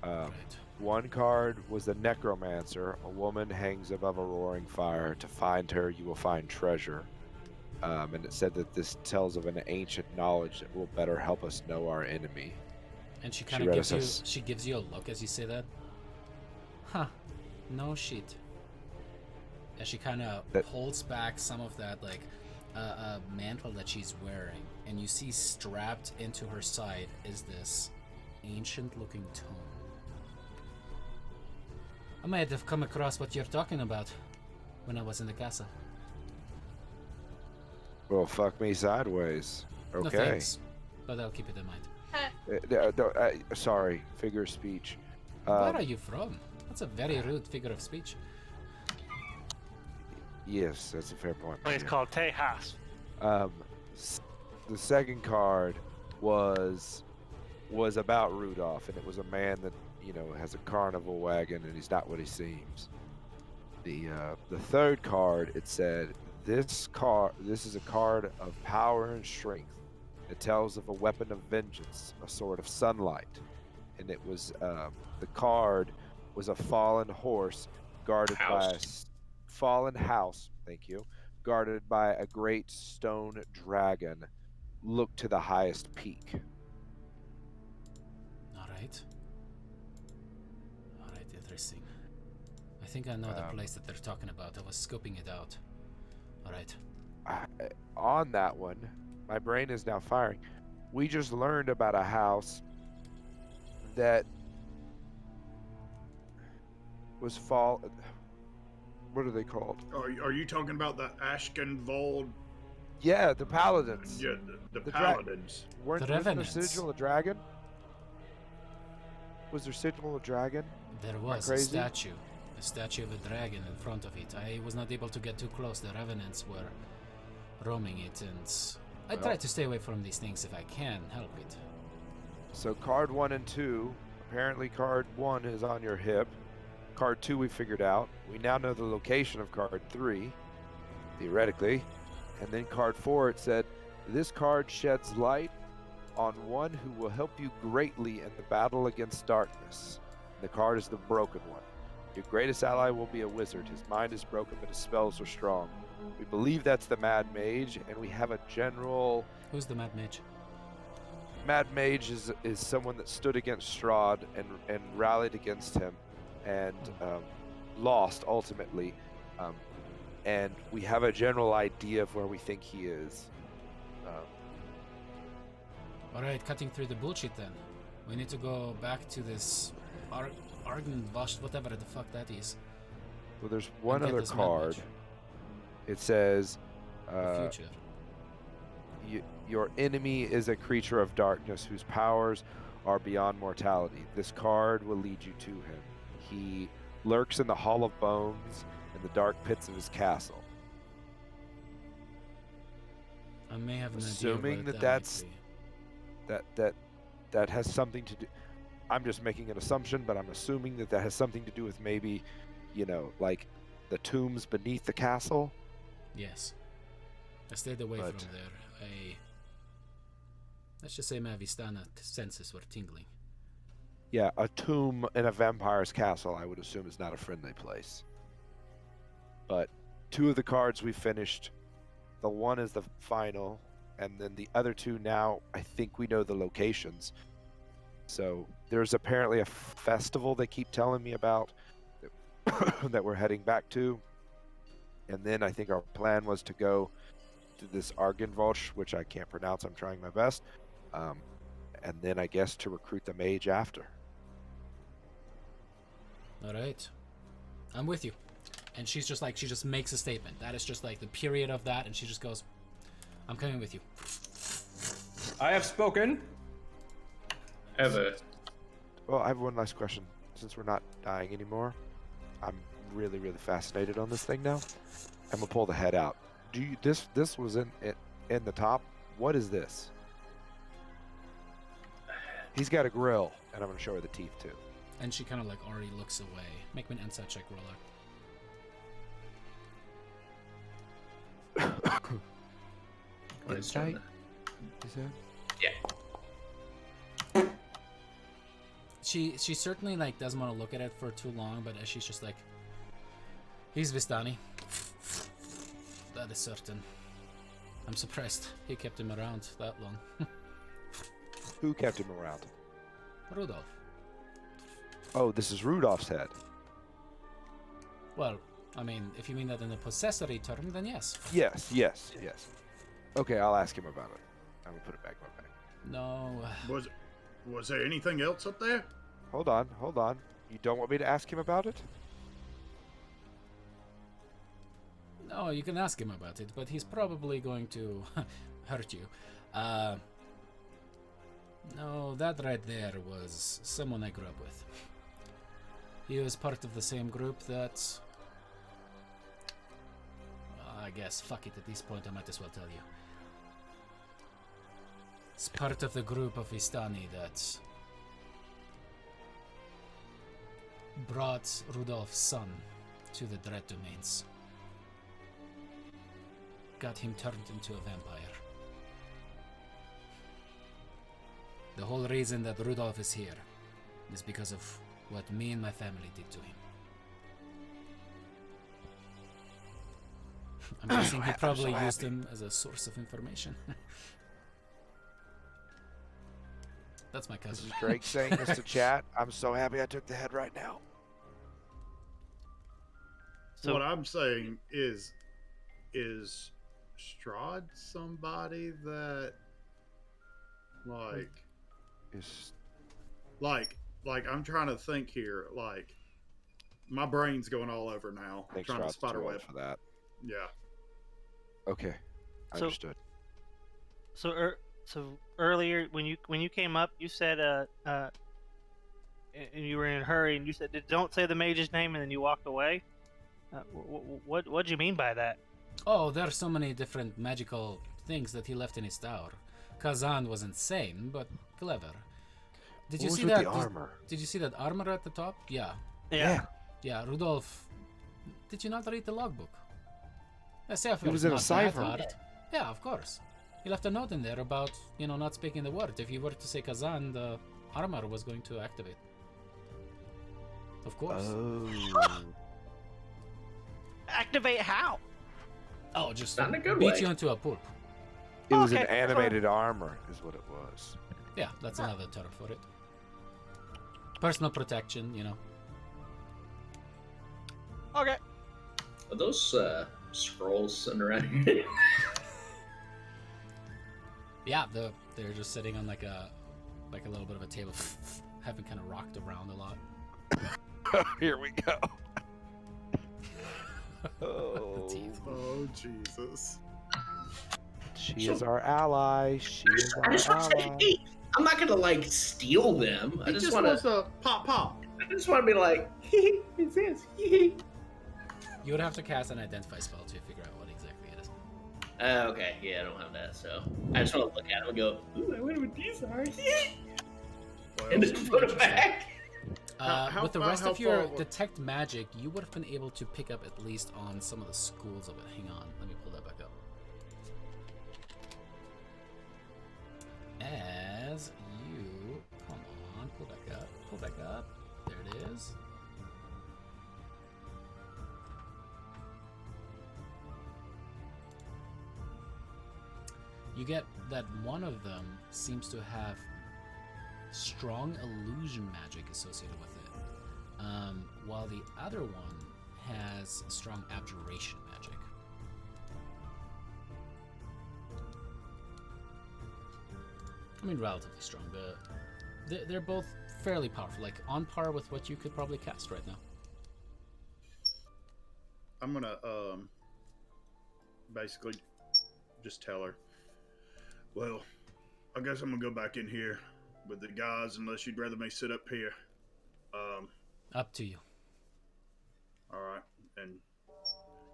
Right. One card was the Necromancer. A woman hangs above a roaring fire. To find her, you will find treasure. And it said that this tells of an ancient knowledge that will better help us know our enemy. And she She kind of read gives you, us- she gives you a look as you say that. Huh. No shit. And she kind of That- holds back some of that, like, mantle that she's wearing. And you see strapped into her side is this ancient-looking tome. I might have come across what you're talking about when I was in the castle. Well, fuck me sideways. No Okay. thanks, but I'll keep it in mind. Sorry, figure of speech. Where are you from? That's a very rude figure of speech. Yes, that's a fair point. Place called Tejas. The second card was about Rudolph, and it was a man that has a carnival wagon, and he's not what he seems. The third card, it said this is a card of power and strength. It tells of a weapon of vengeance, a sword of sunlight, and it was the card was a fallen horse guarded by a fallen house. Thank you. Guarded by a great stone dragon. Look to the highest peak. Alright, interesting. I think I know the place that they're talking about. I was scoping it out. All right. On that one, my brain is now firing. We just learned about a house that was What are they called? Are you talking about the Ashkenvold? Yeah, the Paladins. Yeah, the The Paladins. Wasn't The there Revenants. sigil a dragon? Was there sigil a dragon? There I was crazy? a statue of a dragon in front of it. I was not able to get too close. The revenants were roaming it, and I Well. try to stay away from these things if I can help it. So card 1 and 2. Apparently card 1 is on your hip. Card 2 we figured out. We now know the location of card 3, theoretically. And then card 4, it said, this card sheds light on one who will help you greatly in the battle against darkness. The card is the broken one. Your greatest ally will be a wizard. His mind is broken, but his spells are strong. We believe that's the Mad Mage, and we have a general... Who's the Mad Mage? Mad Mage is someone that stood against Strahd and rallied against him and lost ultimately. And we have a general idea of where we think he is. Alright, cutting through the bullshit then. We need to go back to this Argent whatever the fuck that is. Well, there's one get other this Mad card. Mage. It says, The future. your enemy is a creature of darkness whose powers are beyond mortality. This card will lead you to him. He lurks in the Hall of Bones in the dark pits of his castle. I may have an Assuming idea that what that's- might be. That has something to do. I'm just making an assumption, but I'm assuming that has something to do with maybe, like the tombs beneath the castle. Yes. I stayed away But- from there. Let's just say my Vistana senses were tingling. Yeah, a tomb in a vampire's castle, I would assume, is not a friendly place. But 2 of the cards we finished. The one is the final, and then the other 2 now, I think we know the locations. So there's apparently a festival they keep telling me about that we're heading back to. And then I think our plan was to go to this Argenvosch, which I can't pronounce, I'm trying my best. And then I guess to recruit the mage after. Alright. I'm with you. And she's just like, she just makes a statement. That is just like the period of that, and she just goes, I'm coming with you. I have spoken. Ever. Well, I have one last question. Since we're not dying anymore, I'm really, really fascinated on this thing now. I'm gonna pull the head out. This was in the top. What is this? He's got a grill, and I'm gonna show her the teeth too. And she kind of like already looks away. Make me an insight check, Roller. Insight? Is that? Yeah. She certainly like doesn't want to look at it for too long, but she's just like, he's Vistani. That is certain. I'm surprised he kept him around that long. Who kept him around? Rudolph. Oh, this is Rudolph's head. Well, I mean, if you mean that in a possessory term, then yes. Yes. Okay, I'll ask him about it. I'm gonna put it back in my bag. No. Was there anything else up there? Hold on. You don't want me to ask him about it? No, you can ask him about it, but he's probably going to hurt you. No, that right there was someone I grew up with. He was part of the same group that... I guess, fuck it, at this point I might as well tell you. It's part of the group of Vistani that brought Rudolph's son to the Dread Domains. Got him turned into a vampire. The whole reason that Rudolph is here is because of what me and my family did to him. I'm guessing he probably used him as a source of information. That's my This cousin. is Drake saying this to chat. I'm so happy I took the head right now. So What I'm saying is, is Strahd somebody that Is like I'm trying to think here. Like my brain's going all over now. I think Trying to Strahd's too spider old web. for that. Yeah. Okay, So- understood. So earlier when you came up, you said and you were in a hurry, and you said don't say the mage's name, and then you walked away. What do you mean by that? Oh, there are so many different magical things that he left in his tower. Kazan was insane, but clever. Did you What was see with that? the armor? Did you see that armor at the top? Yeah. Yeah, Rudolph. Did you not read the logbook? It was in a cipher. Yeah, of course. He left a note in there about, not speaking the word. If you were to say Kazan, the armor was going to activate. Of course. Oh. Activate how? Oh, just Not in a good beat way. you into a pulp. It was an Okay, so- animated armor, is what it was. Yeah, that's another term for it. Personal protection, Okay. Are those scrolls sitting around here? Yeah, they're just sitting on like a little bit of a table, having kind of rocked around a lot. Here we go. Oh, Teeth. Oh Jesus. she is our ally. She is I just our want to say, ally. hey, I'm not gonna like steal them. I He just just want wants to. to pop. I just want to be like, it's this. You would have to cast an identify spell to figure out what exactly it is. Okay, yeah, I don't have that, so I just want to look at them and go, ooh, I wonder what these are. Well, And then put it back. How With the far- rest how of your far- detect magic, you would have been able to pick up at least on some of the schools of it. Hang on, let me pull that back up. As you, come on, pull back up. There it is. You get that one of them seems to have strong illusion magic associated with it, while the other one has strong abjuration magic. I mean, relatively strong. They're both fairly powerful, like on par with what you could probably cast right now. I'm gonna basically just tell her. Well, I guess I'm gonna go back in here with the guys unless you'd rather me sit up here. Up to you. All right, and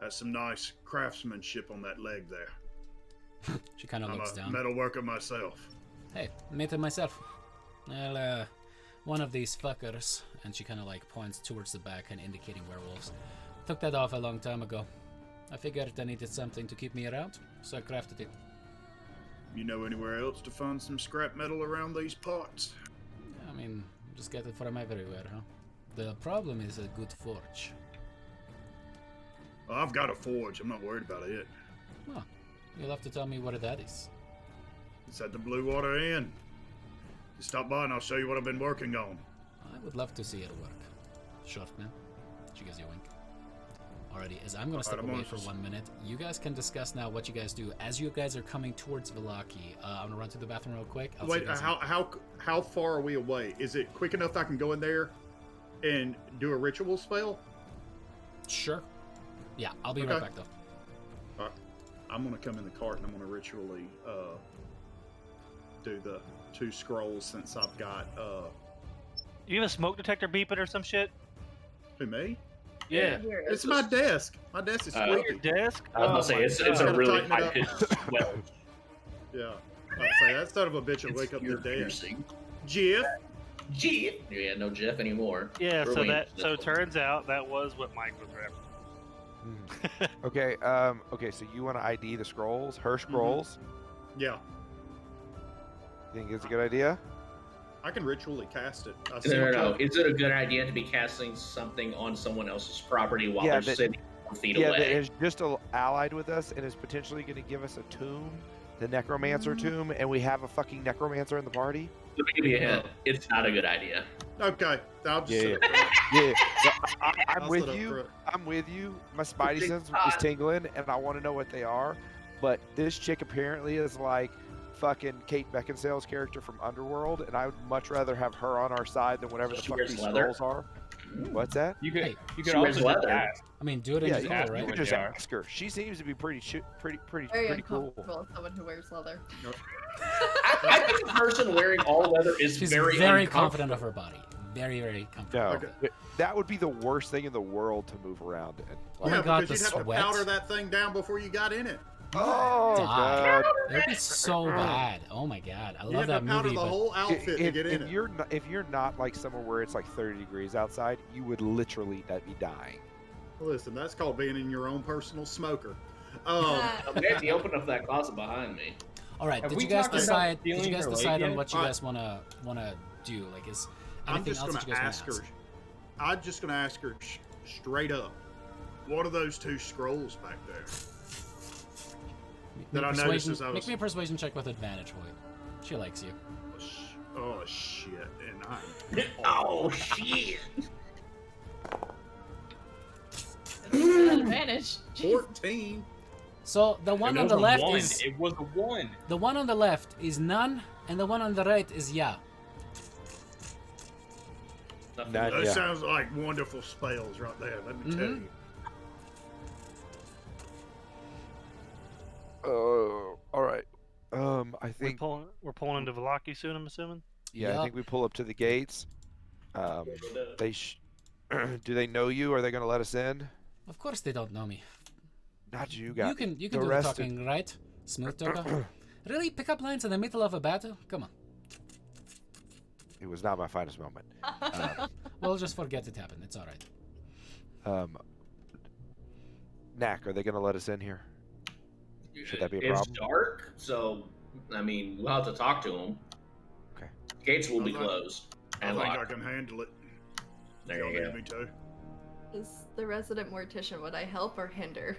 that's some nice craftsmanship on that leg there. She kind of I'm looks a down. metal worker myself. Hey, made it myself. Well, one of these fuckers, and she kind of like points towards the back and indicating werewolves. Took that off a long time ago. I figured I needed something to keep me around, so I crafted it. You know anywhere else to find some scrap metal around these parts? I mean, just get it from everywhere, huh? The problem is a good forge. Well, I've got a forge. I'm not worried about it. Huh. You'll have to tell me where that is. It's at the Blue Water Inn. Just stop by and I'll show you what I've been working on. I would love to see it work. Short man. She gives you a wink. Alrighty, as I'm gonna step Alright, I'm away gonna for 1 minute, you guys can discuss now what you guys do. As you guys are coming towards Vallaki, I'm gonna run to the bathroom real quick. I'll see Wait, you guys in- how far are we away? Is it quick enough I can go in there and do a ritual spell? Sure. Yeah, I'll be Okay. right back though. I'm gonna come in the cart and I'm gonna ritually do the 2 scrolls since I've got You have a smoke detector beeping or some shit? who me? Yeah. Here, It's my desk. My desk is Your squeaky. desk? I was Oh gonna say my it's God. a Gotta really tighten it high up. pitched swell. Yeah. I'd say that son of a bitch will wake up the Ear dead. piercing. Jeff. Jeff. Yeah, no Jeff anymore. Yeah, so Really so it difficult. turns out that was what Mike was referencing. Okay, okay, so you want to ID the scrolls, her scrolls? Yeah. You think it's a good idea? I can ritually cast it. I No. Is it a good idea to be casting something on someone else's property while Yeah, they're that- sitting 4 feet Yeah, away? that is just allied with us and is potentially going to give us a tomb the necromancer tomb and we have a fucking necromancer in the party? Let me give you a hint. It's not a good idea. Okay, I'll just Yeah, sit up front. Yeah, I'm I'll with sit up you. front. I'm with you. My spidey Big sense is pot. tingling, and I want to know what they are. But this chick apparently is like fucking Kate Beckinsale's character from Underworld, and I would much rather have her on our side than whatever the She fuck wears these leather? scrolls are. What's that? You could Hey, you she could wears also just leather. ask. I mean, do it in Yeah, your you color, ask you right? could what just they are. ask her. She seems to be pretty Very cool. uncomfortable with someone who wears leather. I think the person wearing all leather is She's very very uncomfortable. confident of her body. Very, very comfortable. No, Okay. that would be the worst thing in the world to move around in. Oh my Yeah, God, because the you'd have sweat. to powder that thing down before you got in it. Oh Die. god. It would be so bad. Oh my God, I You love had that to powder movie. the But whole outfit to If, get in if it. you're not like somewhere where it's like 30 degrees outside, you would literally be dying. Listen, that's called being in your own personal smoker. We have to open up that closet behind me. all right, Have did we you guys talked about decide? Did you stealing guys her leg decide on yet? what you Alright. guys wanna do? Like, is I'm anything just else gonna that you guys ask wanna her. I'm just gonna ask her straight up. What are those two scrolls back there? That I noticed as I was- Make me a persuasion check with advantage, Hoyt. She likes you. Oh shit! And I'm. Oh shit! Advantage. Jeez. 14. So the one It on was the a left one. is It was a one. the one on the left is none, and the one on the right is yeah. Nothing Not Those Yeah. sounds like wonderful spells right there. Let me tell Mhm. you. All right. I We're think pulling into Velaki soon. I'm assuming. yeah, I Yup. think we pull up to the gates. They do they know you? Are they going to let us in? Of course they don't know me. Not you guys. You can the do the rest of- talking, right? Smooth talker. Really? Pick up lines in the middle of a battle? Come on. It was not my finest moment. We'll just forget it happened. It's all right. Knack, are they going to let us in here? Should that be a It's problem? dark, so I mean, we'll have to talk to him. Okay. Gates will be I think- closed I and think I locked. can handle it. There Y'all you need go. me to. Is the resident mortician, would I help or hinder?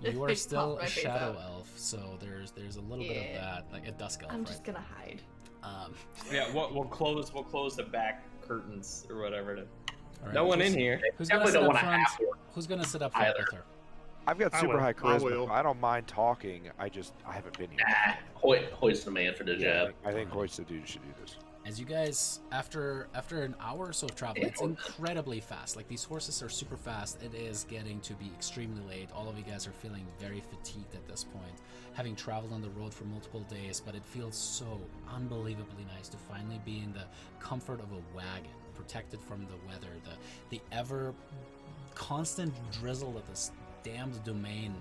If You are they still pop my a face shadow out. elf, so there's a little bit of Yeah. that, like a dusk elf, I'm right? just gonna hide. Yeah, we'll close the back curtains or whatever. All right, No one who's- in here. Who's gonna Definitely sit don't up want to front? have to. Who's gonna sit up front Either. with her? I've got I super will. high I charisma. will. So I don't mind talking. I haven't been here. Nah, Hoyt's the man for the Yeah, job. I think Hoyt's the dude who should do this. As you guys, after an hour or so of travel, it's incredibly fast. Like, these horses are super fast. It is getting to be extremely late. All of you guys are feeling very fatigued at this point, having traveled on the road for multiple days, but it feels so unbelievably nice to finally be in the comfort of a wagon, protected from the weather, the ever constant drizzle that this damned domain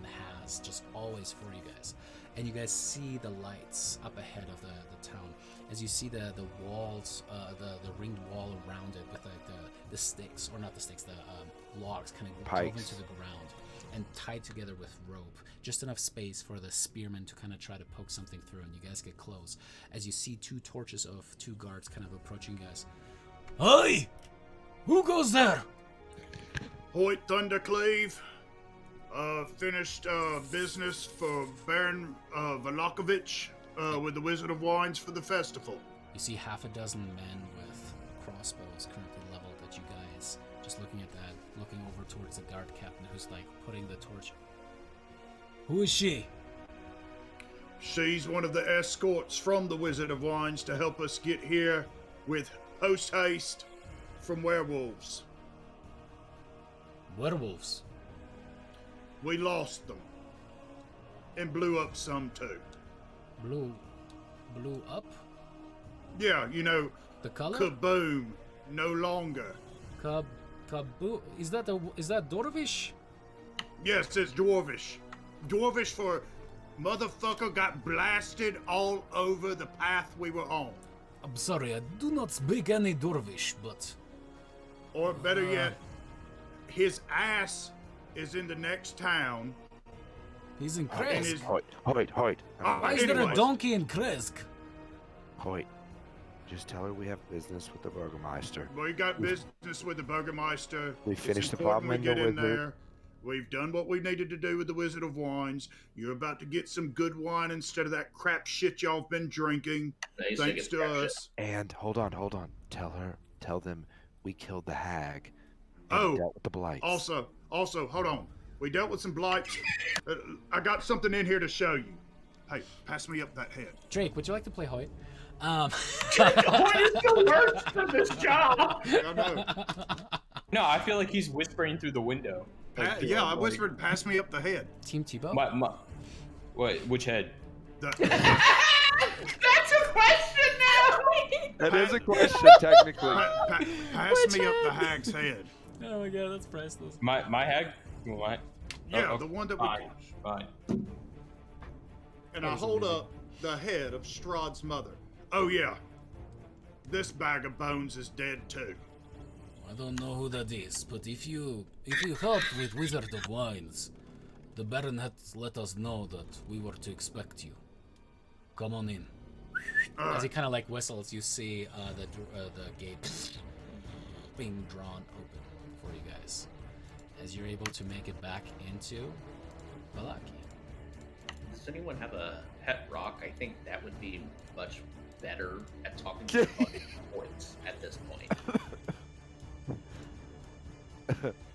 has just always for you guys. And you guys see the lights up ahead of the town. As you see the walls, the ringed wall around it with like the sticks, or not the sticks, the logs kind of drove Pikes. into the ground and tied together with rope. Just enough space for the spearmen to kind of try to poke something through, and you guys get close. As you see two torches of two guards kind of approaching you guys. Hey! Who goes there? Hoyt Thundercleave. Finished business for Baron Velakovich with the Wizard of Wines for the festival. You see half a dozen men with crossbows currently leveled at you guys. Just looking at that, looking over towards the guard captain who's like putting the torch. Who is she? She's one of the escorts from the Wizard of Wines to help us get here with post haste from werewolves. Werewolves. We lost them and blew up some too. Blew up? Yeah, you know, The color? kaboom, no longer. Kaboo. Is that Dorvish? Yes, it's Dwarvish. Dwarvish for motherfucker got blasted all over the path we were on. I'm sorry, I do not speak any Dorvish, but Or better yet, his ass is in the next town. he's in And Kresk. his, Hoyt. Why is there a anyways. donkey in Kresk? Hoyt, just tell her we have business with the Burgermeister. we got business with the Burgermeister. We It's finished the important problem we in the get in wizard. there. We've done what we needed to do with the Wizard of Wines. You're about to get some good wine instead of that crap shit y'all have been drinking. They used Thanks get to crap shit. us. And hold on. Tell them we killed the hag and dealt with the blights. Also, hold on. We dealt with some blights. I got something in here to show you. Hey, pass me up that head. Drake, would you like to play Hoyt? What is the worst for this job? I know. No, I feel like he's whispering through the window. Yeah, I whispered, pass me up the head. Team Tebow? What? Which head? That's a question now. That is a question, technically. Pass me up the hag's head. Oh my god, that's priceless. My hag? What? Yeah, Oh, the one that we fine, fine. And I hold up the head of Strahd's mother. Oh yeah, this bag of bones is dead too. I don't know who that is, but if you helped with Wizard of Wines, the Baron had let us know that we were to expect you. Come on in. As he kind of like whistles, you see the gate being drawn open for you guys, as you're able to make it back into Balaki. Does anyone have a pet rock? I think that would be much better at talking to points at this point.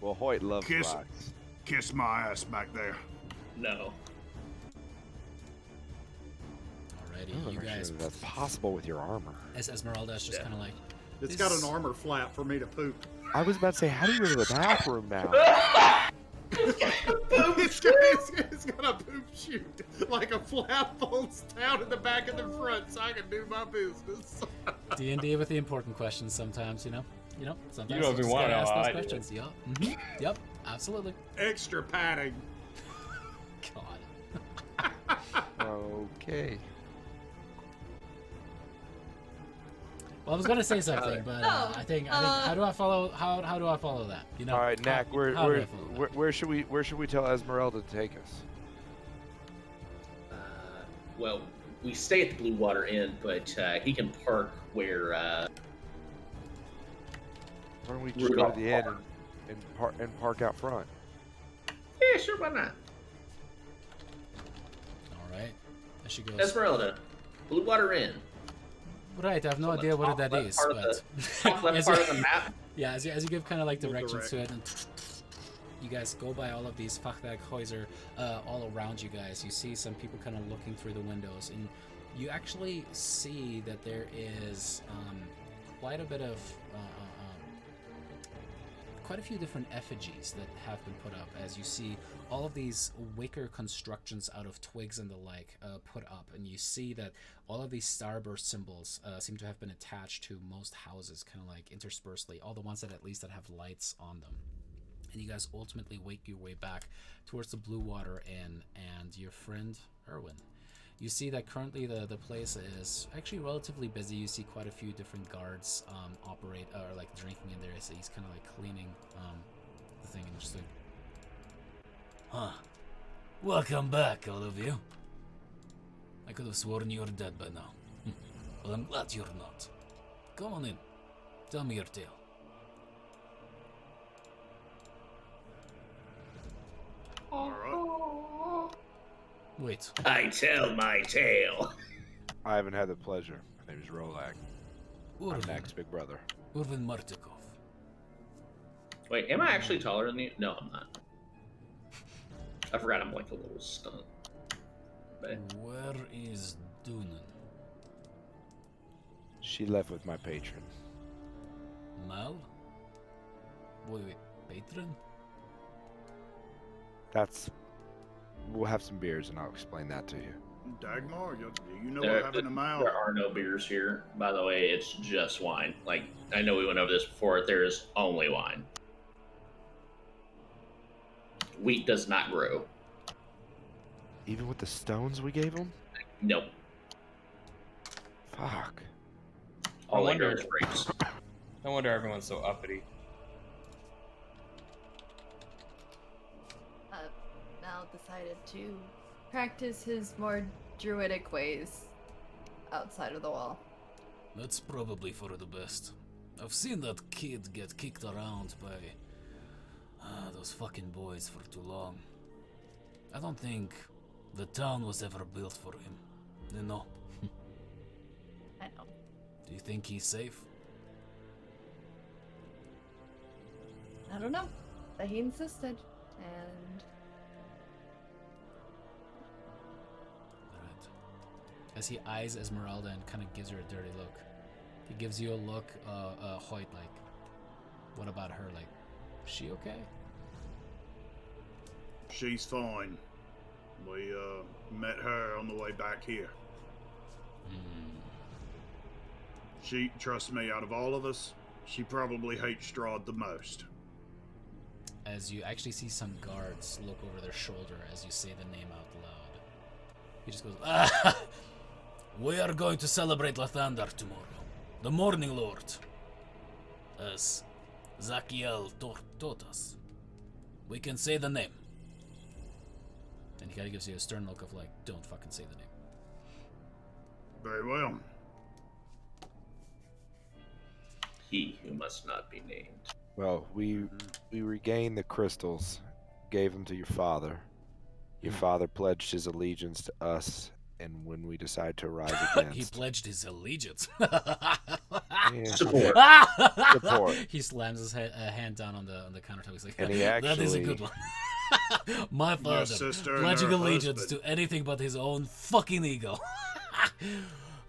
Well, Hoyt loves rocks. Kiss my ass back there. No. Alrighty, you guys. Sure that's possible with your armor. As Esmeralda's just kind of like. It's got an armor flap for me to poop. I was about to say, how do you go to the bathroom now? It's got a poop chute, like a flap folds down in the back and the front, so I can do my business. D&D with the important questions sometimes, you know. Sometimes You don't even just want gotta to ask know those how I do questions. Yep. Mm-hmm. Yep. Absolutely. Extra padding. God. Okay. Well, I was gonna say something, but I think how do I follow? How do I follow that? You know. All right, Knack. how do I follow that? Where should we tell Esmeralda to take us? Well, we stay at the Blue Water Inn, but he can park where. Why don't we just go to the inn and park out front? Yeah, sure, why not? All right. There she goes. Esmeralda, Blue Water Inn. Right, I have no idea what that is, but Top left part of the map. yeah, as you give kind of like directions direct. to it, and you guys go by all of these Fachwerkhäuser all around you guys. You see some people kind of looking through the windows, and you actually see that there is quite a bit of quite a few different effigies that have been put up, as you see all of these wicker constructions out of twigs and the like put up, and you see that all of these starburst symbols seem to have been attached to most houses, kind of like interspersedly, all the ones that at least that have lights on them. And you guys ultimately wake your way back towards the Blue Water Inn and your friend Erwin. You see that currently the place is actually relatively busy. You see quite a few different guards operate or like drinking in there. So he's kind of like cleaning the thing and just like, huh? Welcome back, all of you. I could have sworn you were dead by now. Well, I'm glad you're not. Come on in. Tell me your tale. All right. Wait. I tell my tale. I haven't had the pleasure. My name is Rolak. I'm Urvin. Knack's big brother. Urvin Martikov. Wait, am I actually taller than you? No, I'm not. I forgot I'm like a little stunt. But Where is Dunan? She left with my patron. Mal? Wait, patron? We'll have some beers and I'll explain that to you. Dagmar, you know what happened to Mal? there are no beers here. By the way, it's just wine. Like, I know we went over this before. There is only wine. Wheat does not grow. Even with the stones we gave him? Nope. Fuck. All they wonder- grow is grapes. No wonder everyone's so uppity. Mal decided to practice his more druidic ways outside of the wall. That's probably for the best. I've seen that kid get kicked around by those those fucking boys for too long. I don't think the town was ever built for him. You know. I know. Do you think he's safe? I don't know. But he insisted, and Alright. As he eyes Esmeralda and kind of gives her a dirty look. He gives you a look, Hoyt, like, what about her? Like, is she okay? She's fine. We met her on the way back here. She, trust me, out of all of us, she probably hates Strahd the most. As you actually see some guards look over their shoulder as you say the name out loud. He just goes, "Ah, we are going to celebrate Lathander tomorrow. The Morning Lord. As Zakiel taught us. We can say the name." And he kind of gives you a stern look of like, don't fucking say the name. Very well. He who must not be named. Well, we regained the crystals, gave them to your father. Your father pledged his allegiance to us, and when we decide to rise against... He pledged his allegiance. Support. Support. He slams his hand down on the countertop. He's like, And he that is a actually- good one. My father sister and pledging her allegiance husband. to anything but his own fucking ego.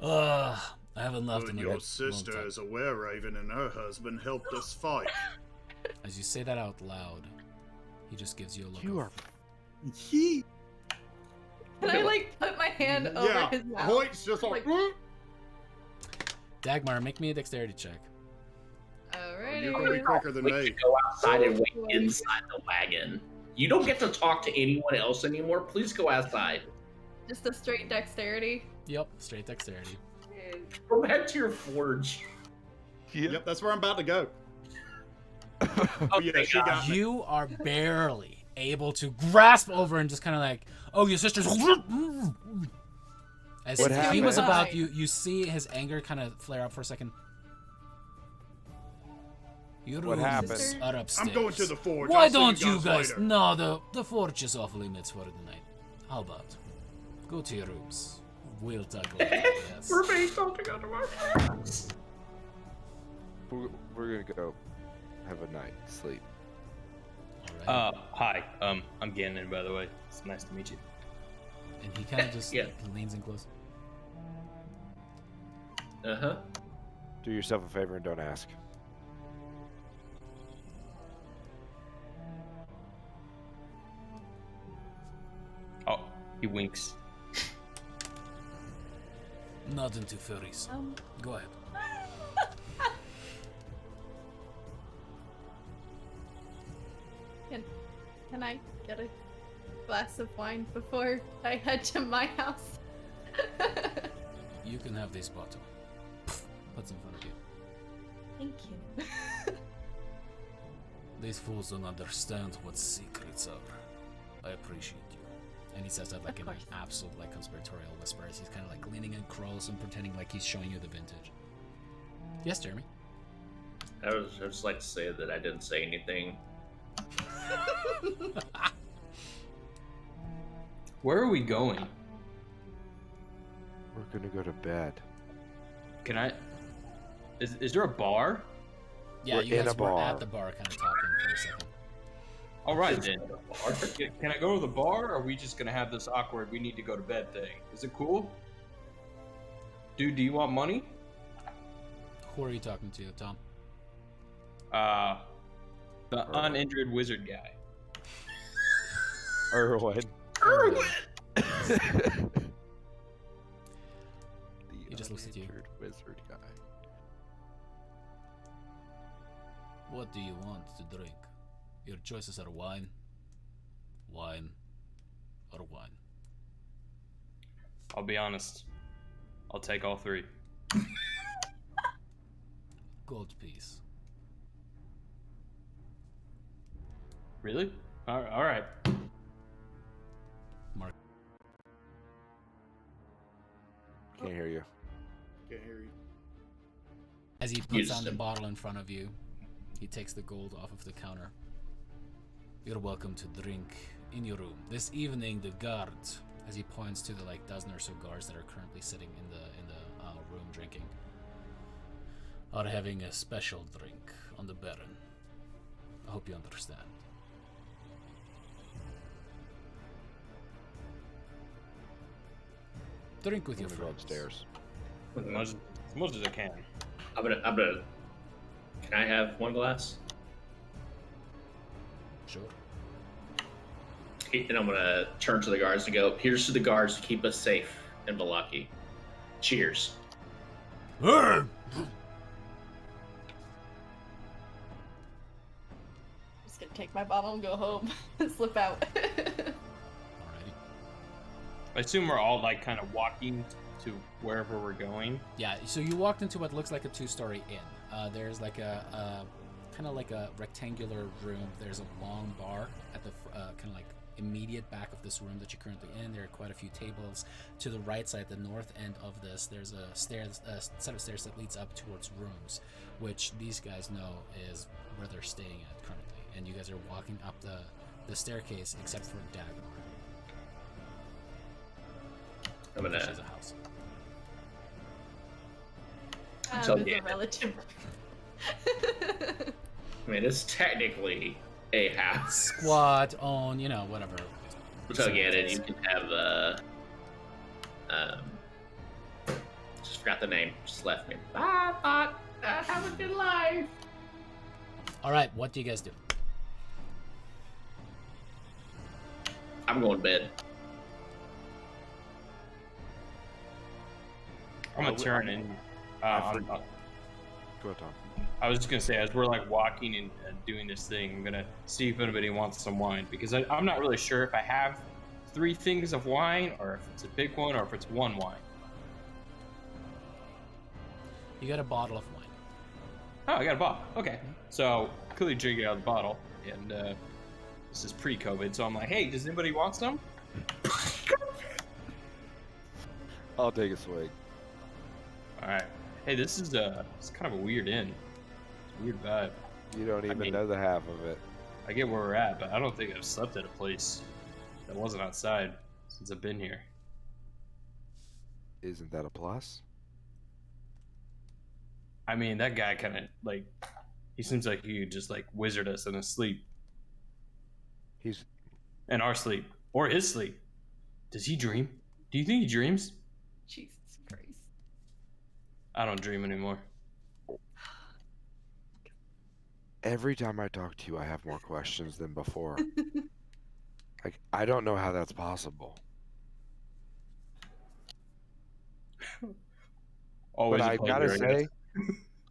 I haven't laughed in a Your long sister time. is a were-raven and her husband helped us fight. As you say that out loud, he just gives you a look. You of, are... He... can I like put my hand over Yeah, his mouth? Hoyt's just like... Dagmar, make me a dexterity check. Alrighty. You're going to be quicker than We me. could go outside and wait Oh, boy. inside the wagon. You don't get to talk to anyone else anymore. Please go outside. Just a straight dexterity. Yep, straight dexterity. Go back to your forge. Yep, that's where I'm about to go. Okay, Yeah, she got me. You are barely able to grasp over and just kind of like, oh, your sister's. As What he was happened? about, you see his anger kind of flare up for a second. Your What rooms happened? are upstairs. I'm going to the forge. Why I'll see don't you guys? later. No, the forge is off limits for the night. How about go to your rooms? We'll talk later. Yes. We're being something under our hands. We're gonna go have a night sleep. All right. Hi. I'm Gannon, by the way. It's nice to meet you. And he kind of just Yeah. leans in close. Uh-huh. Do yourself a favor and don't ask. Oh, he winks. Not into furries. Go ahead. Can I get a glass of wine before I head to my house? You can have this bottle. Puts in front of you. Thank you. These fools don't understand what secrets are. I appreciate you. And he says that like in an course. absolute like conspiratorial whisper as he's kind of like leaning in close and pretending like he's showing you the vintage. Yes, Jeremy. I would just like to say that I didn't say anything. Where are we going? We're gonna go to bed. Can I? Is there a bar? Yeah, We're you in guys a were bar. at the bar kind of talking for a second. All right then. Can I go to the bar? Or are we just gonna have this awkward "we need to go to bed" thing? Is it cool? Dude, do you want money? Who are you talking to, Tom? The uninjured wizard guy. Erwin. He just looks at you. uninjured wizard guy. What do you want to drink? Your choices are wine, wine, or wine. I'll be honest. I'll take all three. Gold piece. Really? All right. Mark. Can't hear you. Can't hear you. As he puts Use down the them. bottle in front of you, he takes the gold off of the counter. You're welcome to drink in your room. This evening, the guards, as he points to the dozen or so guards that are currently sitting in the room drinking, are having a special drink on the Baron. I hope you understand. Drink with your I'm gonna go friends. upstairs. As much as I can. I'm gonna. Can I have one glass? Sure. And I'm gonna turn to the guards and go, "Here's to the guards to keep us safe in Valaki. Cheers." Just gonna take my bottle and go home. Slip out. Alrighty. I assume we're all like kind of walking to wherever we're going. Yeah, so you walked into what looks like a two-story inn. There's like a kind of like a rectangular room. There's a long bar at the kind of like immediate back of this room that you're currently in. There are quite a few tables. To the right side, the north end of this, there's a set of stairs that leads up towards rooms, which these guys know is where they're staying at currently. And you guys are walking up the staircase, except for Dagmar. I'm gonna. Which is a house. So, There's yeah. a relative. I mean, it's technically a house. Squat, own, whatever. So again, and you can have just forgot the name. Just left me. I thought I'd have a good life. All right, what do you guys do? I'm going to bed. I'm gonna turn and Go ahead, Tom. I was just gonna say, as we're like walking and doing this thing, I'm gonna see if anybody wants some wine, because I'm not really sure if I have 3 things of wine, or if it's a big one, or if it's one wine. You got a bottle of wine. Oh, I got a bottle. Okay, so clearly drink it out of the bottle, and this is pre-COVID, so I'm like, hey, does anybody want some? I'll take a swig. All right. Hey, this is it's kind of a weird inn. It's a weird vibe. You don't even mean- know the half of it. I get where we're at, but I don't think I've slept at a place that wasn't outside since I've been here. Isn't that a plus? I mean, that guy kind of like, he seems like he could just like wizard us in his sleep, He's in our sleep, or his sleep. Does he dream? Do you think he dreams? Jesus Christ. I don't dream anymore. every time I talk to you, I have more questions than before. Like, I don't know how that's possible. Always But a I pleasure, gotta guess. say,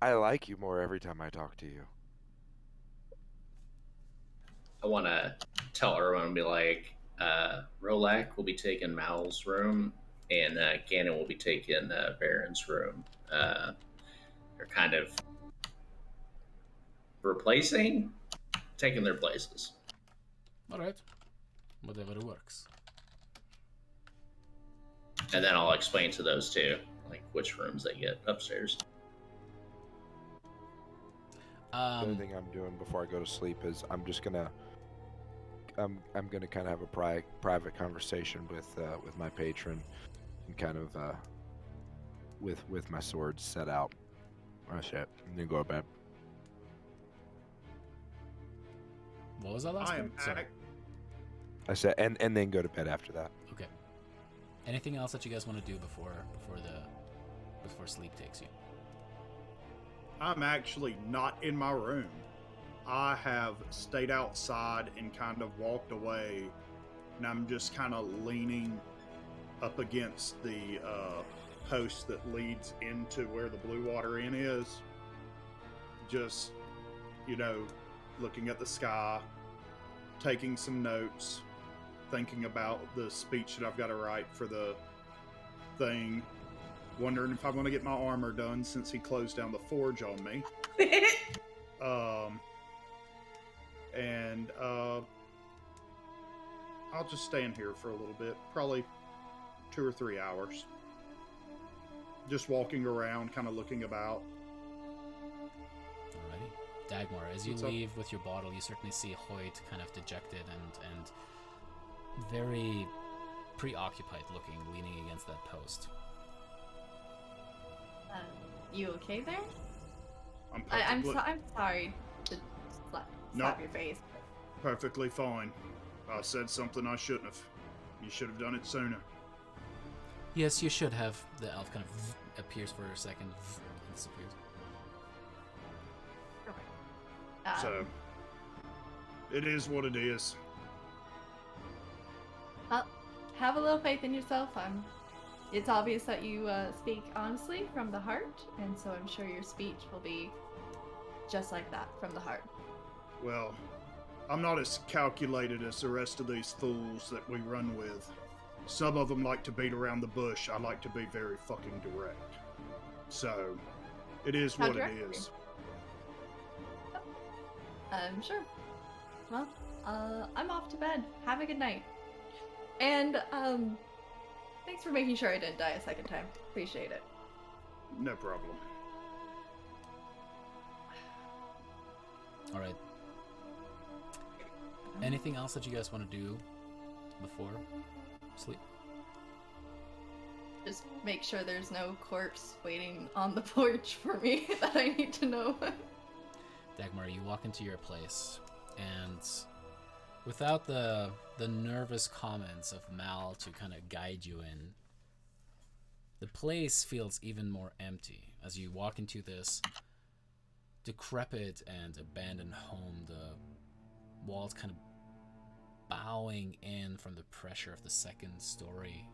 I like you more every time I talk to you. I want to tell everyone, be like, Rolak will be taking Mal's room, and Ganon will be taking Baron's room. They're kind of replacing, taking their places. All right. Whatever works. And then I'll explain to those two, like, which rooms they get upstairs. The only thing I'm doing before I go to sleep is I'm just gonna I'm gonna kind of have a private conversation with my patron, and kind of with my swords set out. Oh shit! And then go to bed. What was that last I one? am Sorry. I said, and then go to bed after that. Okay. Anything else that you guys want to do before sleep takes you? I'm actually not in my room. I have stayed outside and kind of walked away, and I'm just kind of leaning up against the post that leads into where the Blue Water Inn is. Just, looking at the sky, taking some notes, thinking about the speech that I've got to write for the thing, wondering if I'm going to get my armor done since he closed down the forge on me. And I'll just stand here for a little bit, probably 2 or 3 hours. Just walking around, kind of looking about. Alrighty. Dagmar, as you What's up? leave with your bottle, you certainly see Hoyt kind of dejected and very preoccupied looking, leaning against that post. You okay there? I'm I'm perfectly, I'm sorry to slap Nope. your face. perfectly fine. I said something I shouldn't have. You should have done it sooner. Yes, you should have. The elf kind of appears for a second and disappears. So, it is what it is. Well, have a little faith in yourself. It's obvious that you speak honestly from the heart, and so I'm sure your speech will be just like that, from the heart. Well, I'm not as calculated as the rest of these fools that we run with. Some of them like to beat around the bush. I like to be very fucking direct. So, it is How what it direct are you? is. Sure. Well, I'm off to bed. Have a good night. And, thanks for making sure I didn't die a second time. Appreciate it. No problem. All right. Anything else that you guys want to do before sleep? Just make sure there's no corpse waiting on the porch for me that I need to know. Dagmar, you walk into your place, and without the nervous comments of Mal to kind of guide you in, the place feels even more empty as you walk into this decrepit and abandoned home. The walls kind of bowing in from the pressure of the second story.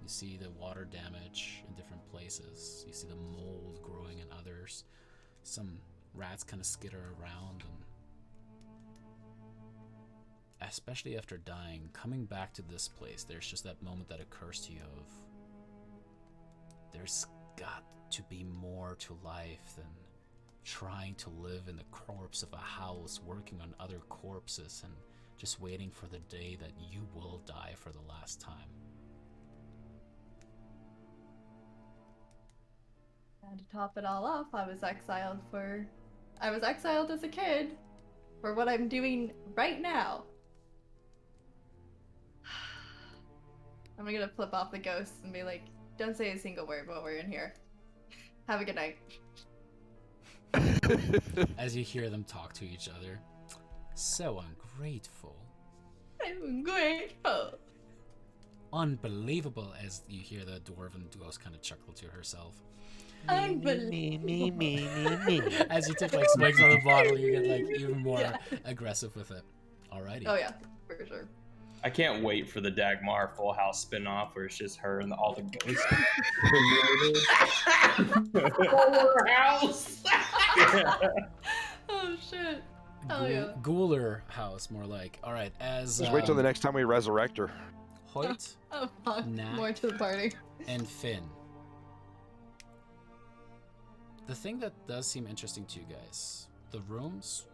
You see the water damage in different places. You see the mold growing in others. Some rats kind of skitter around, and especially after dying, coming back to this place, there's just that moment that occurs to you of there's got to be more to life than trying to live in the corpse of a house, working on other corpses, and just waiting for the day that you will die for the last time. And to top it all off, I was exiled as a kid for what I'm doing right now. I'm gonna flip off the ghosts and be like, don't say a single word while we're in here. Have a good night. As you hear them talk to each other. So ungrateful. I'm grateful. Unbelievable, as you hear the dwarven ghost kind of chuckle to herself. Unbelievable. As you take like swigs on the bottle, you get like even more aggressive with it. Alrighty. Oh yeah, for sure. I can't wait for the Dagmar Full House spinoff where it's just her and all the ghosts. Full House. Oh shit. Hell yeah. Ghouler house, more like. Alright, as Just wait till the next time we resurrect her. Hoyt, Oh fuck. Nah. More to the party. and Finn. The thing that does seem interesting to you guys, the rooms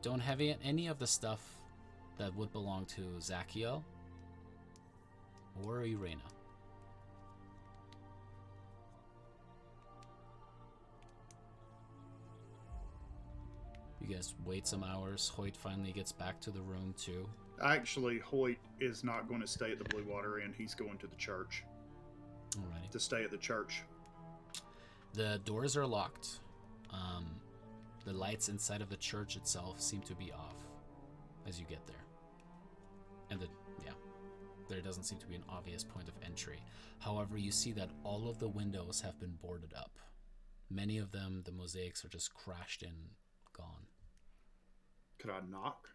don't have any of the stuff that would belong to Zachiel or Irena. You guys wait some hours. Hoyt finally gets back to the room too. Actually, Hoyt is not going to stay at the Blue Water Inn. He's going to the church. Alrighty. To stay at the church. The doors are locked. The lights inside of the church itself seem to be off as you get there. And there doesn't seem to be an obvious point of entry. However, you see that all of the windows have been boarded up. Many of them, the mosaics are just crashed in, gone. Could I knock?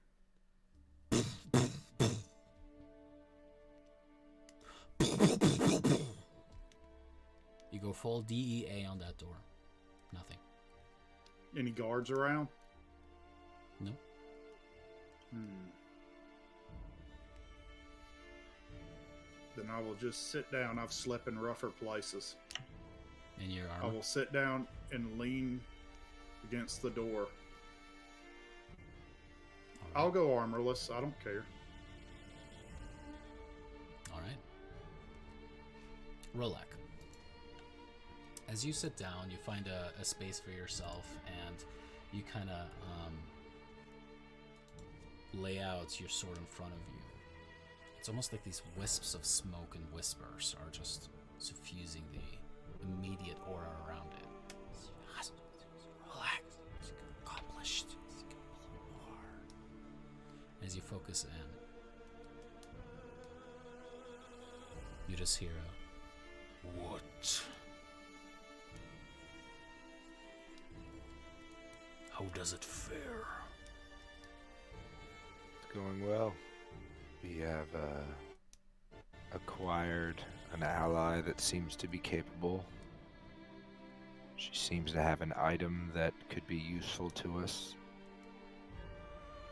You go full DEA on that door. Nothing. Any guards around? No. Then I will just sit down. I've slept in rougher places. In your I armor. will sit down and lean against the door. I'll go armorless. I don't care. Alright. Rolak. As you sit down, you find a space for yourself, and you kind of lay out your sword in front of you. It's almost like these wisps of smoke and whispers are just suffusing the immediate aura around it. Relax. It's accomplished. As you focus in, you just hear a "What? How does it fare?" It's going well. We have acquired an ally that seems to be capable. She seems to have an item that could be useful to us.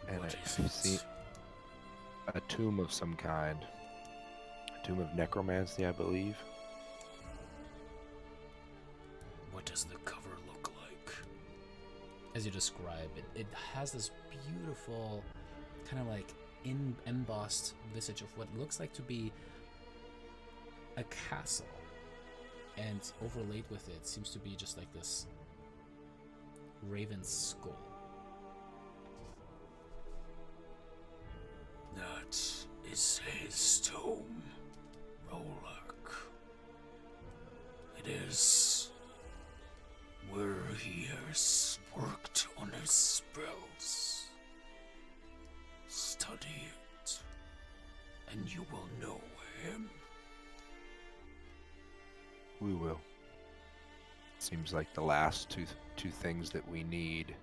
And What I is see it? a tomb of some kind. A tomb of necromancy, I believe. What does the cover look like? As you describe it, it has this beautiful, kind of like embossed visage of what looks like to be a castle, and overlaid with it seems to be just like this raven's skull. That is his tomb, Rolak. It is where he has worked on his spells. Study it, and you will know him. We will. Seems like the last two things that we need.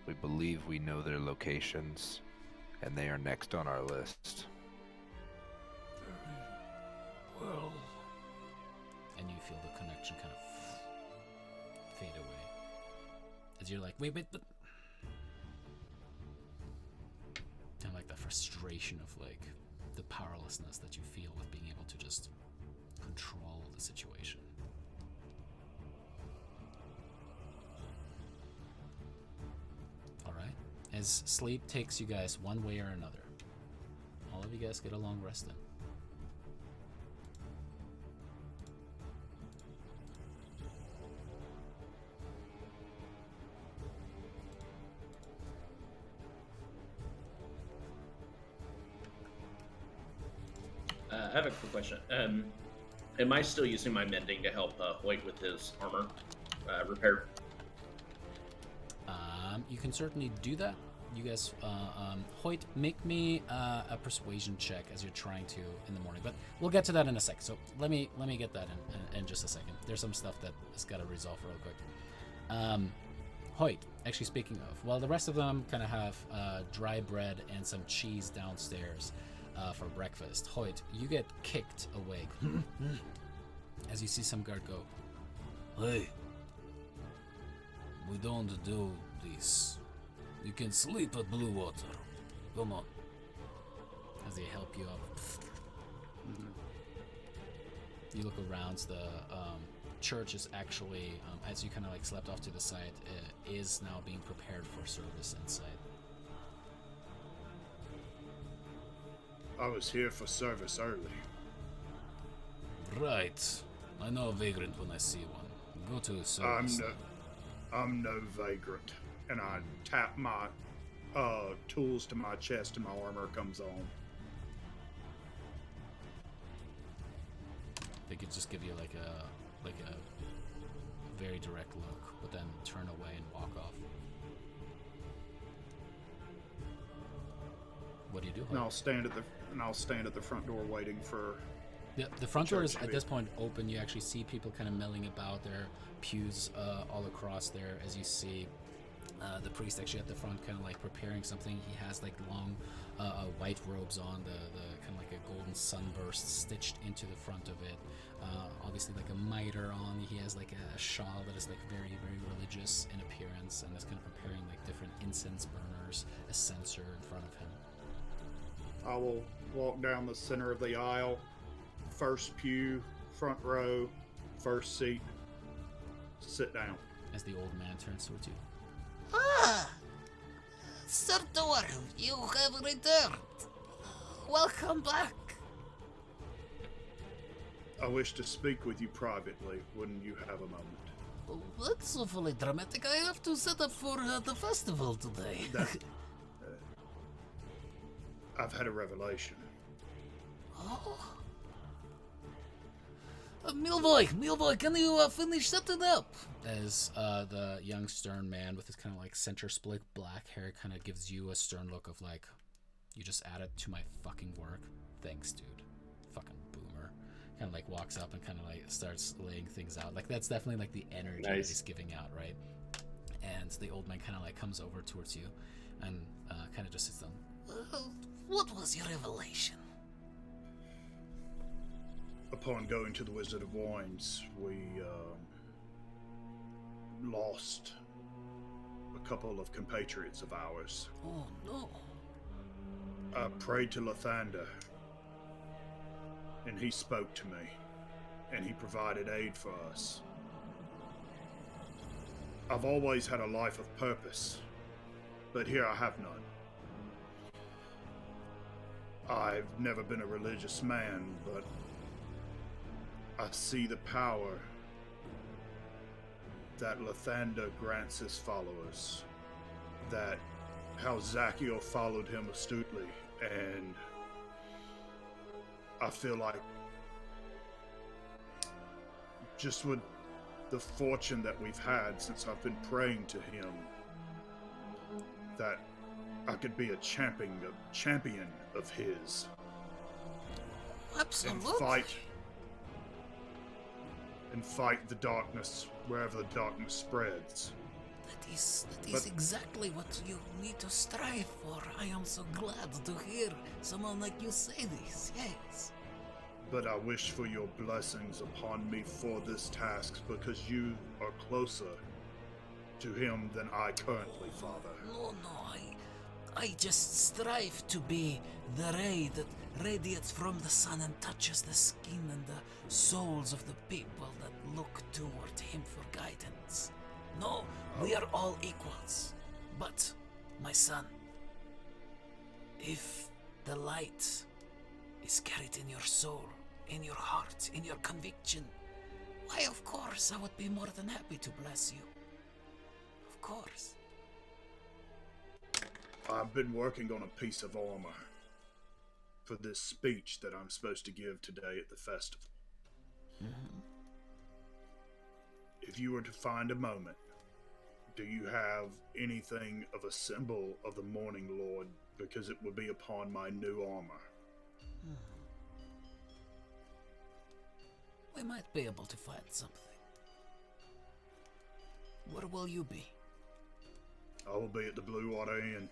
We believe we know their locations, and they are next on our list. Very well. And you feel the connection kind of fade away. As you're like, wait, but... Kind of like that frustration of like the powerlessness that you feel with being able to just control the situation. Alright. As sleep takes you guys one way or another, all of you guys get a long rest in. I have a quick question. Am I still using my mending to help Hoyt with his armor repair? You can certainly do that. You guys, Hoyt, make me a persuasion check as you're trying to in the morning. But we'll get to that in a sec. So let me get that in just a second. There's some stuff that has got to resolve real quick. Hoyt, actually speaking of, while the rest of them kind of have dry bread and some cheese downstairs for breakfast, Hoyt, you get kicked awake as you see some guard go, "Hey, we don't do this. You can sleep at Blue Water. Come on." As they help you up. You look around, the church is actually, as you kind of like slept off to the side, is now being prepared for service inside. I was here for service early. Right. I know a vagrant when I see one. Go to service. I'm no vagrant. And I tap my tools to my chest and my armor comes on. They could just give you like a very direct look, but then turn away and walk off. What do you do? And I'll stand at the front door waiting for. The front door is Church, at this point open. You actually see people kind of milling about. There are pews all across there, as you see the priest actually at the front, kind of like preparing something. He has like long white robes on, the kind of like a golden sunburst stitched into the front of it. Obviously like a mitre on. He has like a shawl that is like very, very religious in appearance, and is kind of preparing like different incense burners, a censer in front of him. I will walk down the center of the aisle, first pew, front row, first seat, sit down. As the old man turns towards you. Ah! Sartor, you have returned. Welcome back. I wish to speak with you privately. Wouldn't you have a moment? Oh, that's awfully dramatic. I have to set up for the festival today. I've had a revelation. Oh. Milvoy, can you finish setting up? As the young stern man with his kind of like center split black hair kind of gives you a stern look of like, you just added to my fucking work. Thanks, dude. Fucking boomer. Kind of like walks up and kind of like starts laying things out. Like that's definitely like the energy that he's giving out, right? And the old man kind of like comes over towards you and kind of just sits down. What was your revelation? Upon going to the Wizard of Wines, we lost a couple of compatriots of ours. Oh no. I prayed to Lathander, and he spoke to me, and he provided aid for us. I've always had a life of purpose, but here I have none. I've never been a religious man, but I see the power that Lathander grants his followers, that how Zachiel followed him astutely, and I feel like just with the fortune that we've had since I've been praying to him, that I could be a champion of his. Absolutely. And fight the darkness wherever the darkness spreads. That is exactly what you need to strive for. I am so glad to hear someone like you say this, yes. But I wish for your blessings upon me for this task, because you are closer to him than I currently, Father. No, I just strive to be the ray that radiates from the sun and touches the skin and the souls of the people that look toward him for guidance. No, we are all equals. But, my son, if the light is carried in your soul, in your heart, in your conviction, why, of course, I would be more than happy to bless you. Of course. I've been working on a piece of armor for this speech that I'm supposed to give today at the festival. Mm-hmm. If you were to find a moment, do you have anything of a symbol of the Morning Lord? Because it would be upon my new armor. We might be able to find something. Where will you be? I will be at the Blue Water Inn.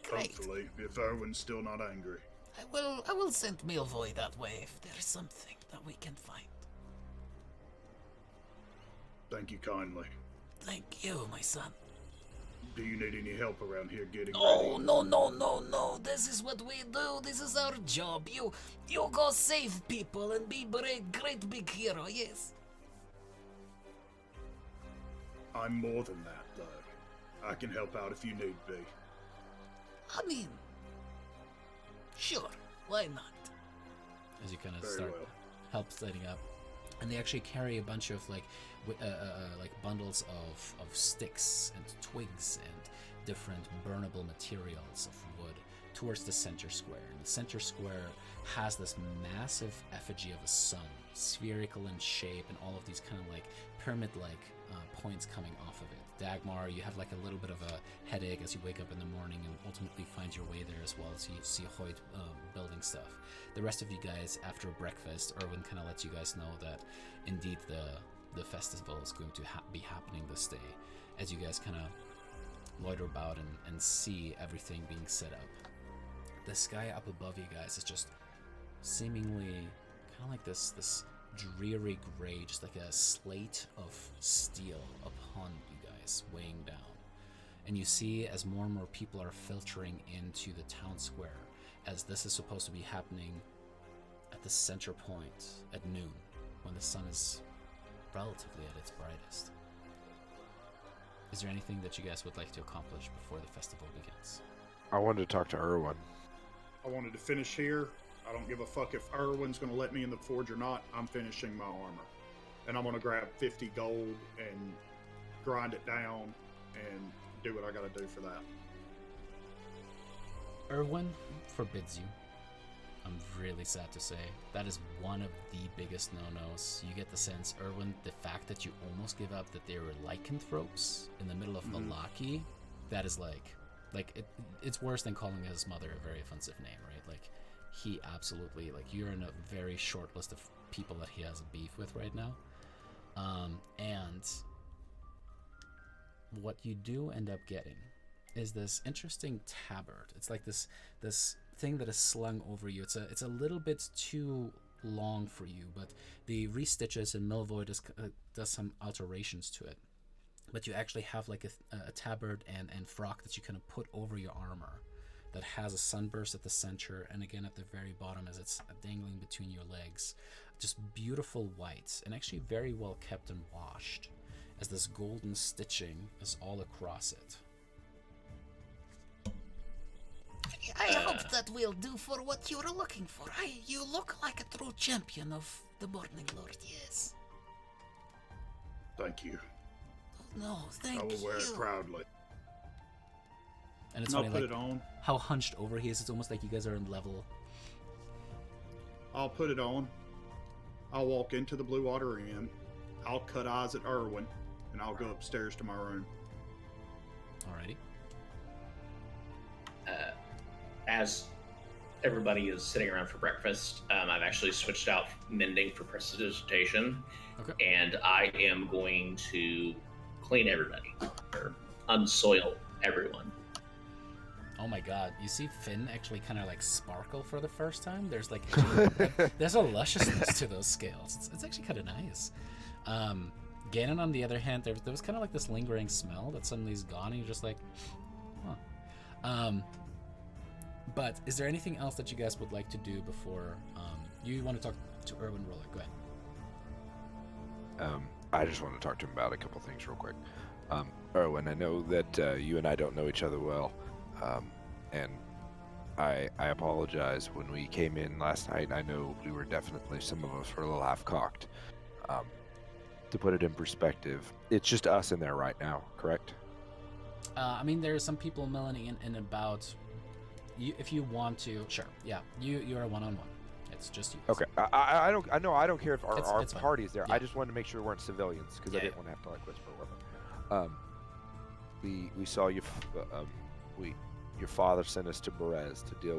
Great. Hopefully, if Erwin's still not angry. I will send Milvoy that way if there is something that we can find. Thank you kindly. Thank you, my son. Do you need any help around here getting Oh, ready? no. This is what we do. This is our job. You go save people and be great big hero, yes? I'm more than that, though. I can help out if you need be. I mean, sure, why not? As you kind of Very start well. help setting up, and they actually carry a bunch of like bundles of sticks and twigs and different burnable materials of wood towards the center square. And the center square has this massive effigy of a sun, spherical in shape, and all of these kind of like pyramid-like points coming off of it. Dagmar, you have like a little bit of a headache as you wake up in the morning and ultimately find your way there as well as you see Hoyt building stuff. The rest of you guys, after breakfast, Erwin kind of lets you guys know that indeed the festival is going to be happening this day, as you guys kind of loiter about and see everything being set up. The sky up above you guys is just seemingly kind of like this dreary gray, just like a slate of steel upon you guys, weighing down. And you see as more and more people are filtering into the town square, as this is supposed to be happening at the center point at noon, when the sun is relatively at its brightest. Is there anything that you guys would like to accomplish before the festival begins? I wanted to talk to Erwin. I wanted to finish here. I don't give a fuck if Erwin's going to let me in the forge or not. I'm finishing my armor. and I'm going to grab 50 gold and grind it down and do what I got to do for that. Erwin forbids you. I'm really sad to say. That is one of the biggest no-nos. You get the sense, Erwin, the fact that you almost give up that they were lycanthropes in the middle of Valaki, that is it's worse than calling his mother a very offensive name, right? Like, he absolutely, like, you're in a very short list of people that he has a beef with right now. And what you do end up getting is this interesting tabard. It's like this thing that is slung over you. It's a little bit too long for you, but the restitches and Milvoid does some alterations to it. But you actually have like a tabard and frock that you kind of put over your armor that has a sunburst at the center, and again at the very bottom as it's dangling between your legs. Just beautiful whites, and actually very well kept and washed, as this golden stitching is all across it. I hope that will do for what you're looking for. You look like a true champion of the Morning Lord, yes. Thank you. No, thank I will wear it you. proudly. And it's I'll funny, put like, it on. how hunched over he is. It's almost like you guys are in level. I'll put it on. I'll walk into the Blue Water Inn. I'll cut eyes at Erwin, and I'll go upstairs to my room. Alrighty. As everybody is sitting around for breakfast, I've actually switched out mending for prestidigitation, and I am going to clean everybody, or unsoil everyone. Oh my god, you see Finn actually kind of like sparkle for the first time? There's like, there's a lusciousness to those scales. It's actually kind of nice. Ganon, on the other hand, there was kind of like this lingering smell that suddenly is gone, and you're just like, huh. But is there anything else that you guys would like to do before you want to talk to Erwin Roller? Go ahead. I just want to talk to him about a couple things real quick. Erwin, I know that you and I don't know each other well, and I apologize. When we came in last night, I know we were definitely, some of us were a little half-cocked. To put it in perspective, it's just us in there right now, correct? I mean, there are some people milling in about. You, if you want to, sure, yeah. You're a one-on-one. It's just you. Okay, I don't care if our It's fine. party's there. Yeah. I just wanted to make sure we weren't civilians because I Yeah, didn't want to have to like whisper with them. We saw you. Your father sent us to Berez to deal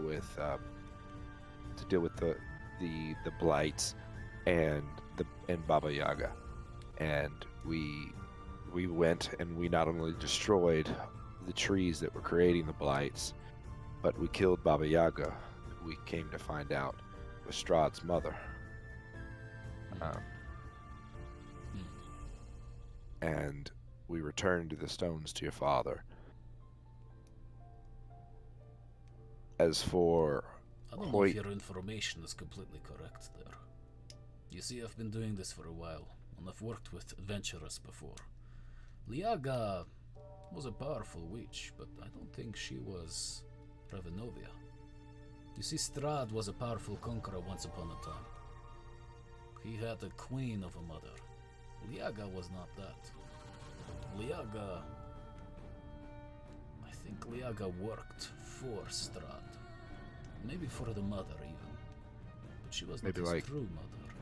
with the blights and Baba Yaga, and we went and we not only destroyed the trees that were creating the blights, but we killed Baba Yaga. We came to find out was Strahd's mother. And we returned the stones to your father. As for I don't know if your information is completely correct there. You see, I've been doing this for a while, and I've worked with adventurers before. Liaga was a powerful witch, but I don't think she was Ravenovia. You see, Strahd was a powerful conqueror once upon a time. He had a queen of a mother. Liaga was not that. Liaga... I think Liaga worked for Strahd. Maybe for the mother even. But she was not Maybe his like- true mother.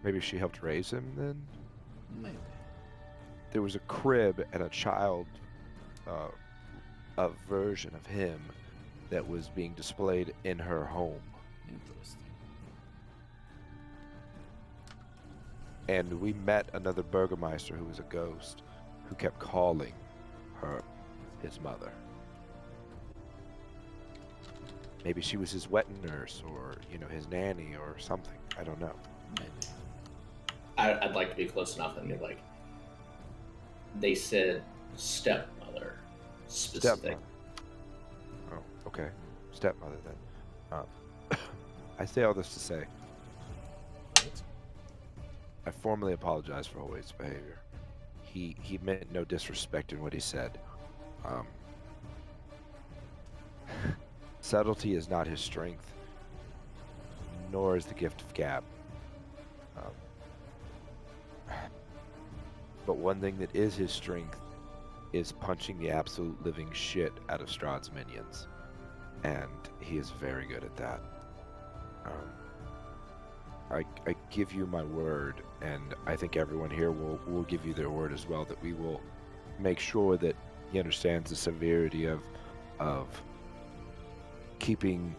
maybe she helped raise him then? Maybe. There was a crib and a child, a version of him that was being displayed in her home. Interesting. And we met another Burgermeister who was a ghost, who kept calling her his mother. Maybe she was his wet nurse, or, his nanny, or something. I don't know. Maybe. I'd like to be close enough and be like, they said stepmother specific. Stepmother. Oh, okay. Stepmother then. I say all this to say, Right? I formally apologize for Hoyt's behavior. He meant no disrespect in what he said. Subtlety is not his strength, nor is the gift of gab. But one thing that is his strength is punching the absolute living shit out of Strahd's minions. And he is very good at that. I give you my word, and I think everyone here will give you their word as well, that we will make sure that he understands the severity of keeping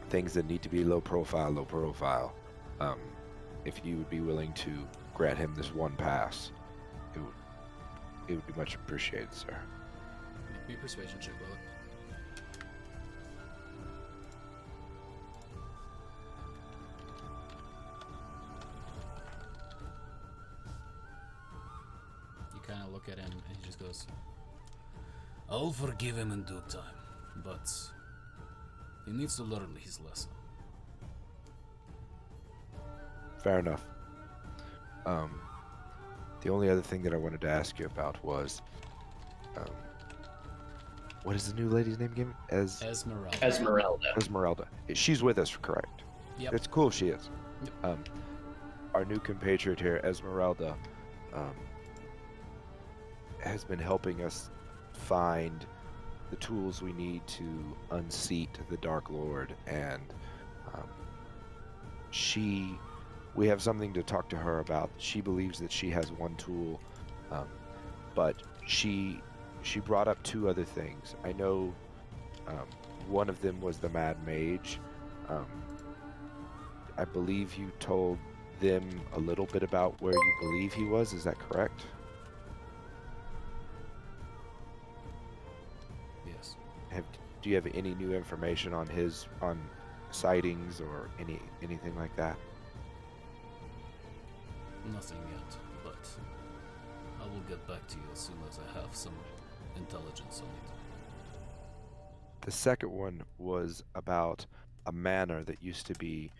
things that need to be low profile. If you would be willing to grant him this one pass, it would be much appreciated, sir. Be persuasion check, will it? You kind of look at him, and he just goes, "I'll forgive him in due time, but he needs to learn his lesson." Fair enough. The only other thing that I wanted to ask you about was, what is the new lady's name again? Esmeralda. Esmeralda. She's with us, correct? Yep. It's cool she is. Yep. Our new compatriot here, Esmeralda, has been helping us find the tools we need to unseat the Dark Lord, and we have something to talk to her about. She believes that she has one tool, but she brought up two other things. I know one of them was the Mad Mage. I believe you told them a little bit about where you believe he was. Is that correct? Yes. Do you have any new information on sightings or anything like that? Nothing yet, but I will get back to you as soon as I have some intelligence on it. The second one was about a manor that used to be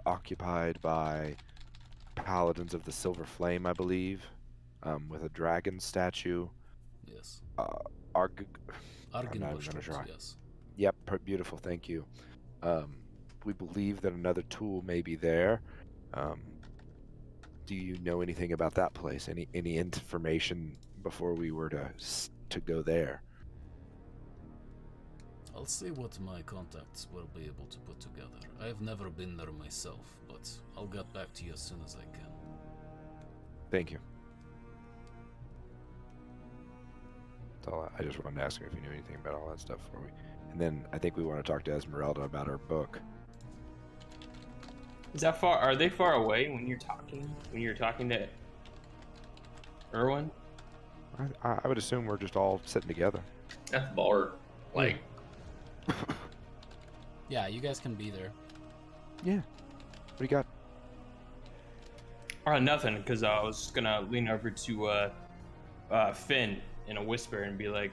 occupied by paladins of the Silver Flame, I believe, with a dragon statue. Yes. Argenbush, yes. Yep, beautiful, thank you. We believe that another tool may be there. Do you know anything about that place? Any information before we were to go there? I'll see what my contacts will be able to put together. I've never been there myself, but I'll get back to you as soon as I can. Thank you. That's all. I just wanted to ask you if you knew anything about all that stuff before we. And then I think we want to talk to Esmeralda about her book. Is that far? Are they far away when you're talking? When you're talking to Erwin? I would assume we're just all sitting together. That's bar. Like, yeah, you guys can be there. Yeah. What do you got? Nothing, because I was gonna lean over to Finn in a whisper and be like,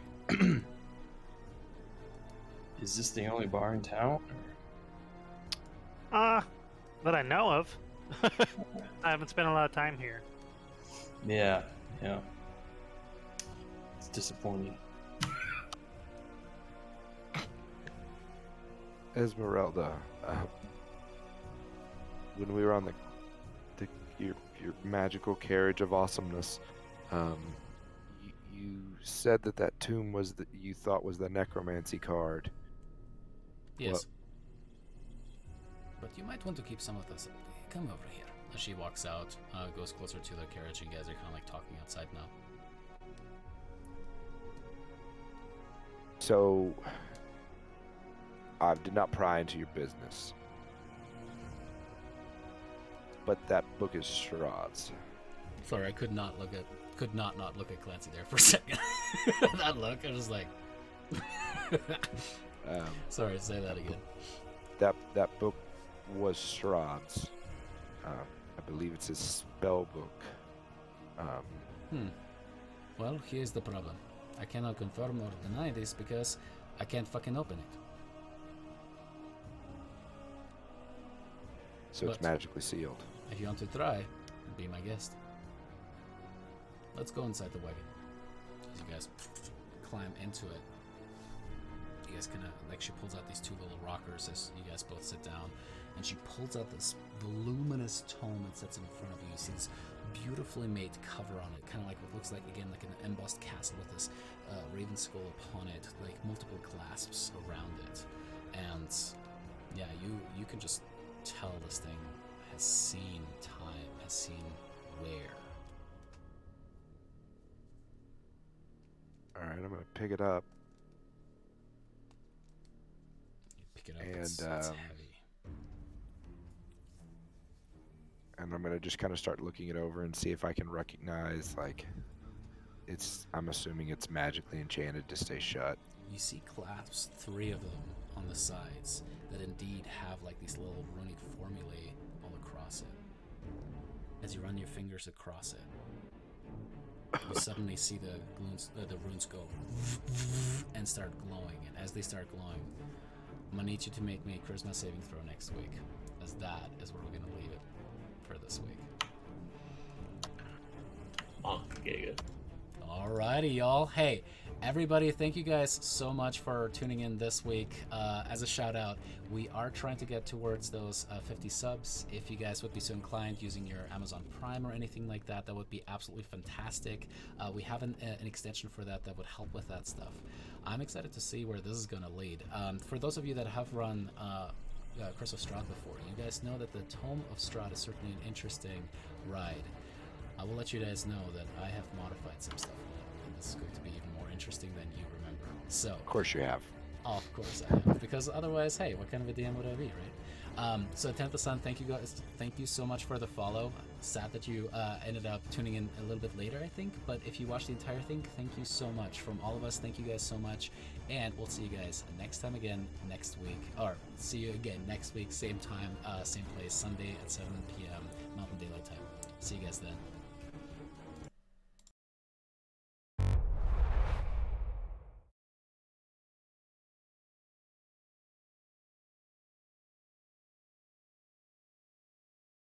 "Is this the only bar in town?" That I know of. I haven't spent a lot of time here. Yeah. It's disappointing. Esmeralda, when we were on your magical carriage of awesomeness, you said that tomb was you thought was the necromancy card. Yes. Well, but you might want to keep some of this. Come over here. As she walks out, goes closer to the carriage, and you guys are kind of like talking outside now. So, I did not pry into your business, but that book is Strahd's. Sorry, I could not not look at Clancy there for a second. That look, I was like, sorry, say that again. That book was Strahd's. I believe it's his spell book. Well, here's the problem. I cannot confirm or deny this because I can't fucking open it. So it's magically sealed. If you want to try, be my guest. Let's go inside the wagon. As you guys climb into it, you guys kind of like, she pulls out these two little rockers as you guys both sit down, and she pulls out this voluminous tome and sets it in front of you. You see this beautifully made cover on it, kind of like what looks like, again, like an embossed castle with this raven skull upon it, like multiple clasps around it. And yeah, you can just tell this thing has seen time, has seen wear. All right, I'm gonna pick it up. You pick it up, And, it's heavy. And I'm gonna just kind of start looking it over and see if I can recognize, like, I'm assuming it's magically enchanted to stay shut. You see clasps, 3 of them on the sides, that indeed have like these little runic formulae all across it. As you run your fingers across it, you suddenly see the runes go and start glowing. And as they start glowing, I'm gonna need you to make me a charisma saving throw next week, as that is where we're gonna leave it for this week. Oh, giga. Alrighty, y'all. Hey, everybody, thank you guys so much for tuning in this week. As a shout out, we are trying to get towards those 50 subs. If you guys would be so inclined using your Amazon Prime or anything like that, that would be absolutely fantastic. We have an extension for that would help with that stuff. I'm excited to see where this is going to lead. For those of you that have run Curse of Strahd before, you guys know that the Tome of Strahd is certainly an interesting ride. I will let you guys know that I have modified some stuff in it, and this is going to be even more interesting than you remember. So, Of course you have. of course I have, because otherwise, hey, what kind of a DM would I be, right? So 10th Sun, thank you guys, thank you so much for the follow. Sad that you ended up tuning in a little bit later, I think, but if you watched the entire thing, thank you so much. From all of us, thank you guys so much, and we'll see you guys next time again next week, or see you again next week, same time, same place, Sunday at 7 p.m. Mountain Daylight Time. See you guys then.